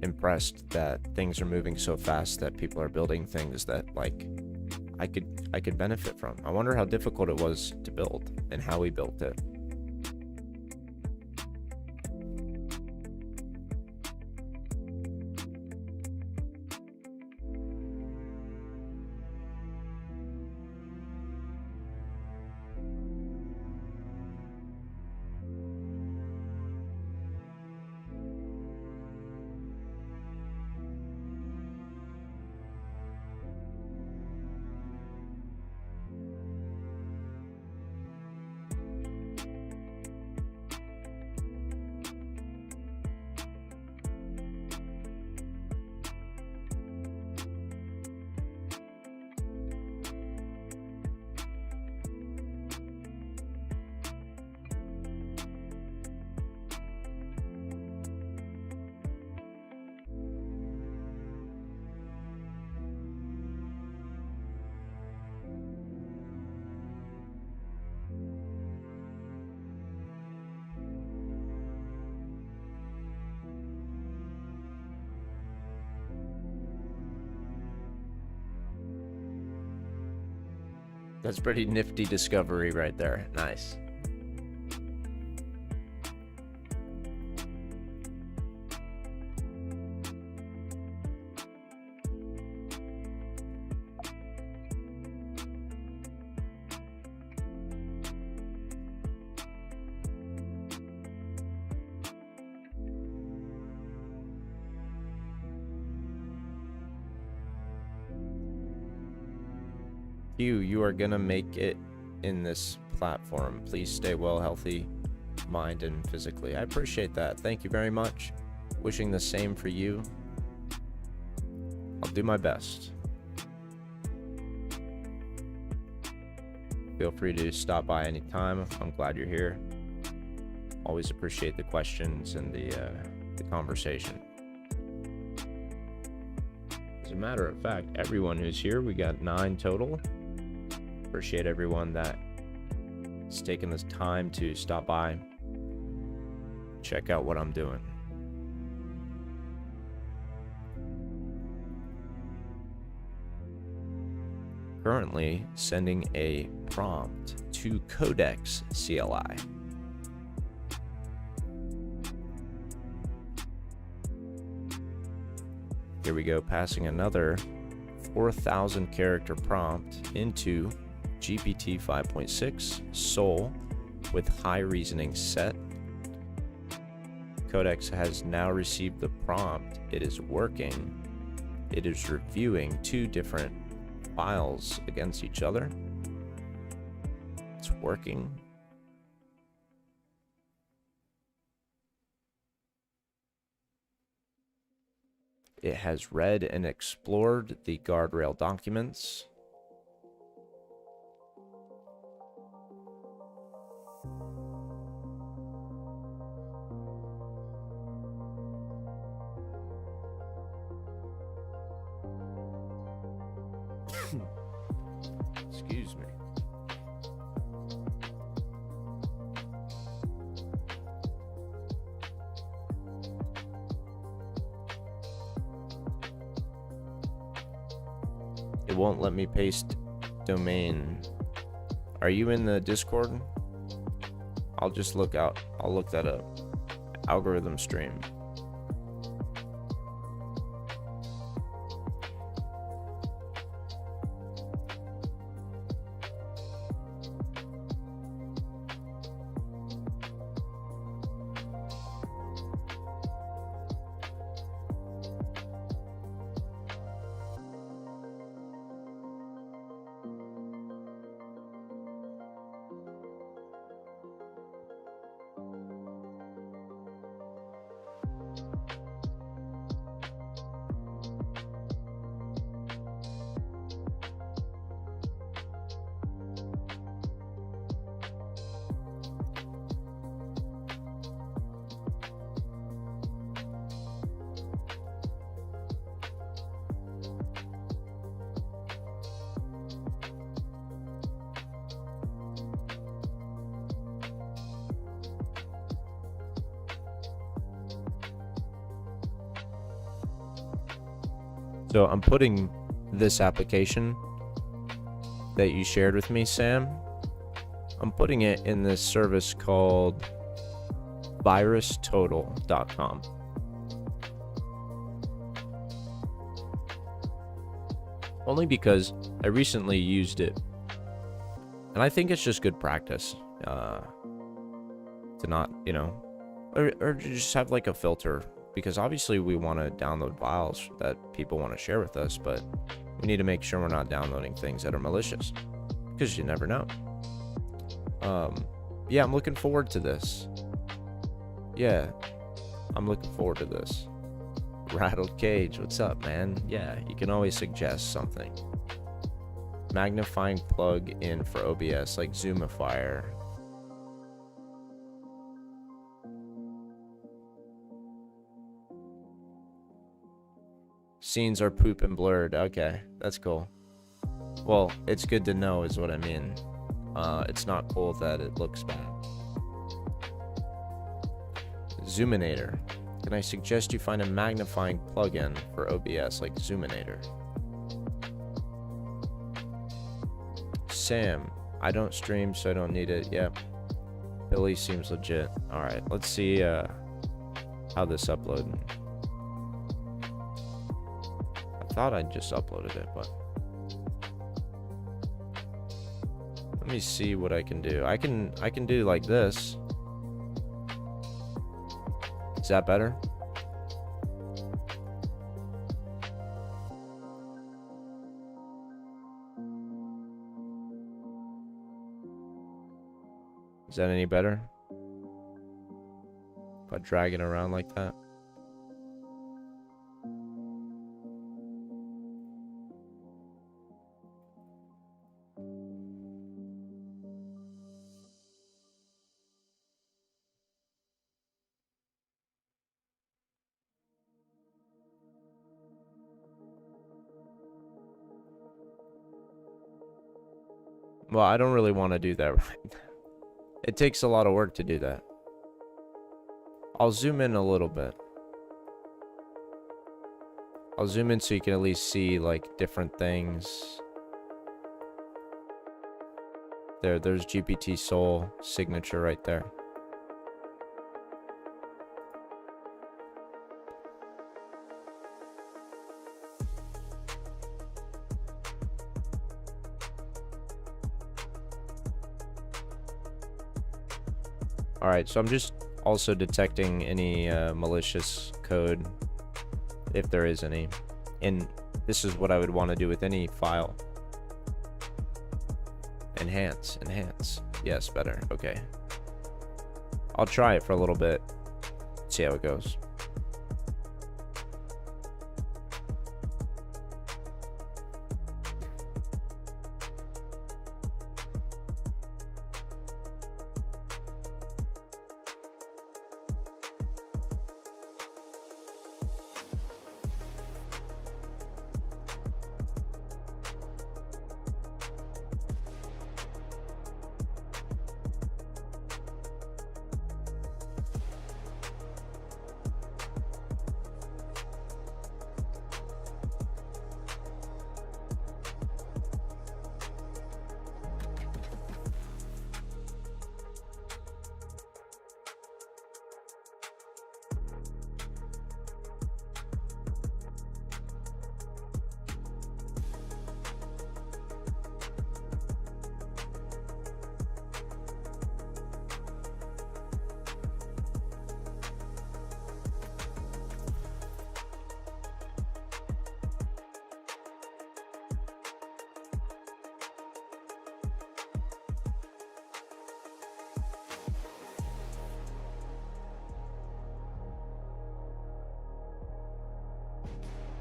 impressed that things are moving so fast, that people are building things that like I could benefit from. I wonder how difficult it was to build and how we built it. That's pretty nifty discovery right there. Nice. You are gonna make it in this platform. Please stay well, healthy, mind and physically. I appreciate that. Thank you very much. Wishing the same for you. I'll do my best. Feel free to stop by anytime. I'm glad you're here. Always appreciate the questions and the conversation. As a matter of fact, everyone who's here, we got 9 total. Appreciate everyone that is taking this time to stop by, check out what I'm doing. Currently sending a prompt to Codex CLI. Here we go, passing another 4,000 character prompt into GPT 5.6 Soul with high reasoning set. Codex has now received the prompt. It is working. It is reviewing two different files against each other. It's working. It has read and explored the guardrail documents. Excuse me. It won't let me paste domain. Are you in the Discord? I'll just look out. I'll look that up. Algorithm stream. So I'm putting this application that you shared with me, Sam, I'm putting it in this service called virustotal.com. Only because I recently used it, and I think it's just good practice to not, or just have like a filter, because obviously we want to download files that people want to share with us, but we need to make sure we're not downloading things that are malicious, because you never know. Yeah, I'm looking forward to this. Yeah, I'm looking forward to this. Rattled Cage, what's up, man? Yeah, you can always suggest something. Magnifying plug-in for OBS, like Zoomifier. Scenes are poop and blurred. Okay, that's cool. Well, it's good to know is what I mean. It's not cool that it looks bad. Zoominator. Can I suggest you find a magnifying plugin for OBS like Zoominator? Sam, I don't stream, so I don't need it. Yep. Billy seems legit. Alright, let's see how this uploaded. I thought I just uploaded it, but let me see what I can do. I can do like this. Is that better? Is that any better? If I drag it around like that? Well, I don't really want to do that right now. It takes a lot of work to do that. I'll zoom in a little bit. I'll zoom in so you can at least see like different things. There's GPT Soul signature right there. Alright, so I'm just also detecting any malicious code, if there is any. And this is what I would want to do with any file. Enhance. Yes, better. Okay. I'll try it for a little bit. See how it goes.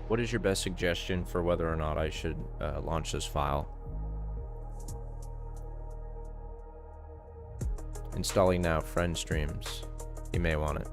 What is your best suggestion for whether or not I should launch this file? Installing now, friend streams. You may want it.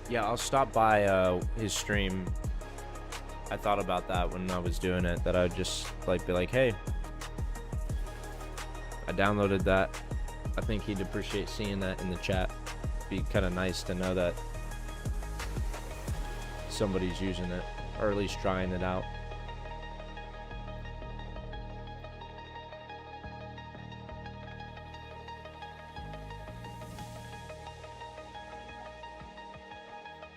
Yeah, I'll stop by his stream. I thought about that when I was doing it, that I'd just be like, hey, I downloaded that. I think he'd appreciate seeing that in the chat. Be kind of nice to know that somebody's using it, or at least trying it out.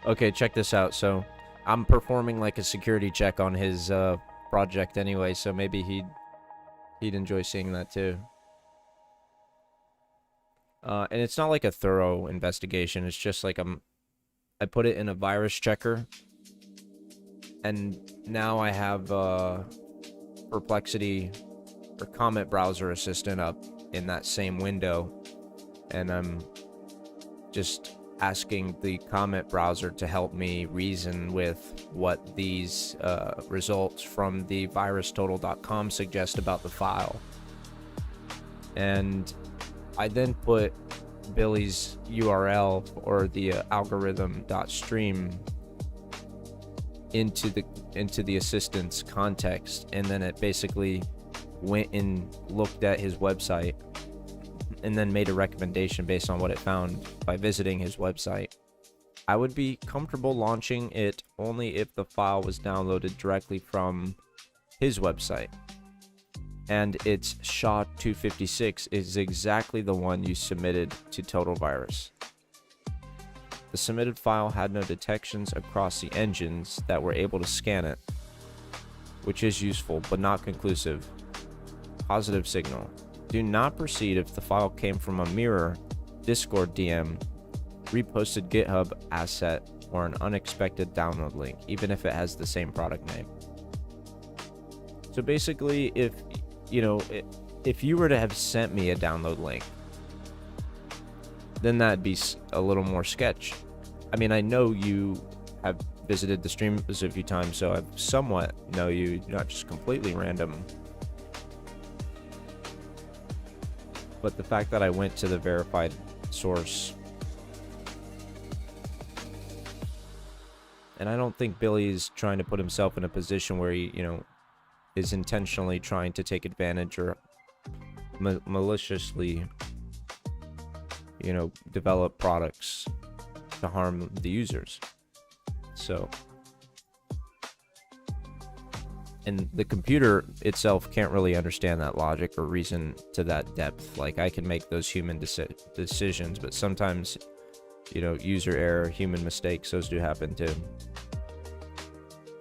Okay, check this out. So I'm performing like a security check on his project anyway, so maybe he'd enjoy seeing that too. And it's not like a thorough investigation. It's just like I put it in a virus checker, and now I have Perplexity or Comet browser assistant up in that same window, and I'm just asking the Comet browser to help me reason with what these results from the virustotal.com suggest about the file. And I then put Billy's URL, or the algorithm.stream, into the assistant's context, and then it basically went and looked at his website and then made a recommendation based on what it found by visiting his website. I would be comfortable launching it only if the file was downloaded directly from his website. And its SHA-256 is exactly the one you submitted to Total Virus. The submitted file had no detections across the engines that were able to scan it, which is useful but not conclusive. Positive signal. Do not proceed if the file came from a mirror, Discord DM, reposted GitHub asset, or an unexpected download link, even if it has the same product name. So basically, if you were to have sent me a download link, then that'd be a little more sketch. I mean, I know you have visited the stream a few times, so I somewhat know you, not just completely random. But the fact that I went to the verified source. And I don't think Billy's trying to put himself in a position where he, you know, is intentionally trying to take advantage or maliciously, you know, develop products to harm the users. So, and the computer itself can't really understand that logic or reason to that depth. Like, I can make those human decisions, but sometimes, you know, user error, human mistakes, those do happen too.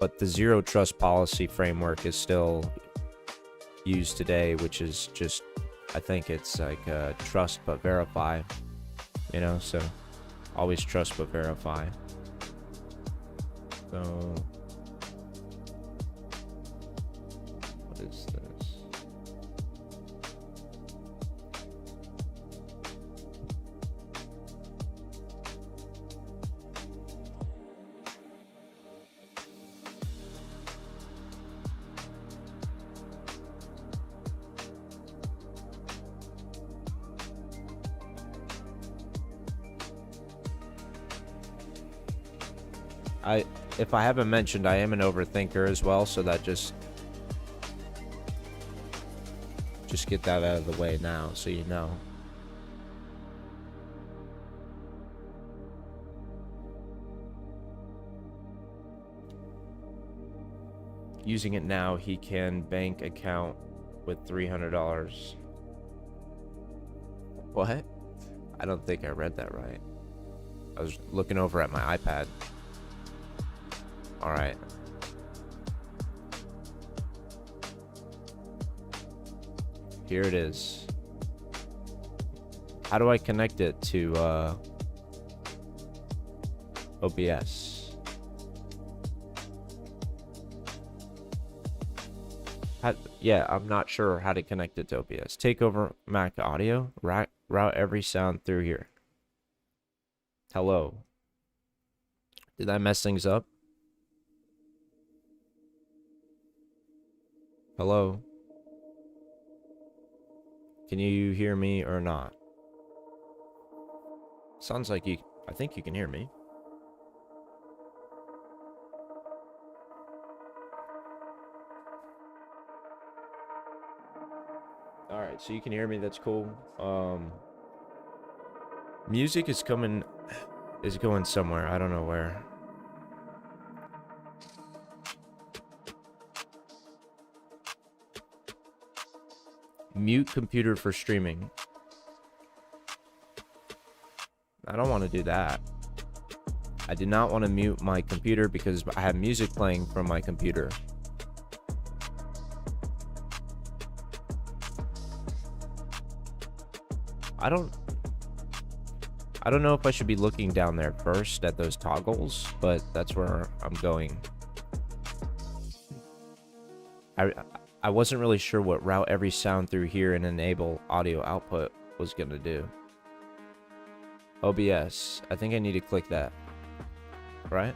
But the zero trust policy framework is still used today, which is just, I think it's like trust but verify, you know, so always trust but verify. So what is this? If I haven't mentioned, I am an overthinker as well, so that just get that out of the way now, so you know. Using it now, he can bank account with $300. What? I don't think I read that right. I was looking over at my iPad. All right. Here it is. How do I connect it to OBS? Yeah, I'm not sure how to connect it to OBS. Take over Mac audio. Route every sound through here. Hello. Did I mess things up? Hello? Can you hear me or not? Sounds like you... I think you can hear me. Alright, so you can hear me, that's cool. Music is going somewhere, I don't know where. Mute computer for streaming. I don't want to do that. I do not want to mute my computer because I have music playing from my computer. I don't know if I should be looking down there first at those toggles, but that's where I'm going. I wasn't really sure what route every sound through here and enable audio output was going to do. OBS. I think I need to click that. Right?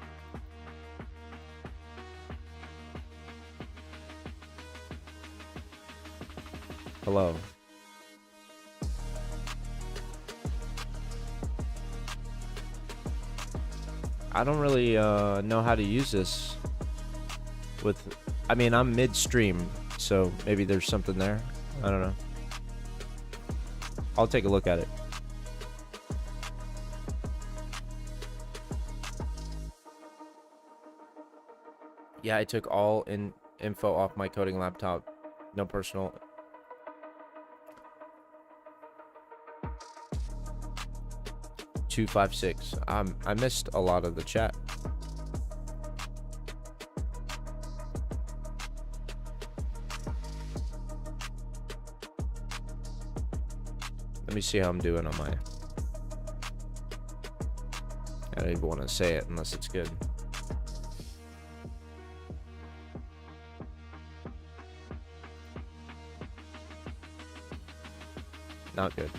Hello. I don't really know how to use this with... I mean, I'm midstream, so maybe there's something there. I don't know. I'll take a look at it. Yeah, I took all info off my coding laptop. No personal. $256. I missed a lot of the chat. Let me see how I'm doing on my... I don't even want to say it unless it's good. Not good.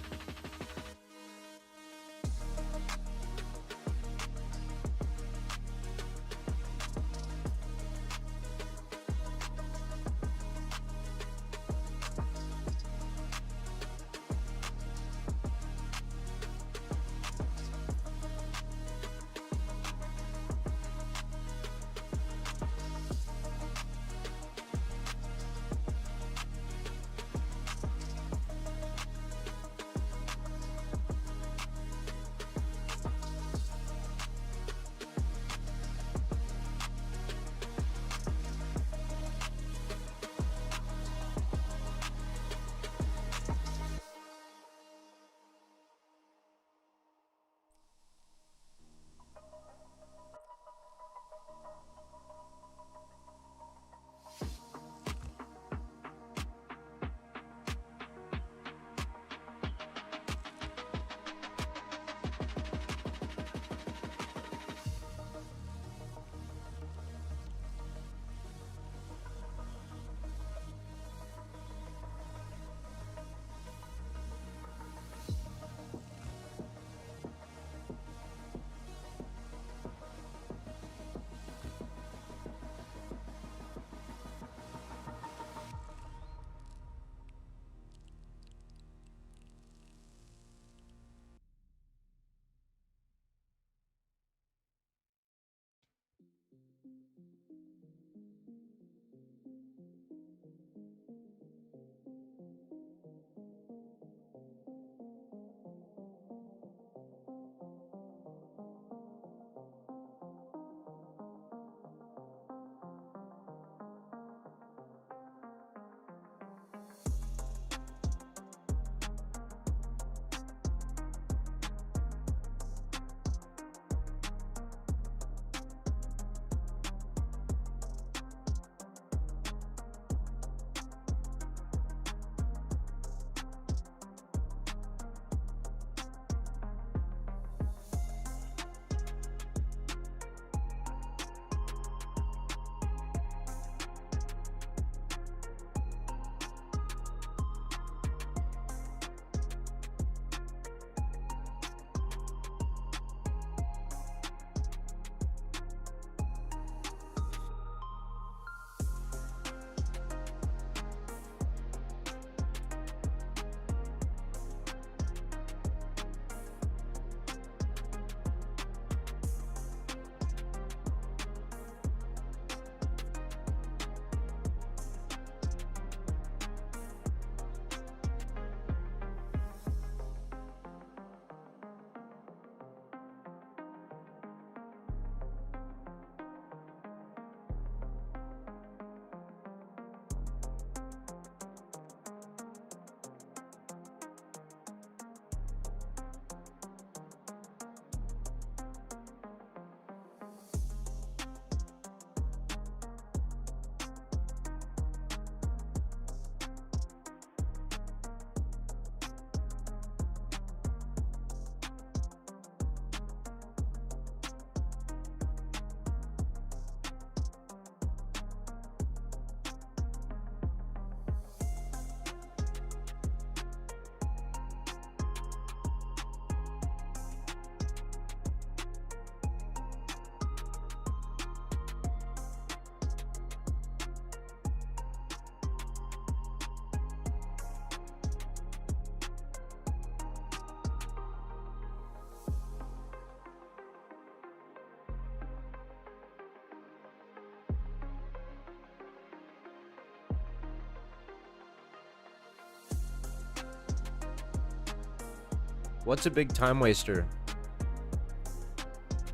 What's a big time waster?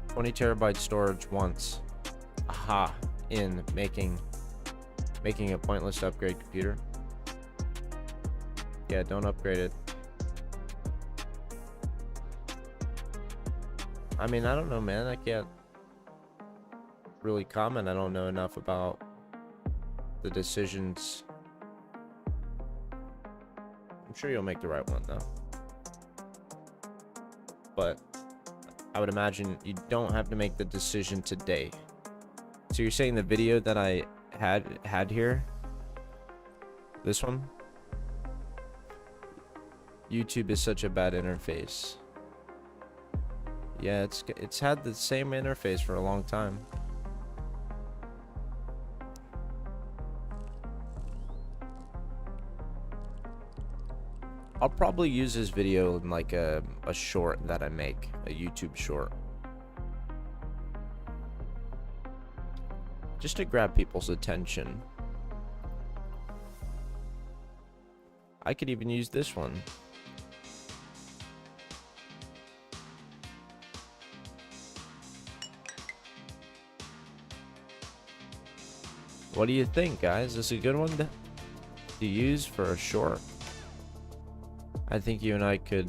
20 terabyte storage once. Aha. In making a pointless upgrade computer. Yeah, don't upgrade it. I mean, I don't know, man. I can't really comment. I don't know enough about the decisions. I'm sure you'll make the right one, though. But I would imagine you don't have to make the decision today. So you're saying the video that I had here, this one, YouTube is such a bad interface. Yeah, it's had the same interface for a long time. I'll probably use this video in like a short that I make, a YouTube short. Just to grab people's attention. I could even use this one. What do you think, guys? Is this a good one to use for a short? I think you and I could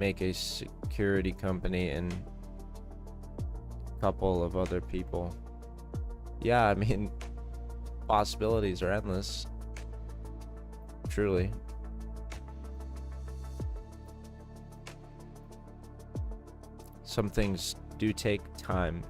make a security company and a couple of other people. Yeah, I mean, possibilities are endless. Truly. Some things do take time.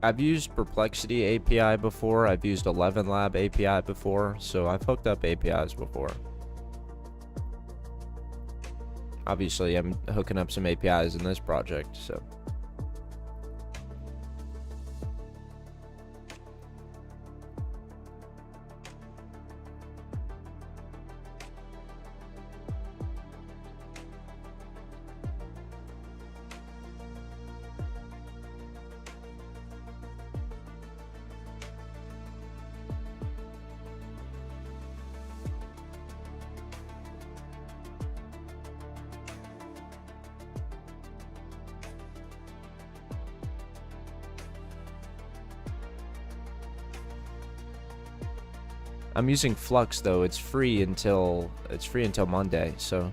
I've used Perplexity API before. I've used 11 Lab API before, so I've hooked up APIs before. Obviously, I'm hooking up some APIs in this project, so. I'm using Flux though. It's free until Monday. So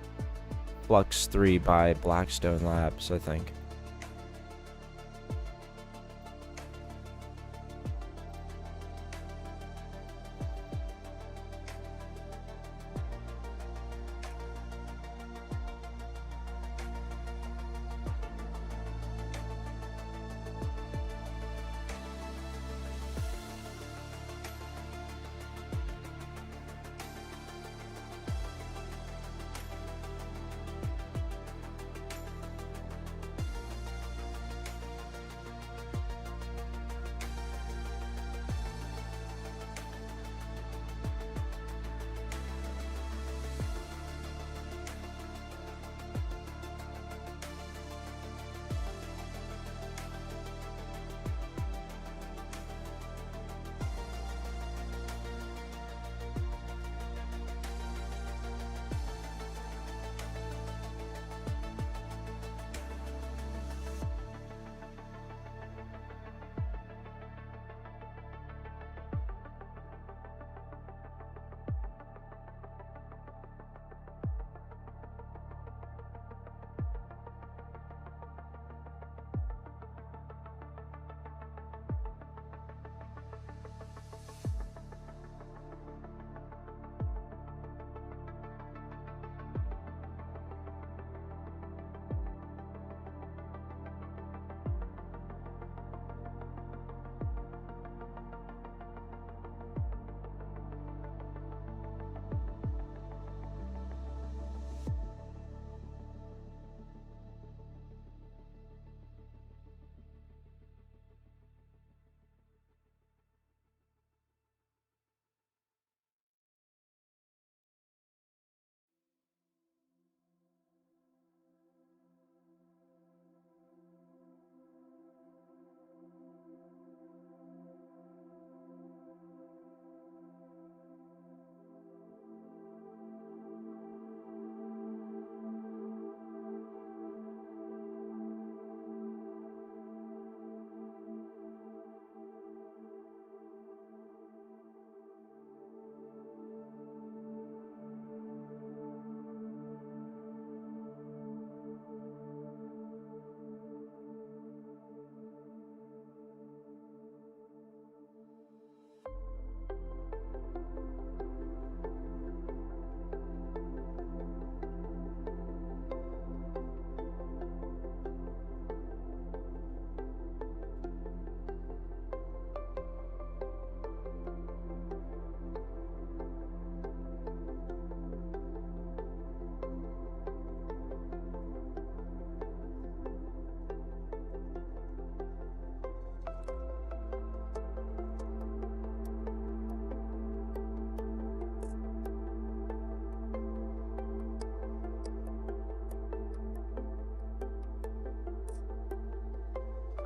Flux 3 by Blackstone Labs, I think.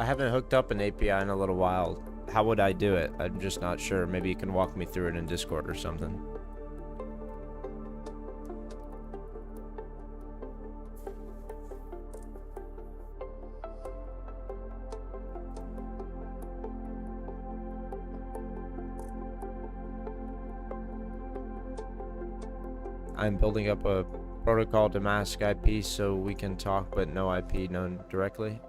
I haven't hooked up an API in a little while. How would I do it? I'm just not sure. Maybe you can walk me through it in Discord or something. I'm building up a protocol to mask IP so we can talk but no IP known directly.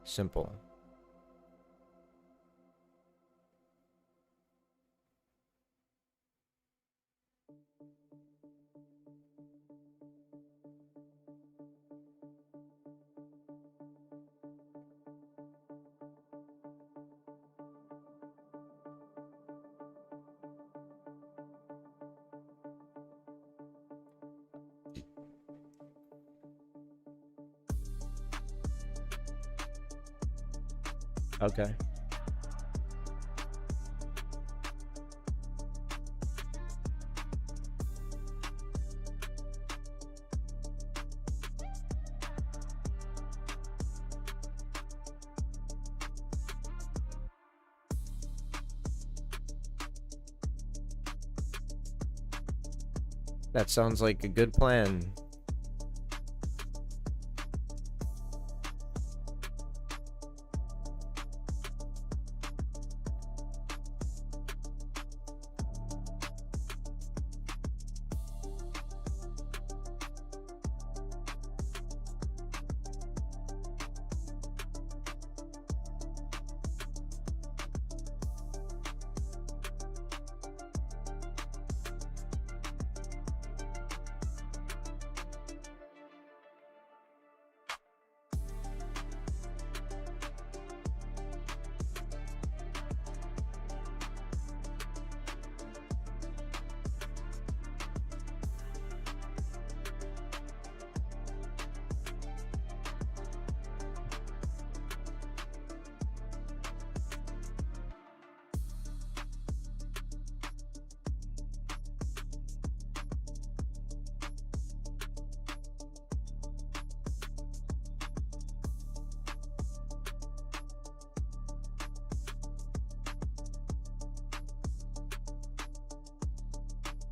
Simple. Okay. That sounds like a good plan.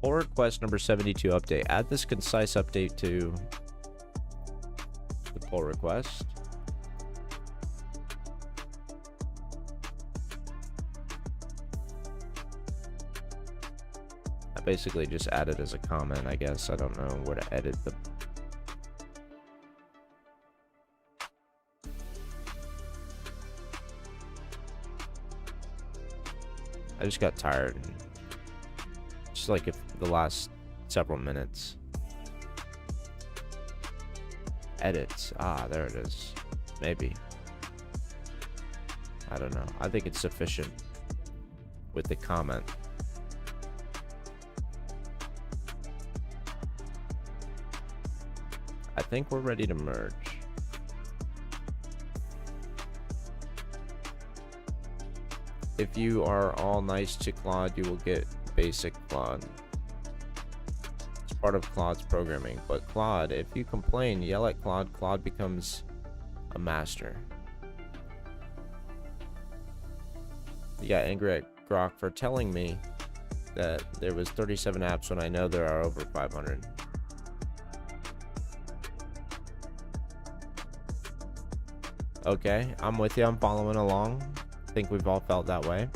Pull request number 72 update. Add this concise update to the pull request. I basically just add it as a comment, I guess. I don't know where to edit the... I just got tired. Just like if the last several minutes. Edits. Ah, there it is. Maybe. I don't know. I think it's sufficient with the comment. I think we're ready to merge. If you are all nice to Claude, you will get basic Claude. It's part of Claude's programming. But Claude, if you complain, yell at Claude, Claude becomes a master. Yeah, angry at Grok for telling me that there was 37 apps when I know there are over 500. Okay, I'm with you. I'm following along. I think we've all felt that way.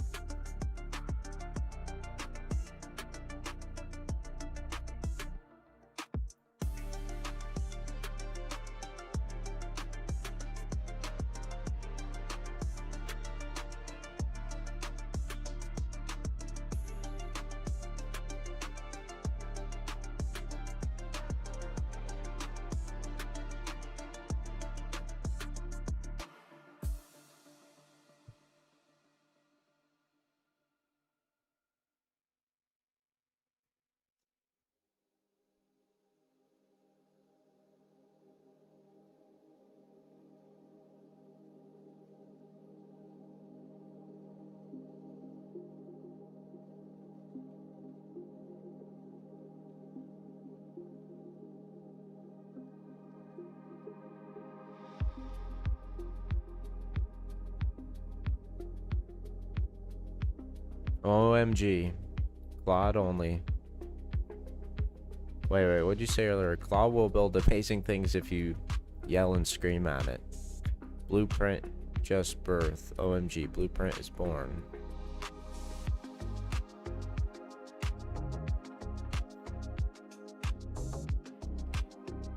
OMG. Claude only. Wait, what'd you say earlier? Claude will build amazing things if you yell and scream at it. Blueprint just birth. OMG, Blueprint is born.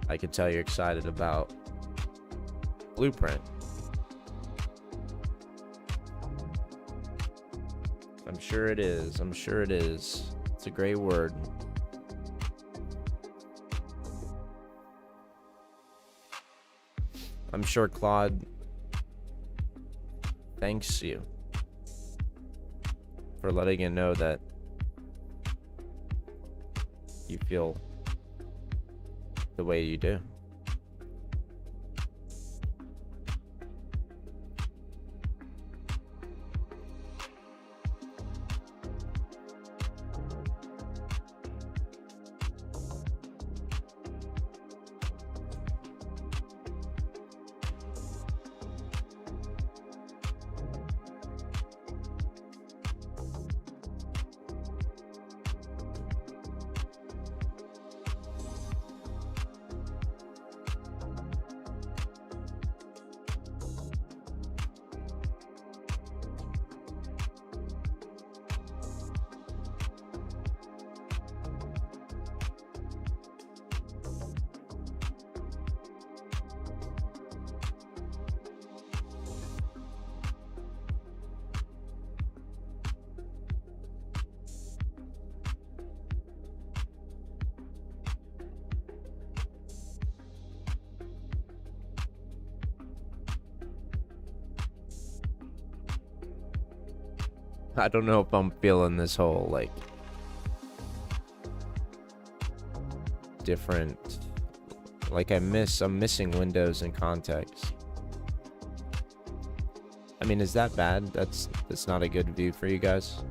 I can tell you're excited about Blueprint. I'm sure it is. I'm sure it is. It's a great word. I'm sure Claude thanks you for letting it know that you feel the way you do. I don't know if I'm feeling this whole, like, different, like I'm missing windows and context. I mean, is that bad? That's not a good view for you guys?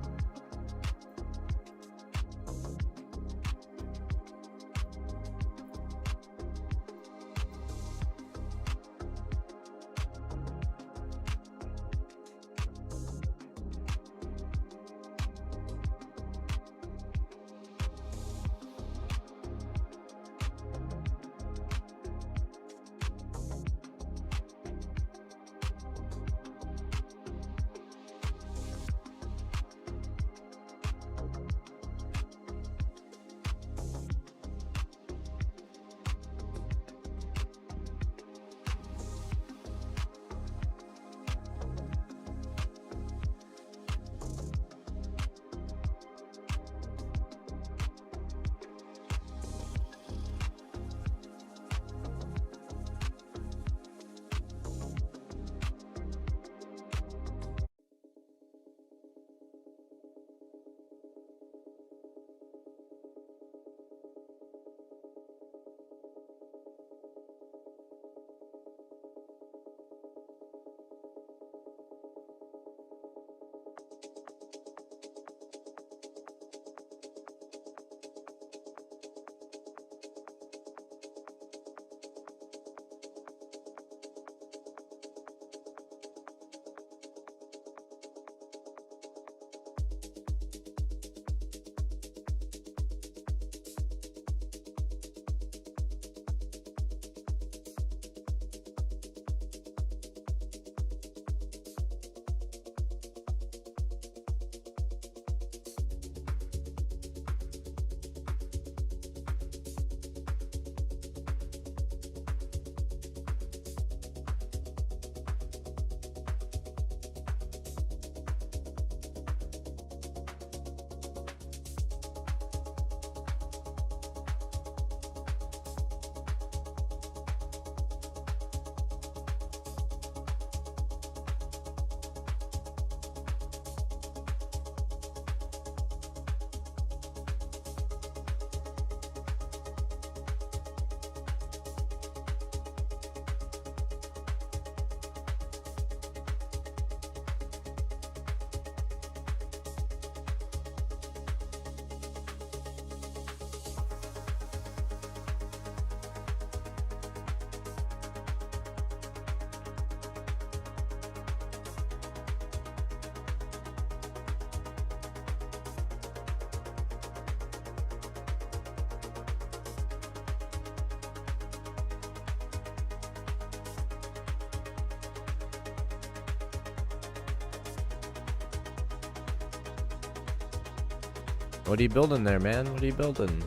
What are you building there, man? What are you building?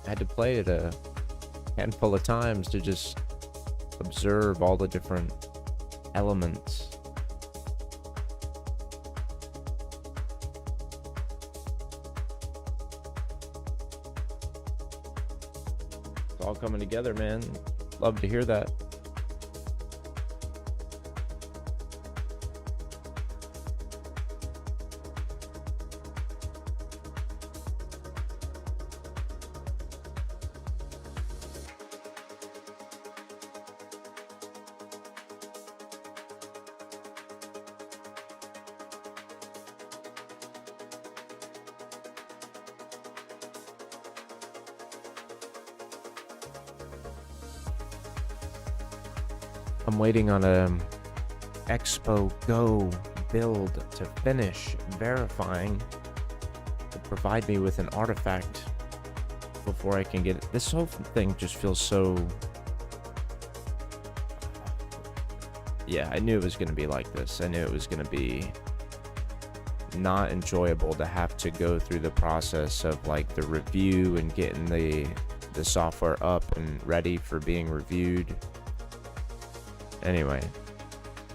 I had to play it a handful of times to just observe all the different elements. It's all coming together, man. Love to hear that. I'm waiting on a Expo Go build to finish verifying to provide me with an artifact before I can get it. This whole thing just feels so... Yeah, I knew it was going to be like this. I knew it was going to be not enjoyable to have to go through the process of like the review and getting the software up and ready for being reviewed. Anyway,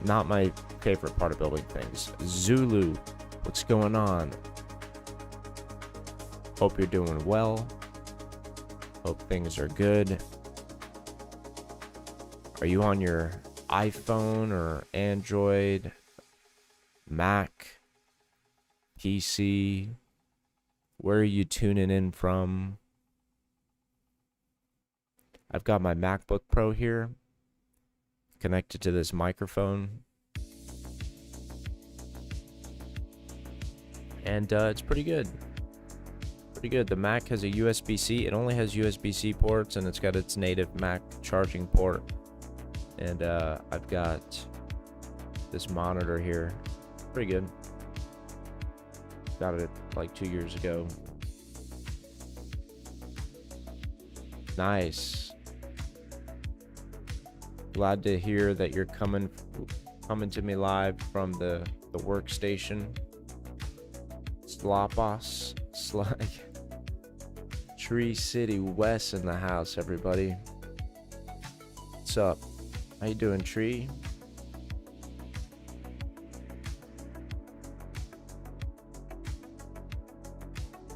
not my favorite part of building things. Zulu, what's going on? Hope you're doing well. Hope things are good. Are you on your iPhone or Android, Mac, PC? Where are you tuning in from? I've got my MacBook Pro here, connected to this microphone, and it's pretty good. Pretty good. The Mac has a USB-C. It only has USB-C ports, and it's got its native Mac charging port. And I've got this monitor here. Pretty good. Got it like 2 years ago. Nice. Glad to hear that you're coming to me live from the workstation. Slopos, Tree City West in the house, everybody. What's up? How you doing, Tree?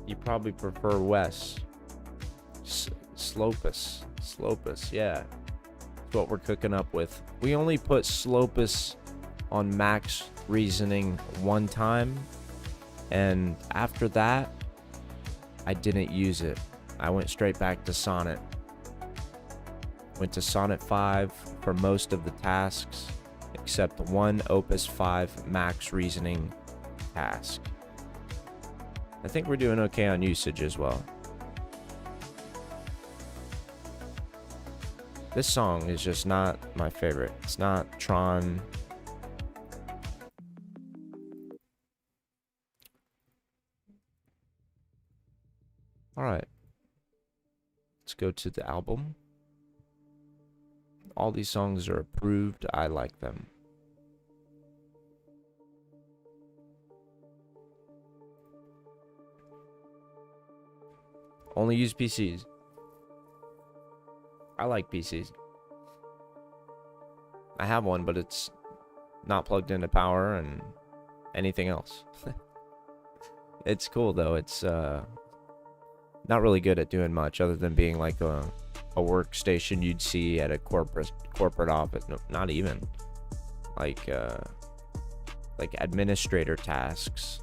You probably prefer West. Slopus, yeah. What we're cooking up with. We only put Slopus on max reasoning one time, and after that I didn't use it. I went straight back to Sonnet. Went to Sonnet 5 for most of the tasks except one Opus 5 max reasoning task. I think we're doing okay on usage as well. This song is just not my favorite. It's not Tron. Alright. Let's go to the album. All these songs are approved. I like them. Only use PCs. I like PCs. I have one, but it's not plugged into power and anything else. It's cool though. It's not really good at doing much other than being like a workstation you'd see at a corporate office. No, not even like administrator tasks.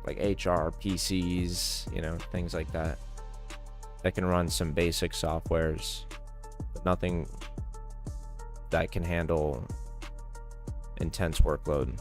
Like HR, PCs, you know, things like that. That can run some basic softwares, but nothing that can handle intense workload.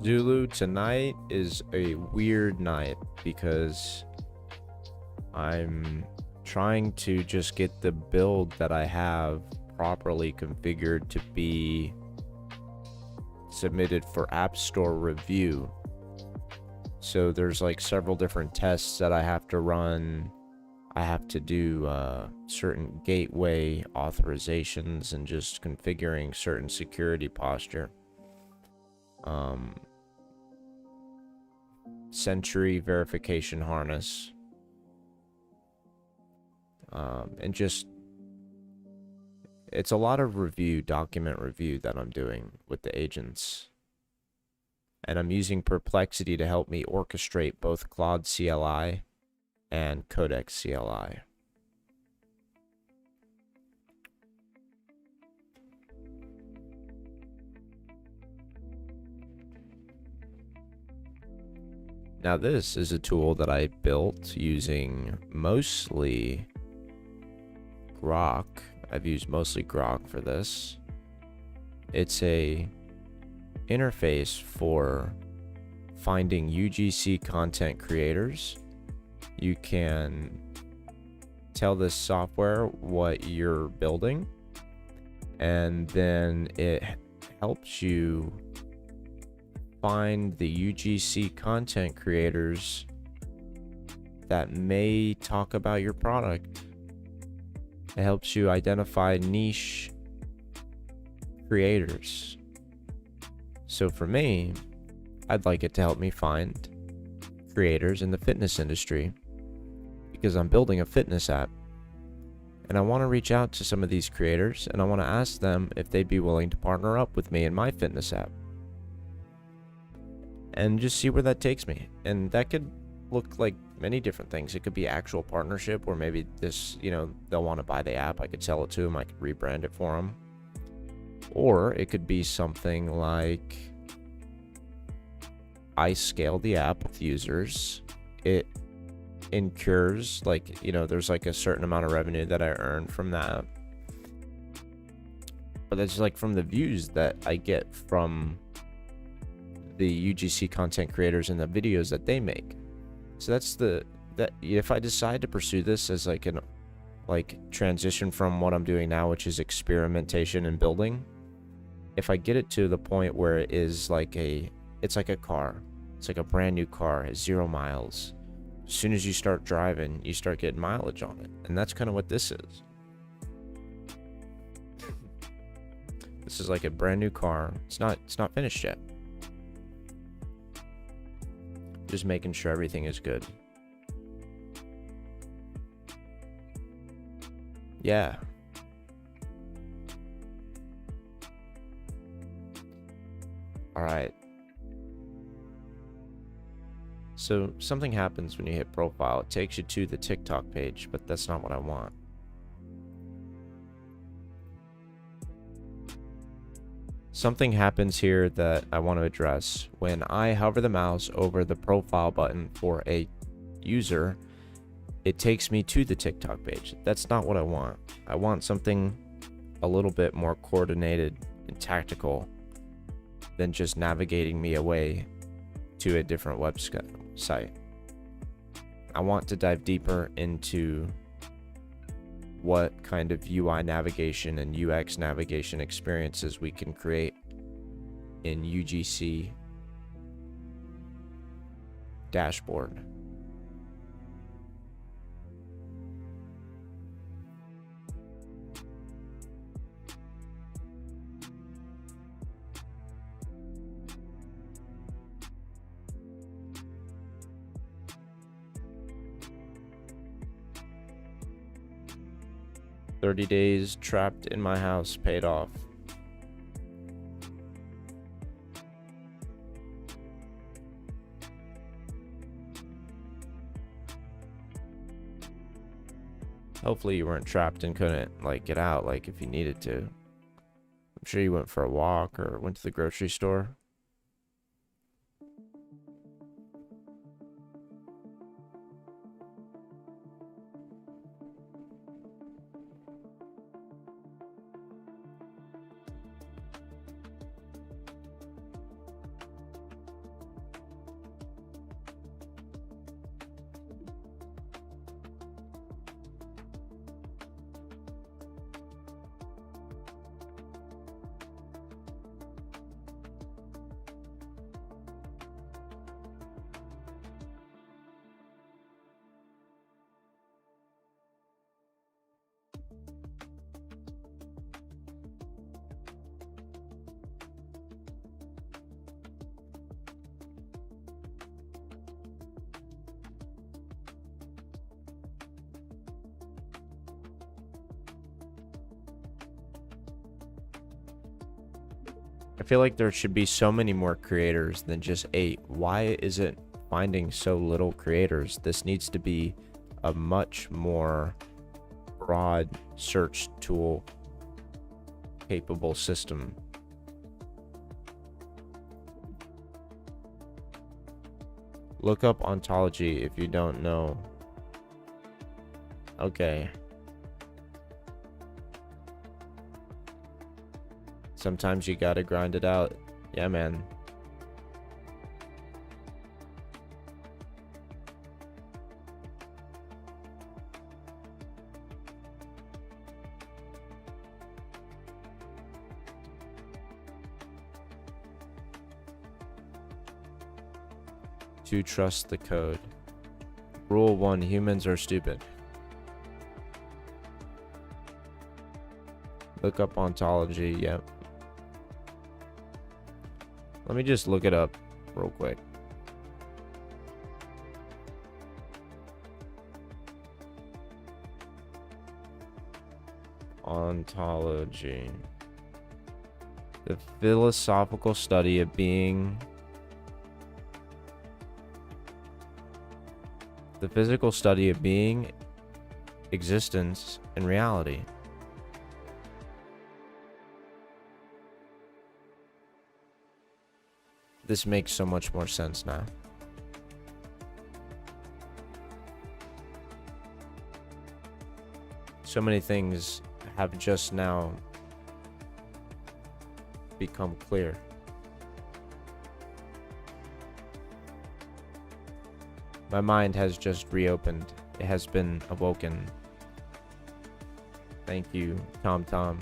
Zulu, tonight is a weird night because I'm trying to just get the build that I have properly configured to be submitted for App Store review. So there's like several different tests that I have to run. I have to do certain gateway authorizations and just configuring certain security posture. Sentry verification harness. And just, it's a lot of review, document review that I'm doing with the agents. And I'm using Perplexity to help me orchestrate both Claude CLI and Codex CLI. Now this is a tool that I built using mostly Grok. I've used mostly Grok for this. It's a interface for finding UGC content creators. You can tell this software what you're building, and then it helps you find the UGC content creators that may talk about your product. It helps you identify niche creators. So for me, I'd like it to help me find creators in the fitness industry because I'm building a fitness app. And I want to reach out to some of these creators and I want to ask them if they'd be willing to partner up with me in my fitness app. And just see where that takes me. And that could look like many different things. It could be actual partnership where maybe this, they'll want to buy the app. I could sell it to them. I could rebrand it for them. Or it could be something like I scale the app with users. It incurs there's like a certain amount of revenue that I earn from that. But that's like from the views that I get from the UGC content creators and the videos that they make. So that's that if I decide to pursue this as like transition from what I'm doing now, which is experimentation and building, if I get it to the point where it is it's like a car, it's like a brand new car, it's 0 miles. As soon as you start driving, you start getting mileage on it, and that's kind of what this is. This is like a brand new car. It's not finished yet. Just making sure everything is good. Yeah. All right. So something happens when you hit profile. It takes you to the TikTok page, but that's not what I want. Something happens here that I want to address. When I hover the mouse over the profile button for a user, it takes me to the TikTok page. That's not what I want. I want something a little bit more coordinated and tactical than just navigating me away to a different website. I want to dive deeper into what kind of UI navigation and UX navigation experiences we can create in UGC dashboard. "30 days trapped in my house paid off." Hopefully you weren't trapped and couldn't get out if you needed to. I'm sure you went for a walk or went to the grocery store. I feel like there should be so many more creators than just 8. Why is it finding so little creators? This needs to be a much more broad search tool capable system. Look up ontology if you don't know. Okay. Sometimes you gotta grind it out. Yeah, man. To trust the code. Rule 1, humans are stupid. Look up ontology, yep. Let me just look it up real quick. Ontology. The philosophical study of being. The physical study of being, existence, and reality. This makes so much more sense now. So many things have just now become clear. My mind has just reopened. It has been awoken. Thank you, Tom Tom.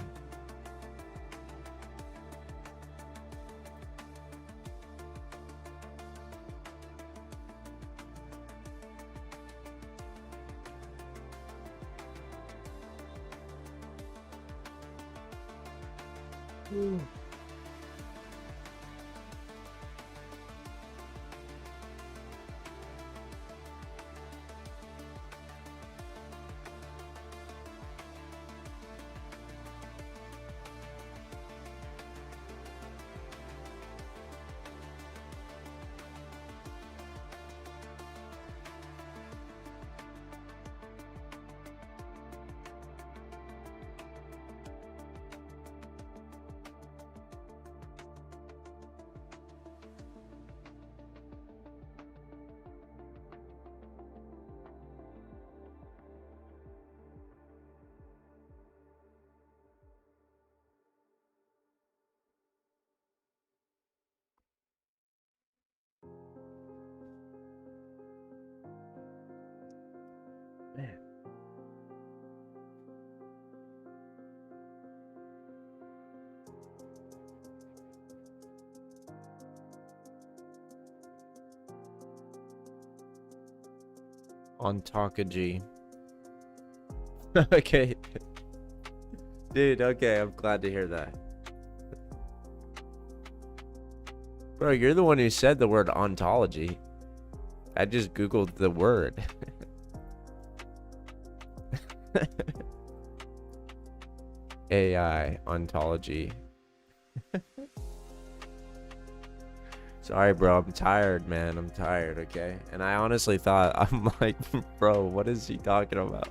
Man. Ontology. Okay. Dude, okay, I'm glad to hear that. Bro, you're the one who said the word ontology. I just googled the word. AI ontology. Sorry, bro. I'm tired, man. I'm tired, okay? And I honestly thought, I'm like, bro, what is he talking about?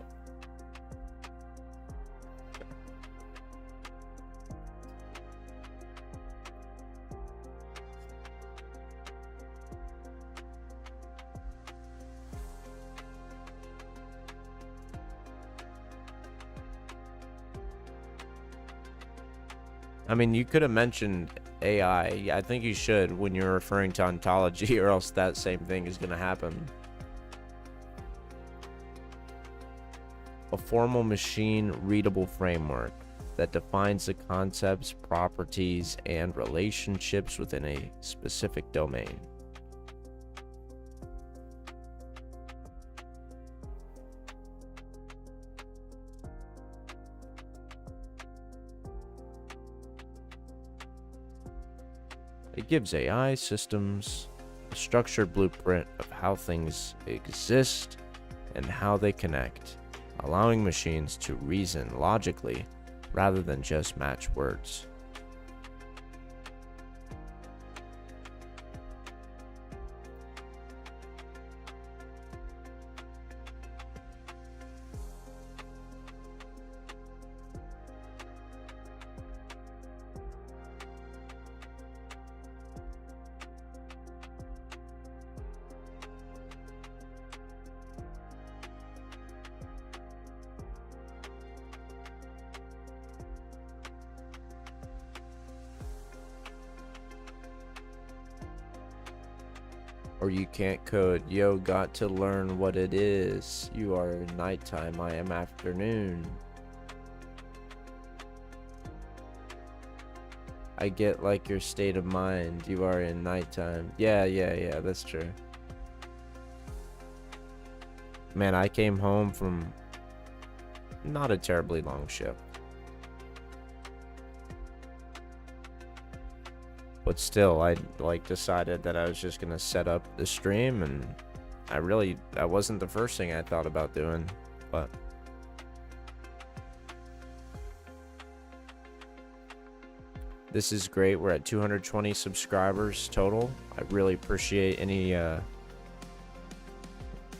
I mean, you could have mentioned AI. I think you should when you're referring to ontology, or else that same thing is going to happen. A formal machine readable framework that defines the concepts, properties, and relationships within a specific domain. It gives AI systems a structured blueprint of how things exist and how they connect, allowing machines to reason logically rather than just match words. Or you can't code. Yo, got to learn what it is. You are nighttime, I am afternoon. I get like your state of mind. You are in nighttime. Yeah, that's true. Man, I came home from not a terribly long shift. But still, I like decided that I was just gonna set up the stream, and that wasn't the first thing I thought about doing, but this is great. We're at 220 subscribers total. I really appreciate any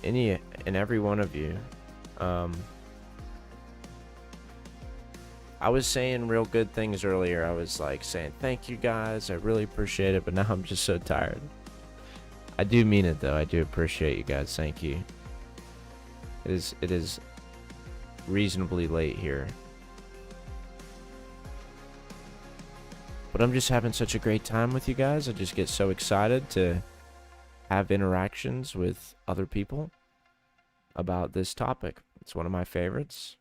and every one of you. I was saying real good things earlier. I was like saying thank you guys, I really appreciate it, but now I'm just so tired. I do mean it though. I do appreciate you guys. Thank you. It is reasonably late here, but I'm just having such a great time with you guys. I just get so excited to have interactions with other people about this topic. It's one of my favorites.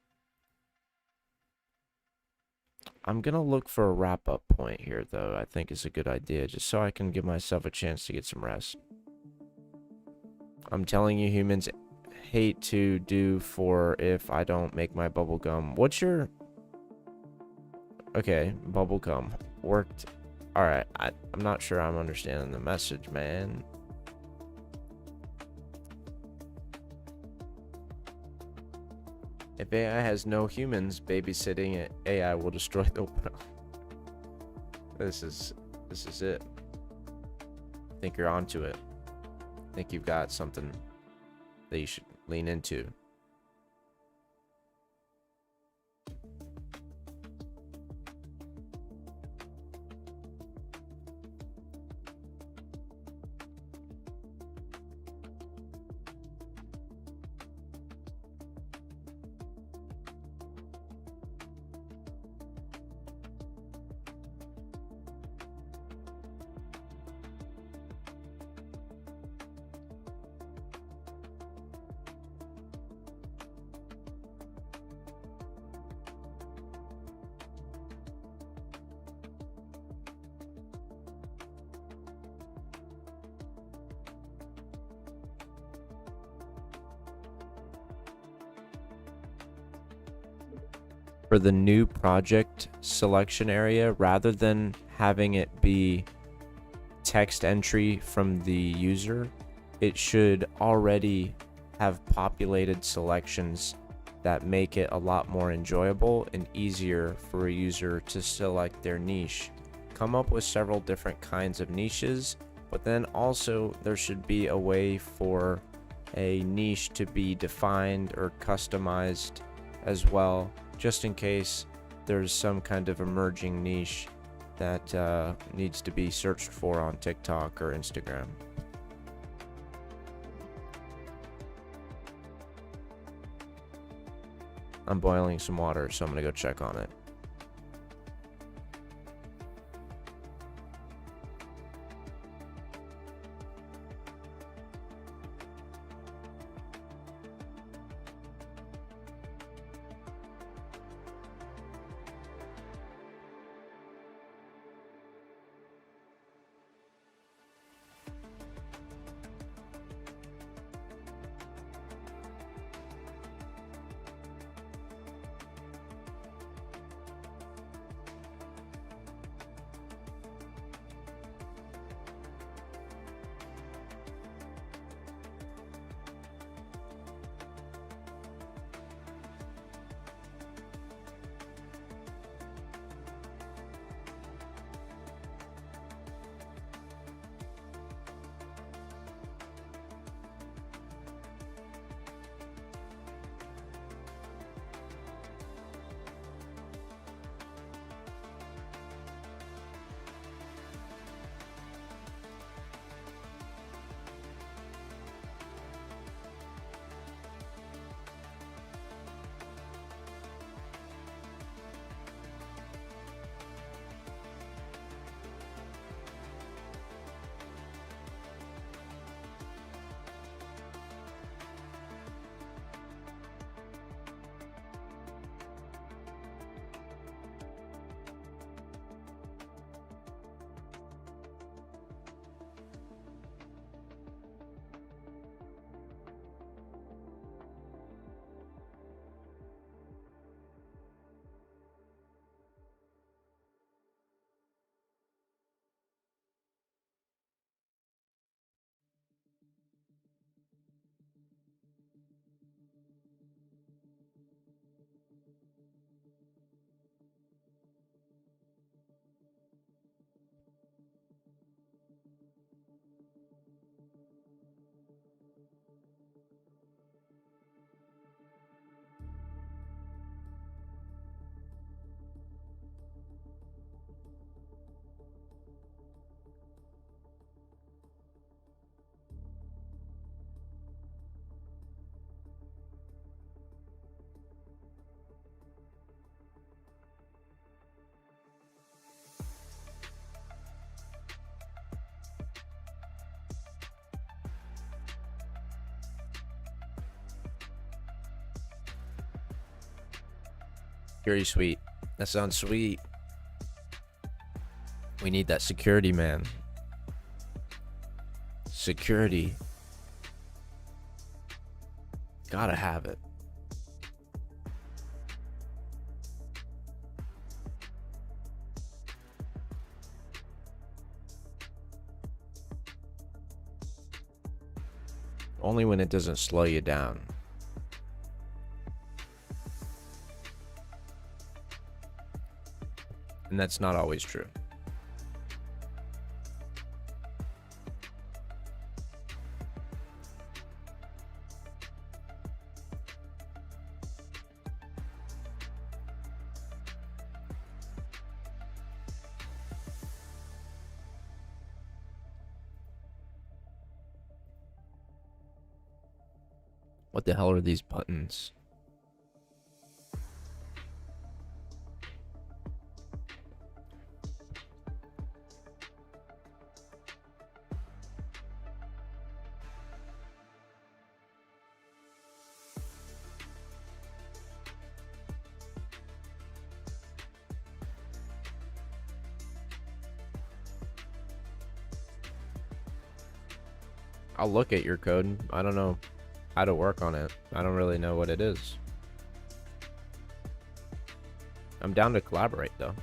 I'm gonna look for a wrap-up point here, though. I think is a good idea, just so I can give myself a chance to get some rest. I'm telling you, humans hate to do for if I don't make my bubblegum. What's your... Okay, bubblegum worked. Alright, I'm not sure I'm understanding the message, man. If AI has no humans babysitting it, AI will destroy the world. This is it. I think you're onto it. I think you've got something that you should lean into. For the new project selection area, rather than having it be text entry from the user, it should already have populated selections that make it a lot more enjoyable and easier for a user to select their niche. Come up with several different kinds of niches, but then also there should be a way for a niche to be defined or customized as well, just in case there's some kind of emerging niche that needs to be searched for on TikTok or Instagram. I'm boiling some water, so I'm gonna go check on it. Security suite. That sounds sweet. We need that security, man. Security. Gotta have it. Only when it doesn't slow you down. And that's not always true. What the hell are these buttons? I'll look at your code. I don't know how to work on it. I don't really know what it is. I'm down to collaborate though.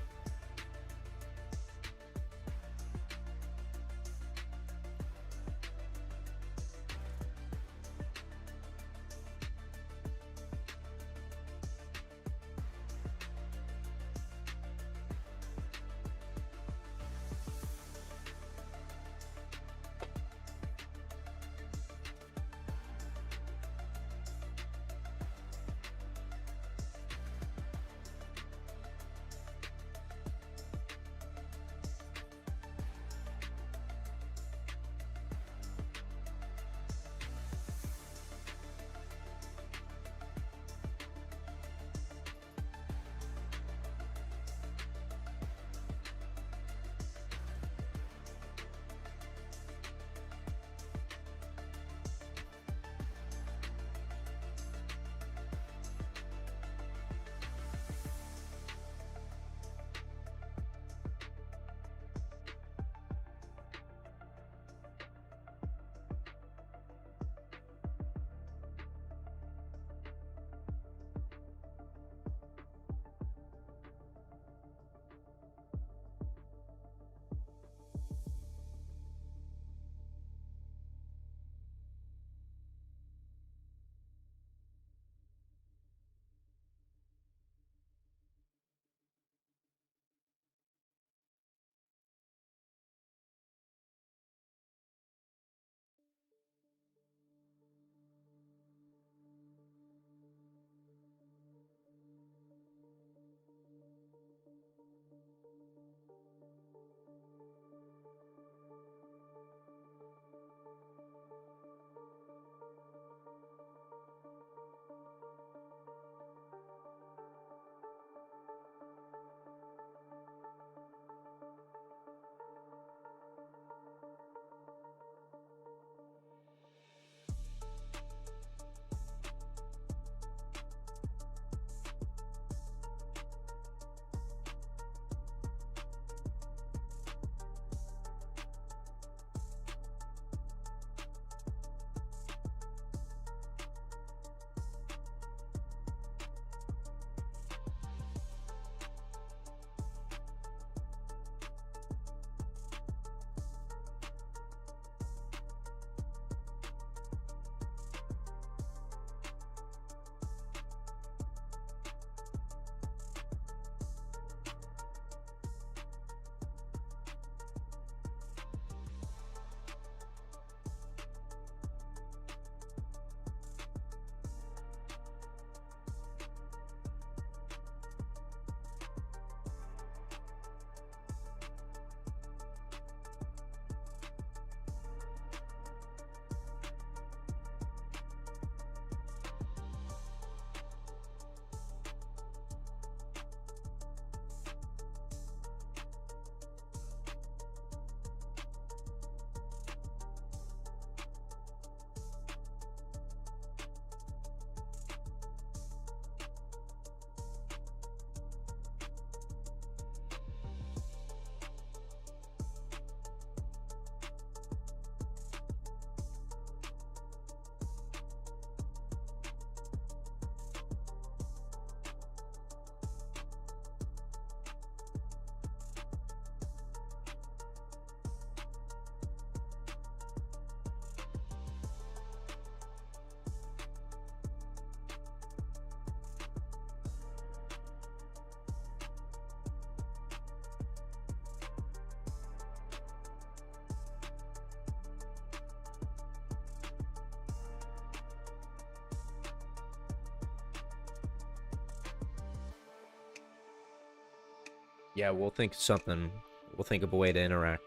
Yeah, we'll think of something. We'll think of a way to interact.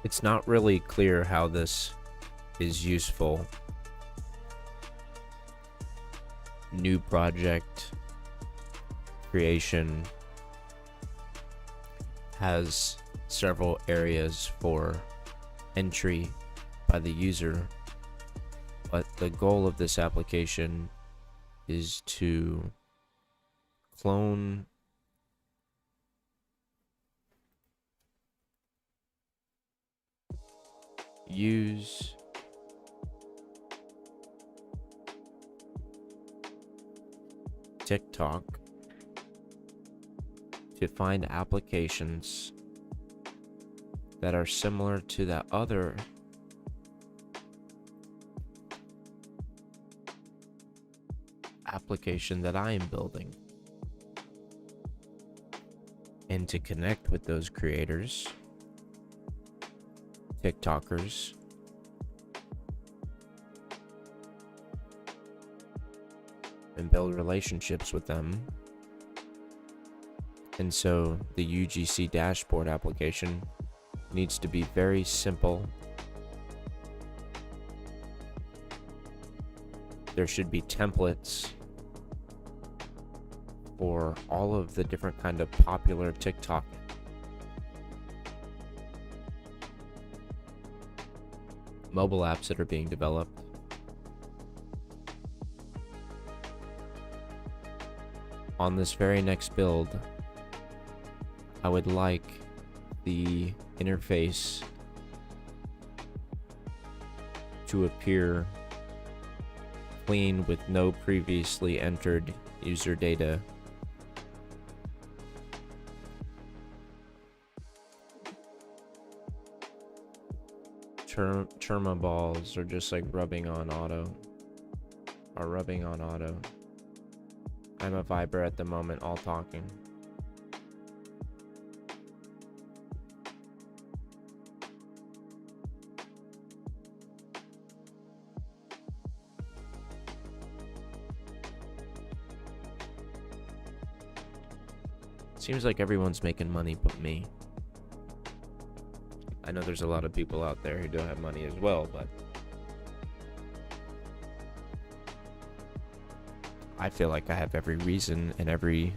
It's not really clear how this is useful. New project creation has several areas for entry by the user, but the goal of this application is to clone use TikTok to find applications that are similar to that other application that I am building, and to connect with those creators, TikTokers, and build relationships with them. And so the UGC dashboard application needs to be very simple. There should be templates for all of the different kind of popular TikTok mobile apps that are being developed. On this very next build, I would like the interface to appear clean with no previously entered user data. Terma balls are just like rubbing on auto. I'm a Viber at the moment, all talking. Seems like everyone's making money but me. I know there's a lot of people out there who don't have money as well, but I feel like I have every reason and every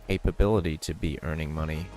capability to be earning money.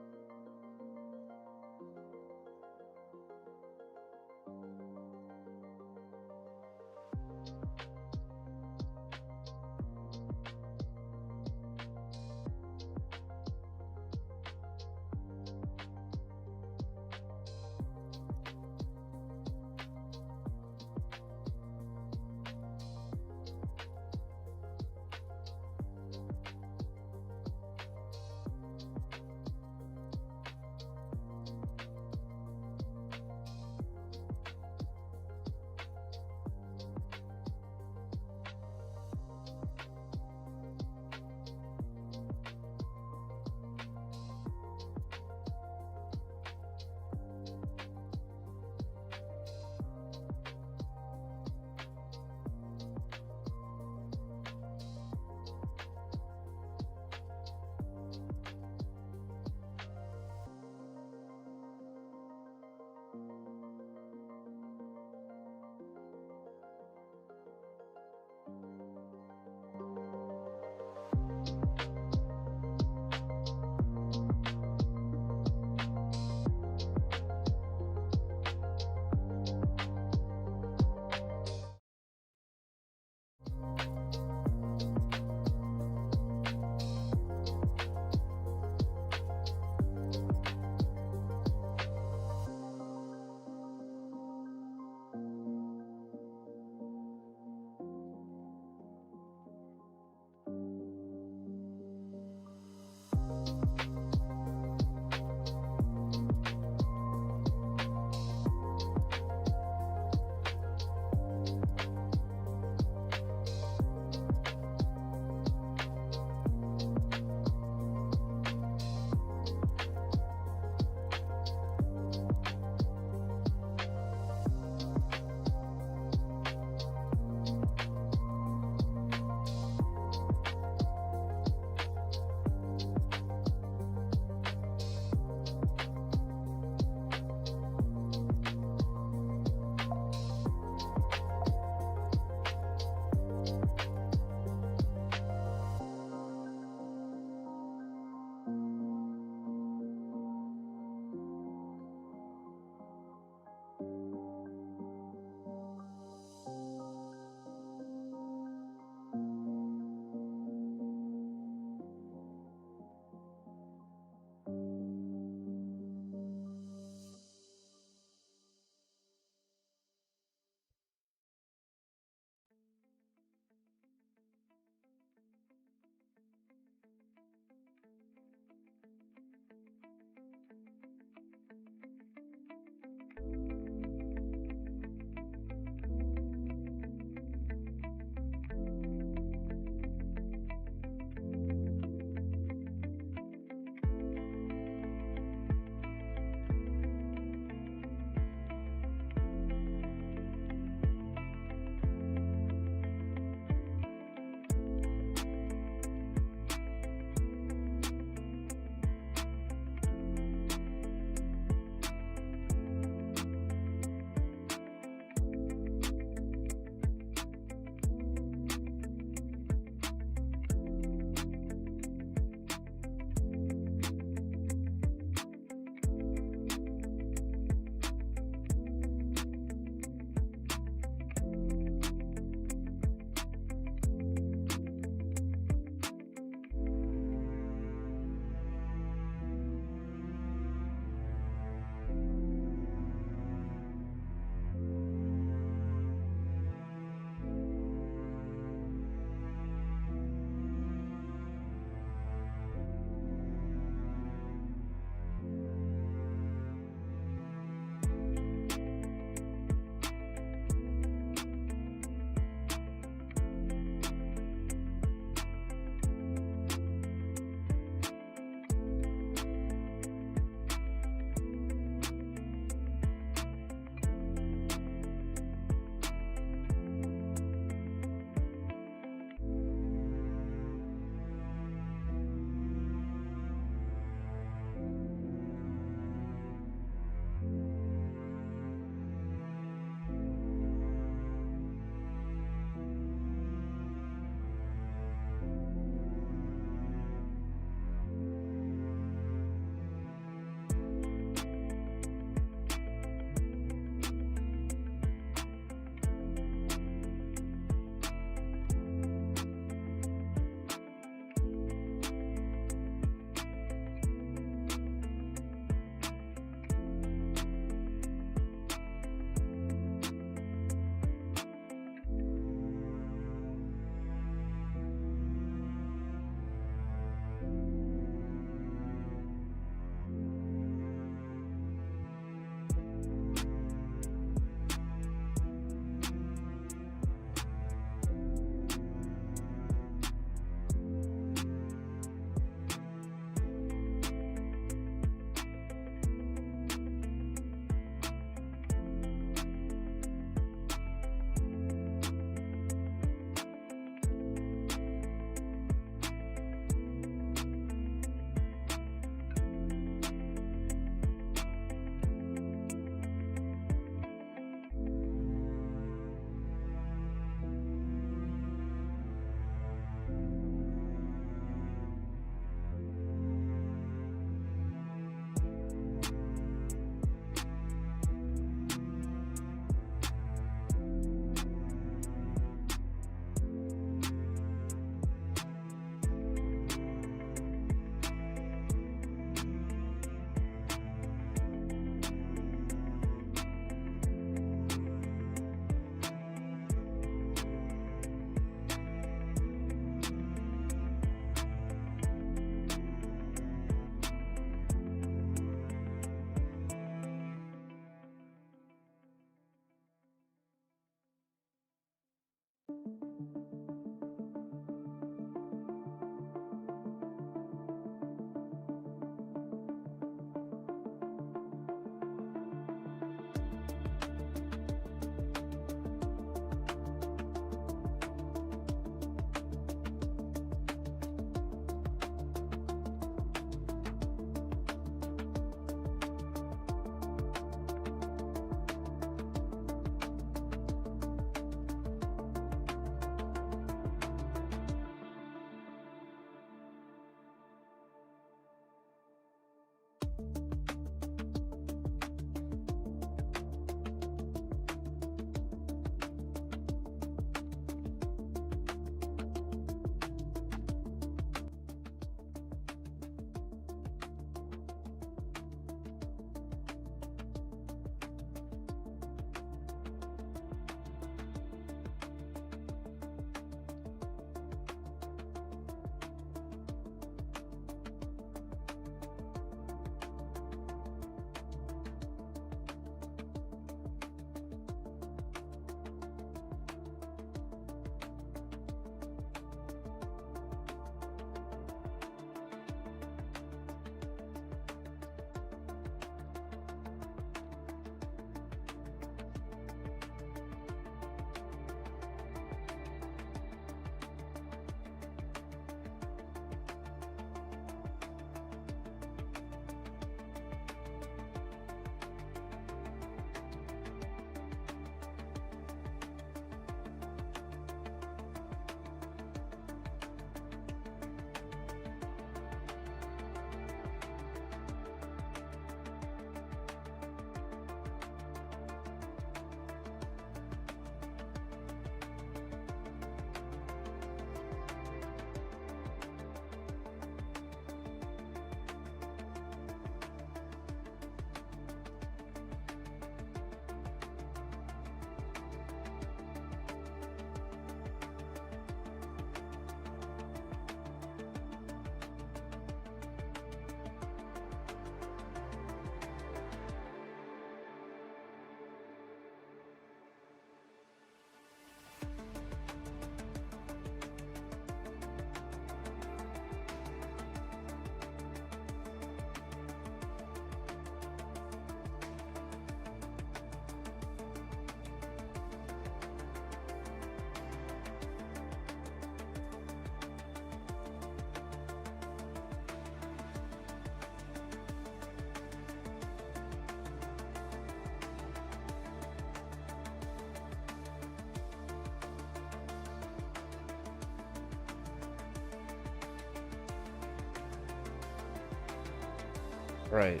Right.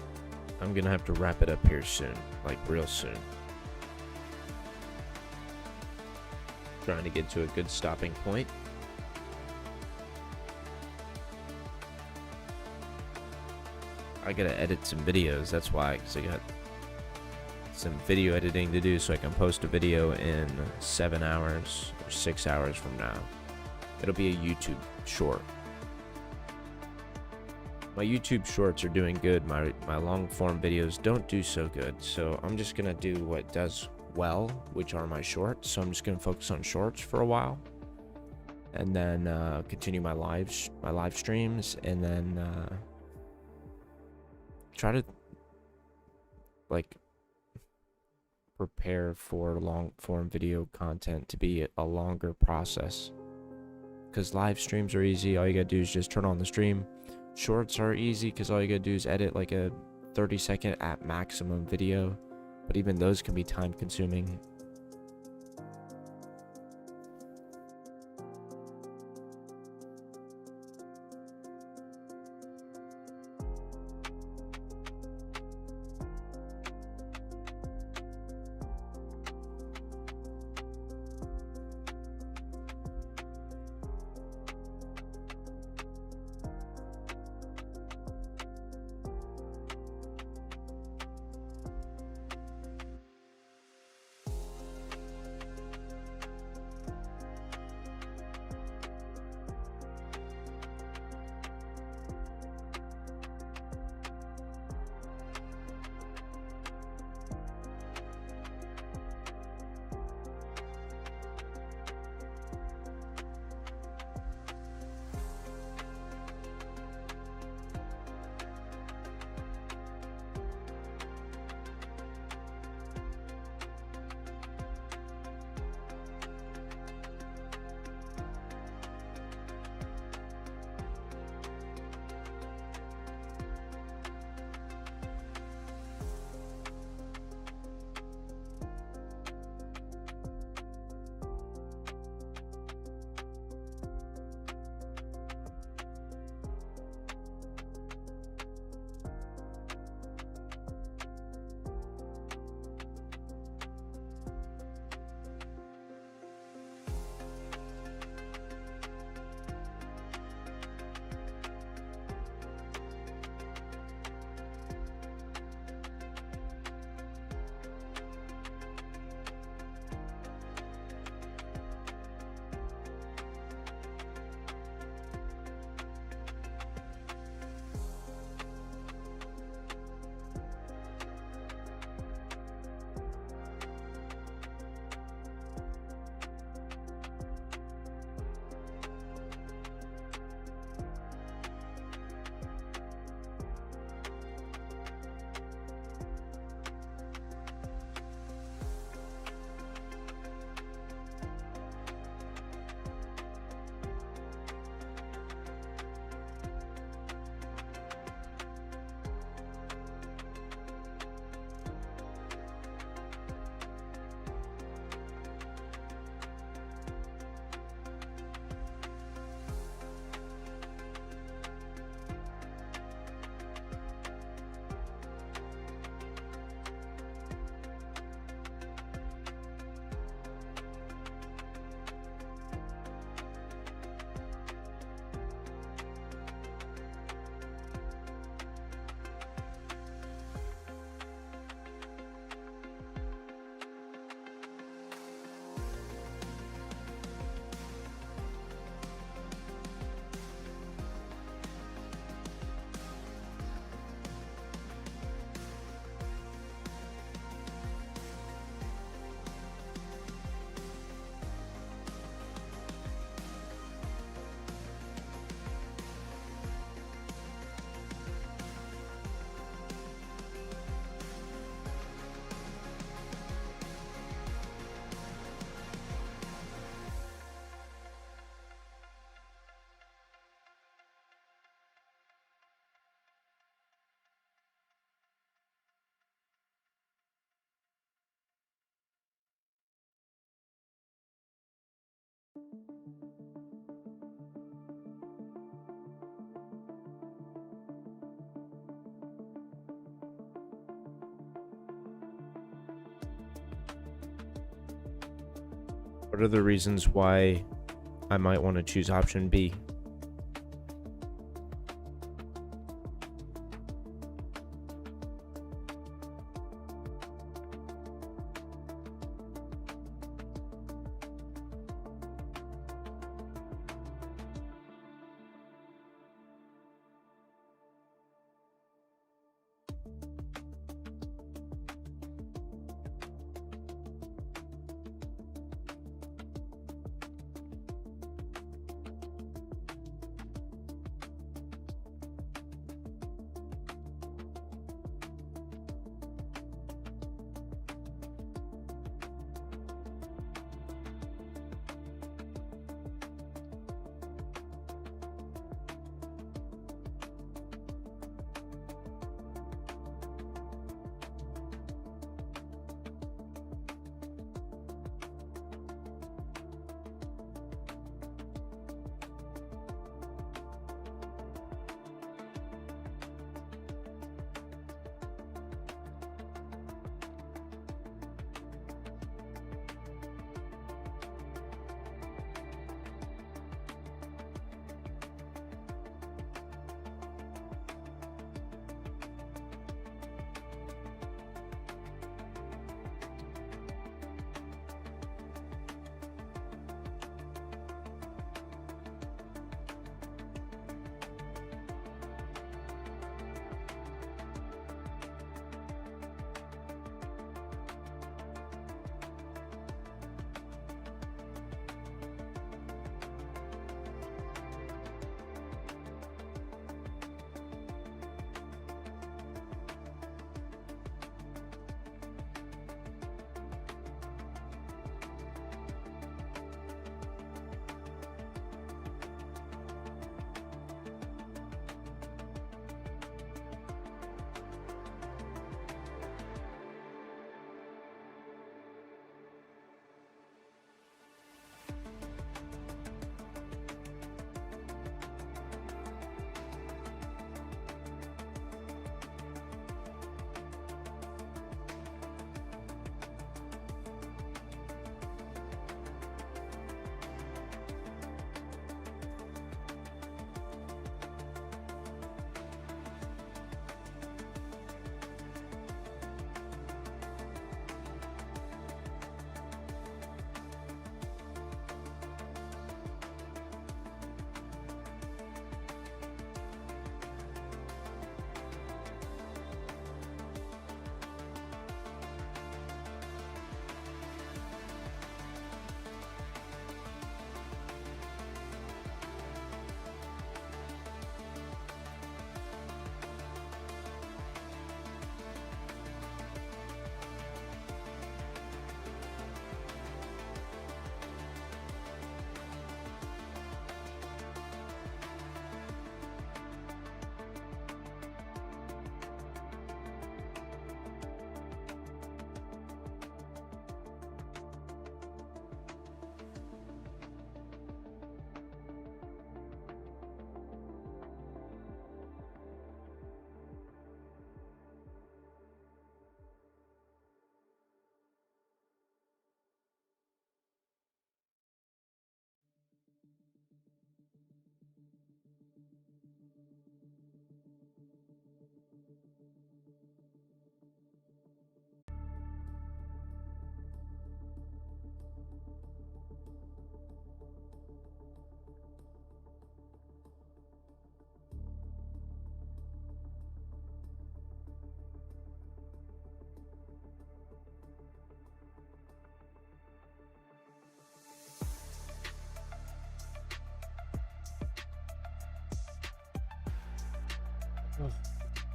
I'm gonna have to wrap it up here soon, like real soon. Trying to get to a good stopping point. I gotta edit some videos, that's why, because I got some video editing to do so I can post a video in 7 hours or 6 hours from now. It'll be a YouTube short. My YouTube shorts are doing good. My long form videos don't do so good. So I'm just gonna do what does well, which are my shorts. So I'm just gonna focus on shorts for a while, and then continue my live streams, and then try to like prepare for long form video content to be a longer process. Because live streams are easy. All you gotta do is just turn on the stream. Shorts are easy because all you gotta do is edit like a 30-second at maximum video, but even those can be time consuming. What are the reasons why I might want to choose option B?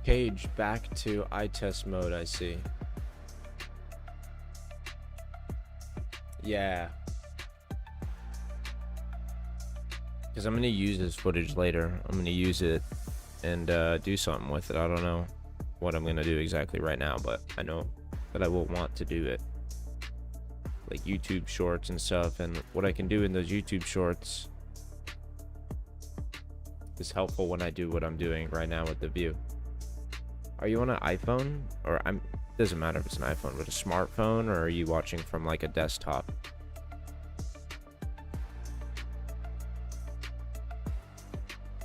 Cage back to eye test mode, I see. Yeah. Because I'm going to use this footage later. I'm going to use it and do something with it. I don't know what I'm going to do exactly right now, but I know that I will want to do it. Like YouTube shorts and stuff. And what I can do in those YouTube shorts is helpful when I do what I'm doing right now with the view. Are you on an iPhone? Or doesn't matter if it's an iPhone, but a smartphone, or are you watching from like a desktop?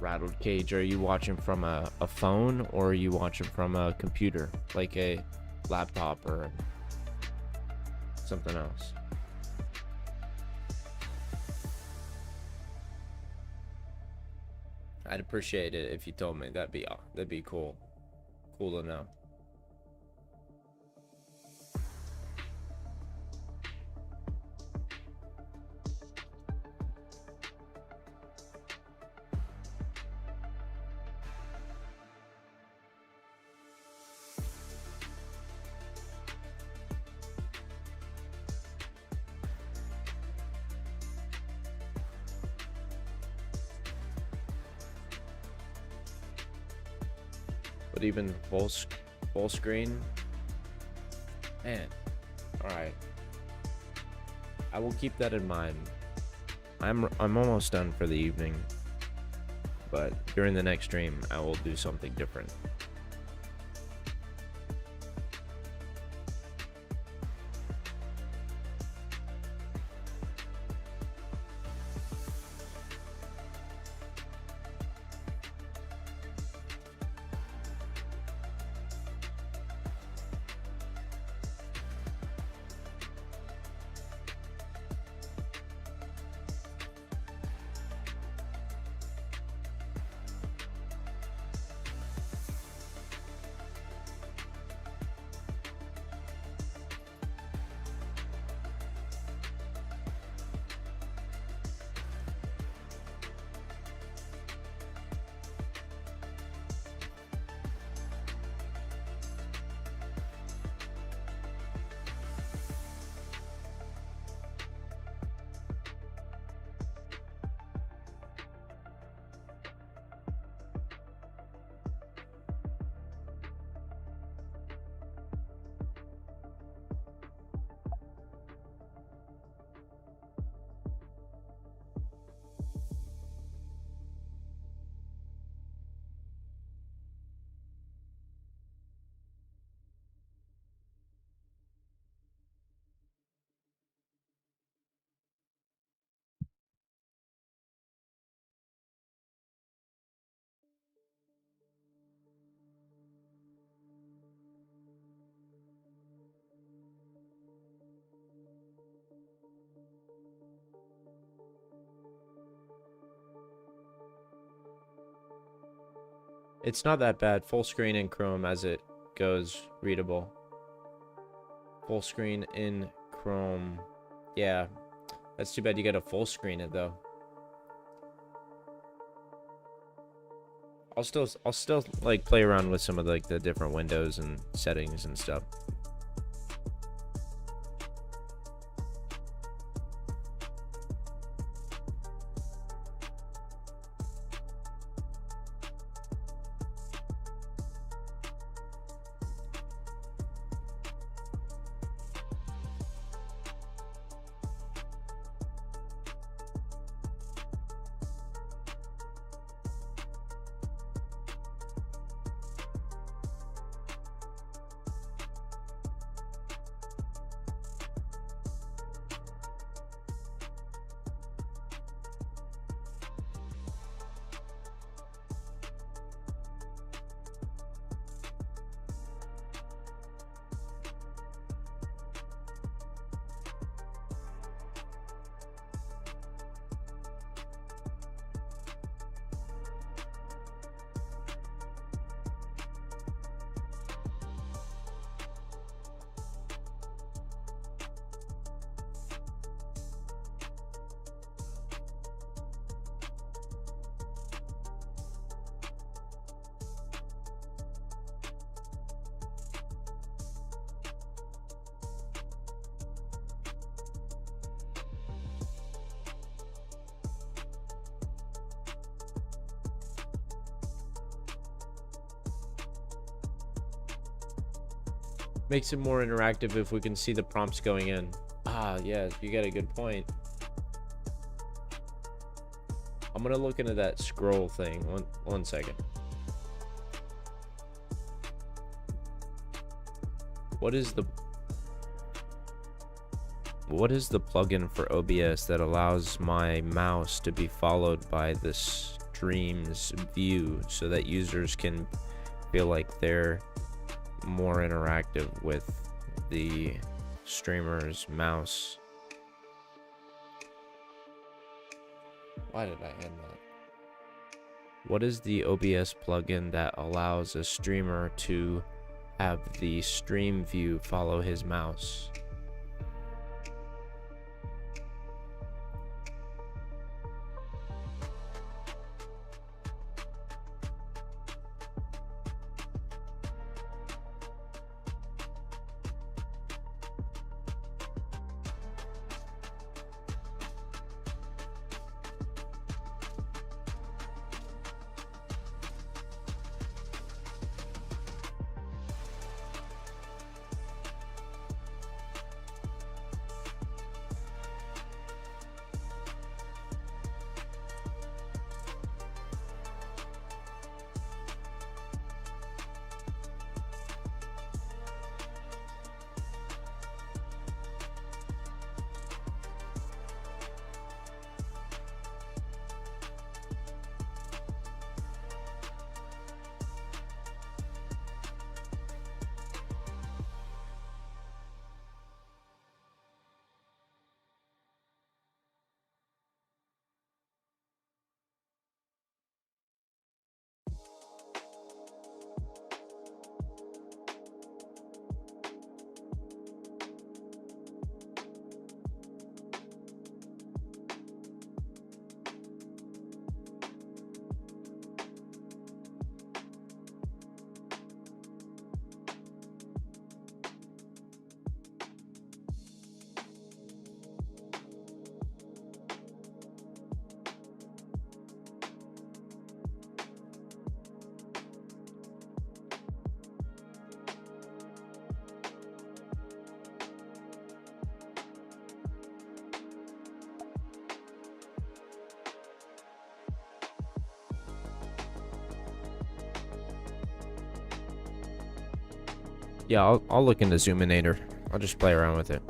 Rattled Cage, are you watching from a phone or are you watching from a computer, like a laptop or something else? I'd appreciate it if you told me. That'd be cool. Cool to know. But even full screen, man. All right, I will keep that in mind. I'm almost done for the evening, but during the next stream, I will do something different. It's not that bad. Full screen in Chrome as it goes readable. Full screen in Chrome. Yeah, that's too bad you gotta full screen it though. I'll still like play around with some of like the different windows and settings and stuff. Makes it more interactive if we can see the prompts going in. Ah, yeah, you got a good point. I'm gonna look into that scroll thing. One second. What is the plugin for OBS that allows my mouse to be followed by this stream's view so that users can feel like they're more interactive with the streamer's mouse. Why did I end that? What is the OBS plugin that allows a streamer to have the stream view follow his mouse? Yeah, I'll look into Zoominator. I'll just play around with it.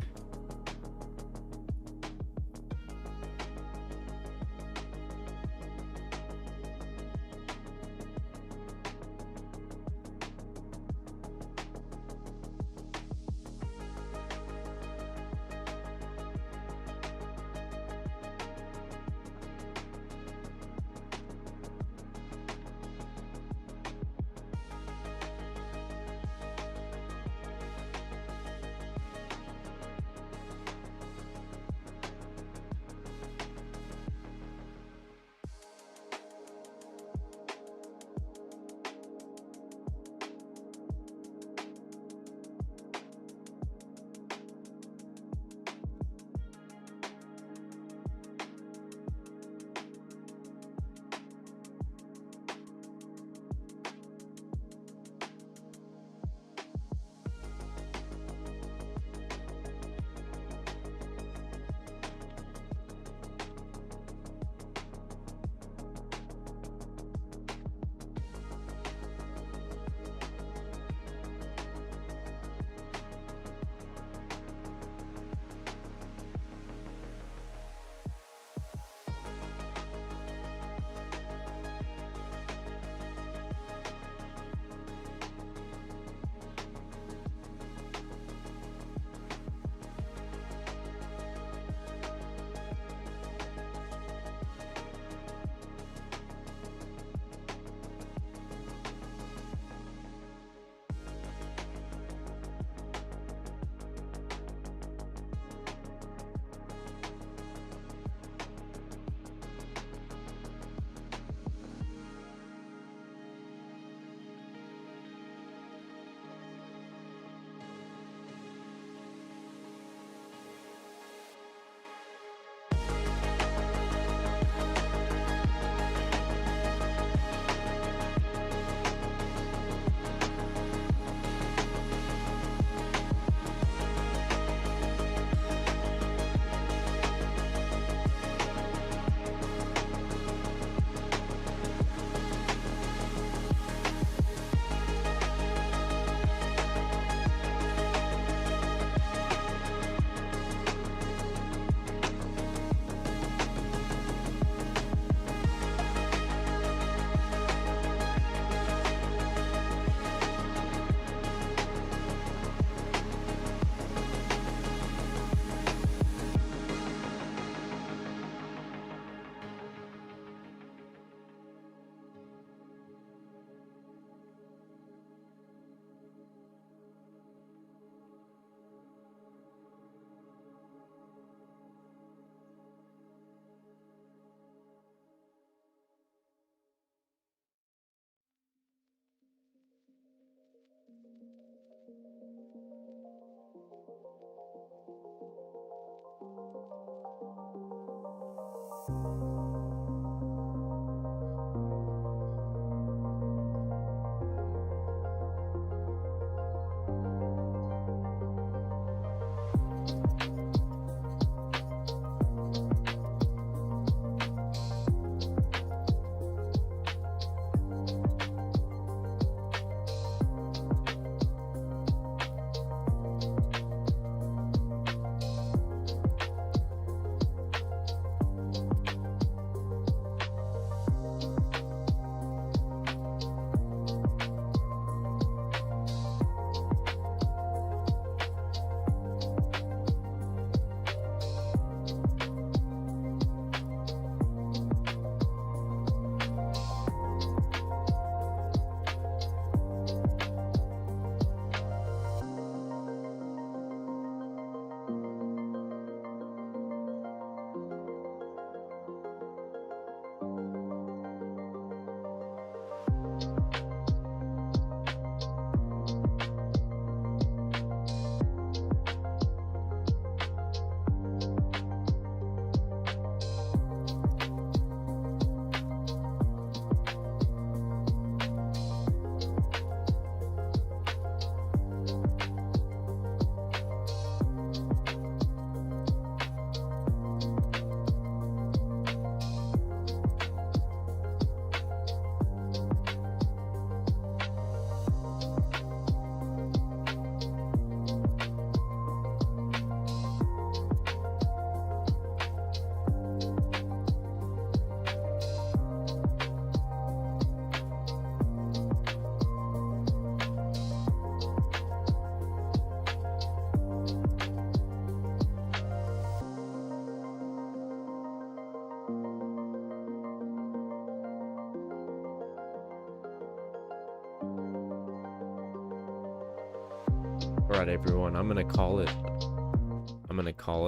Alright, everyone, I'm gonna call it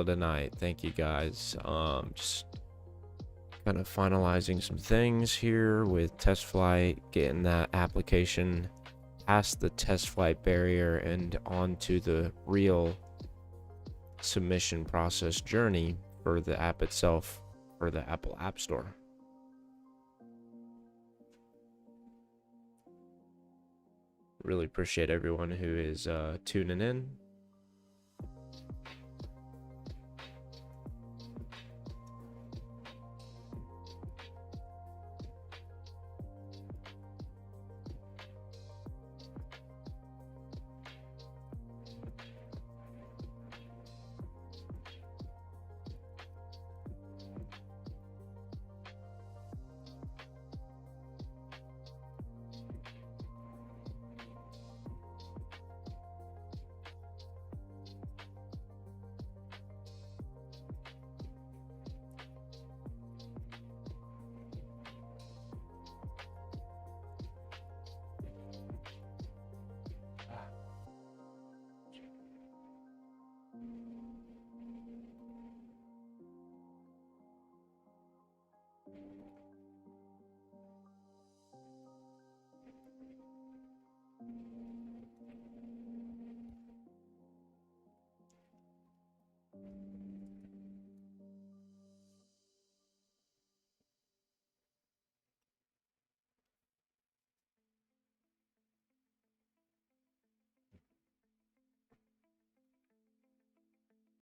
a night. Thank you, guys. Just kind of finalizing some things here with test flight, getting that application past the test flight barrier and onto the real submission process journey for the app itself, for the Apple App Store. Really appreciate everyone who is tuning in.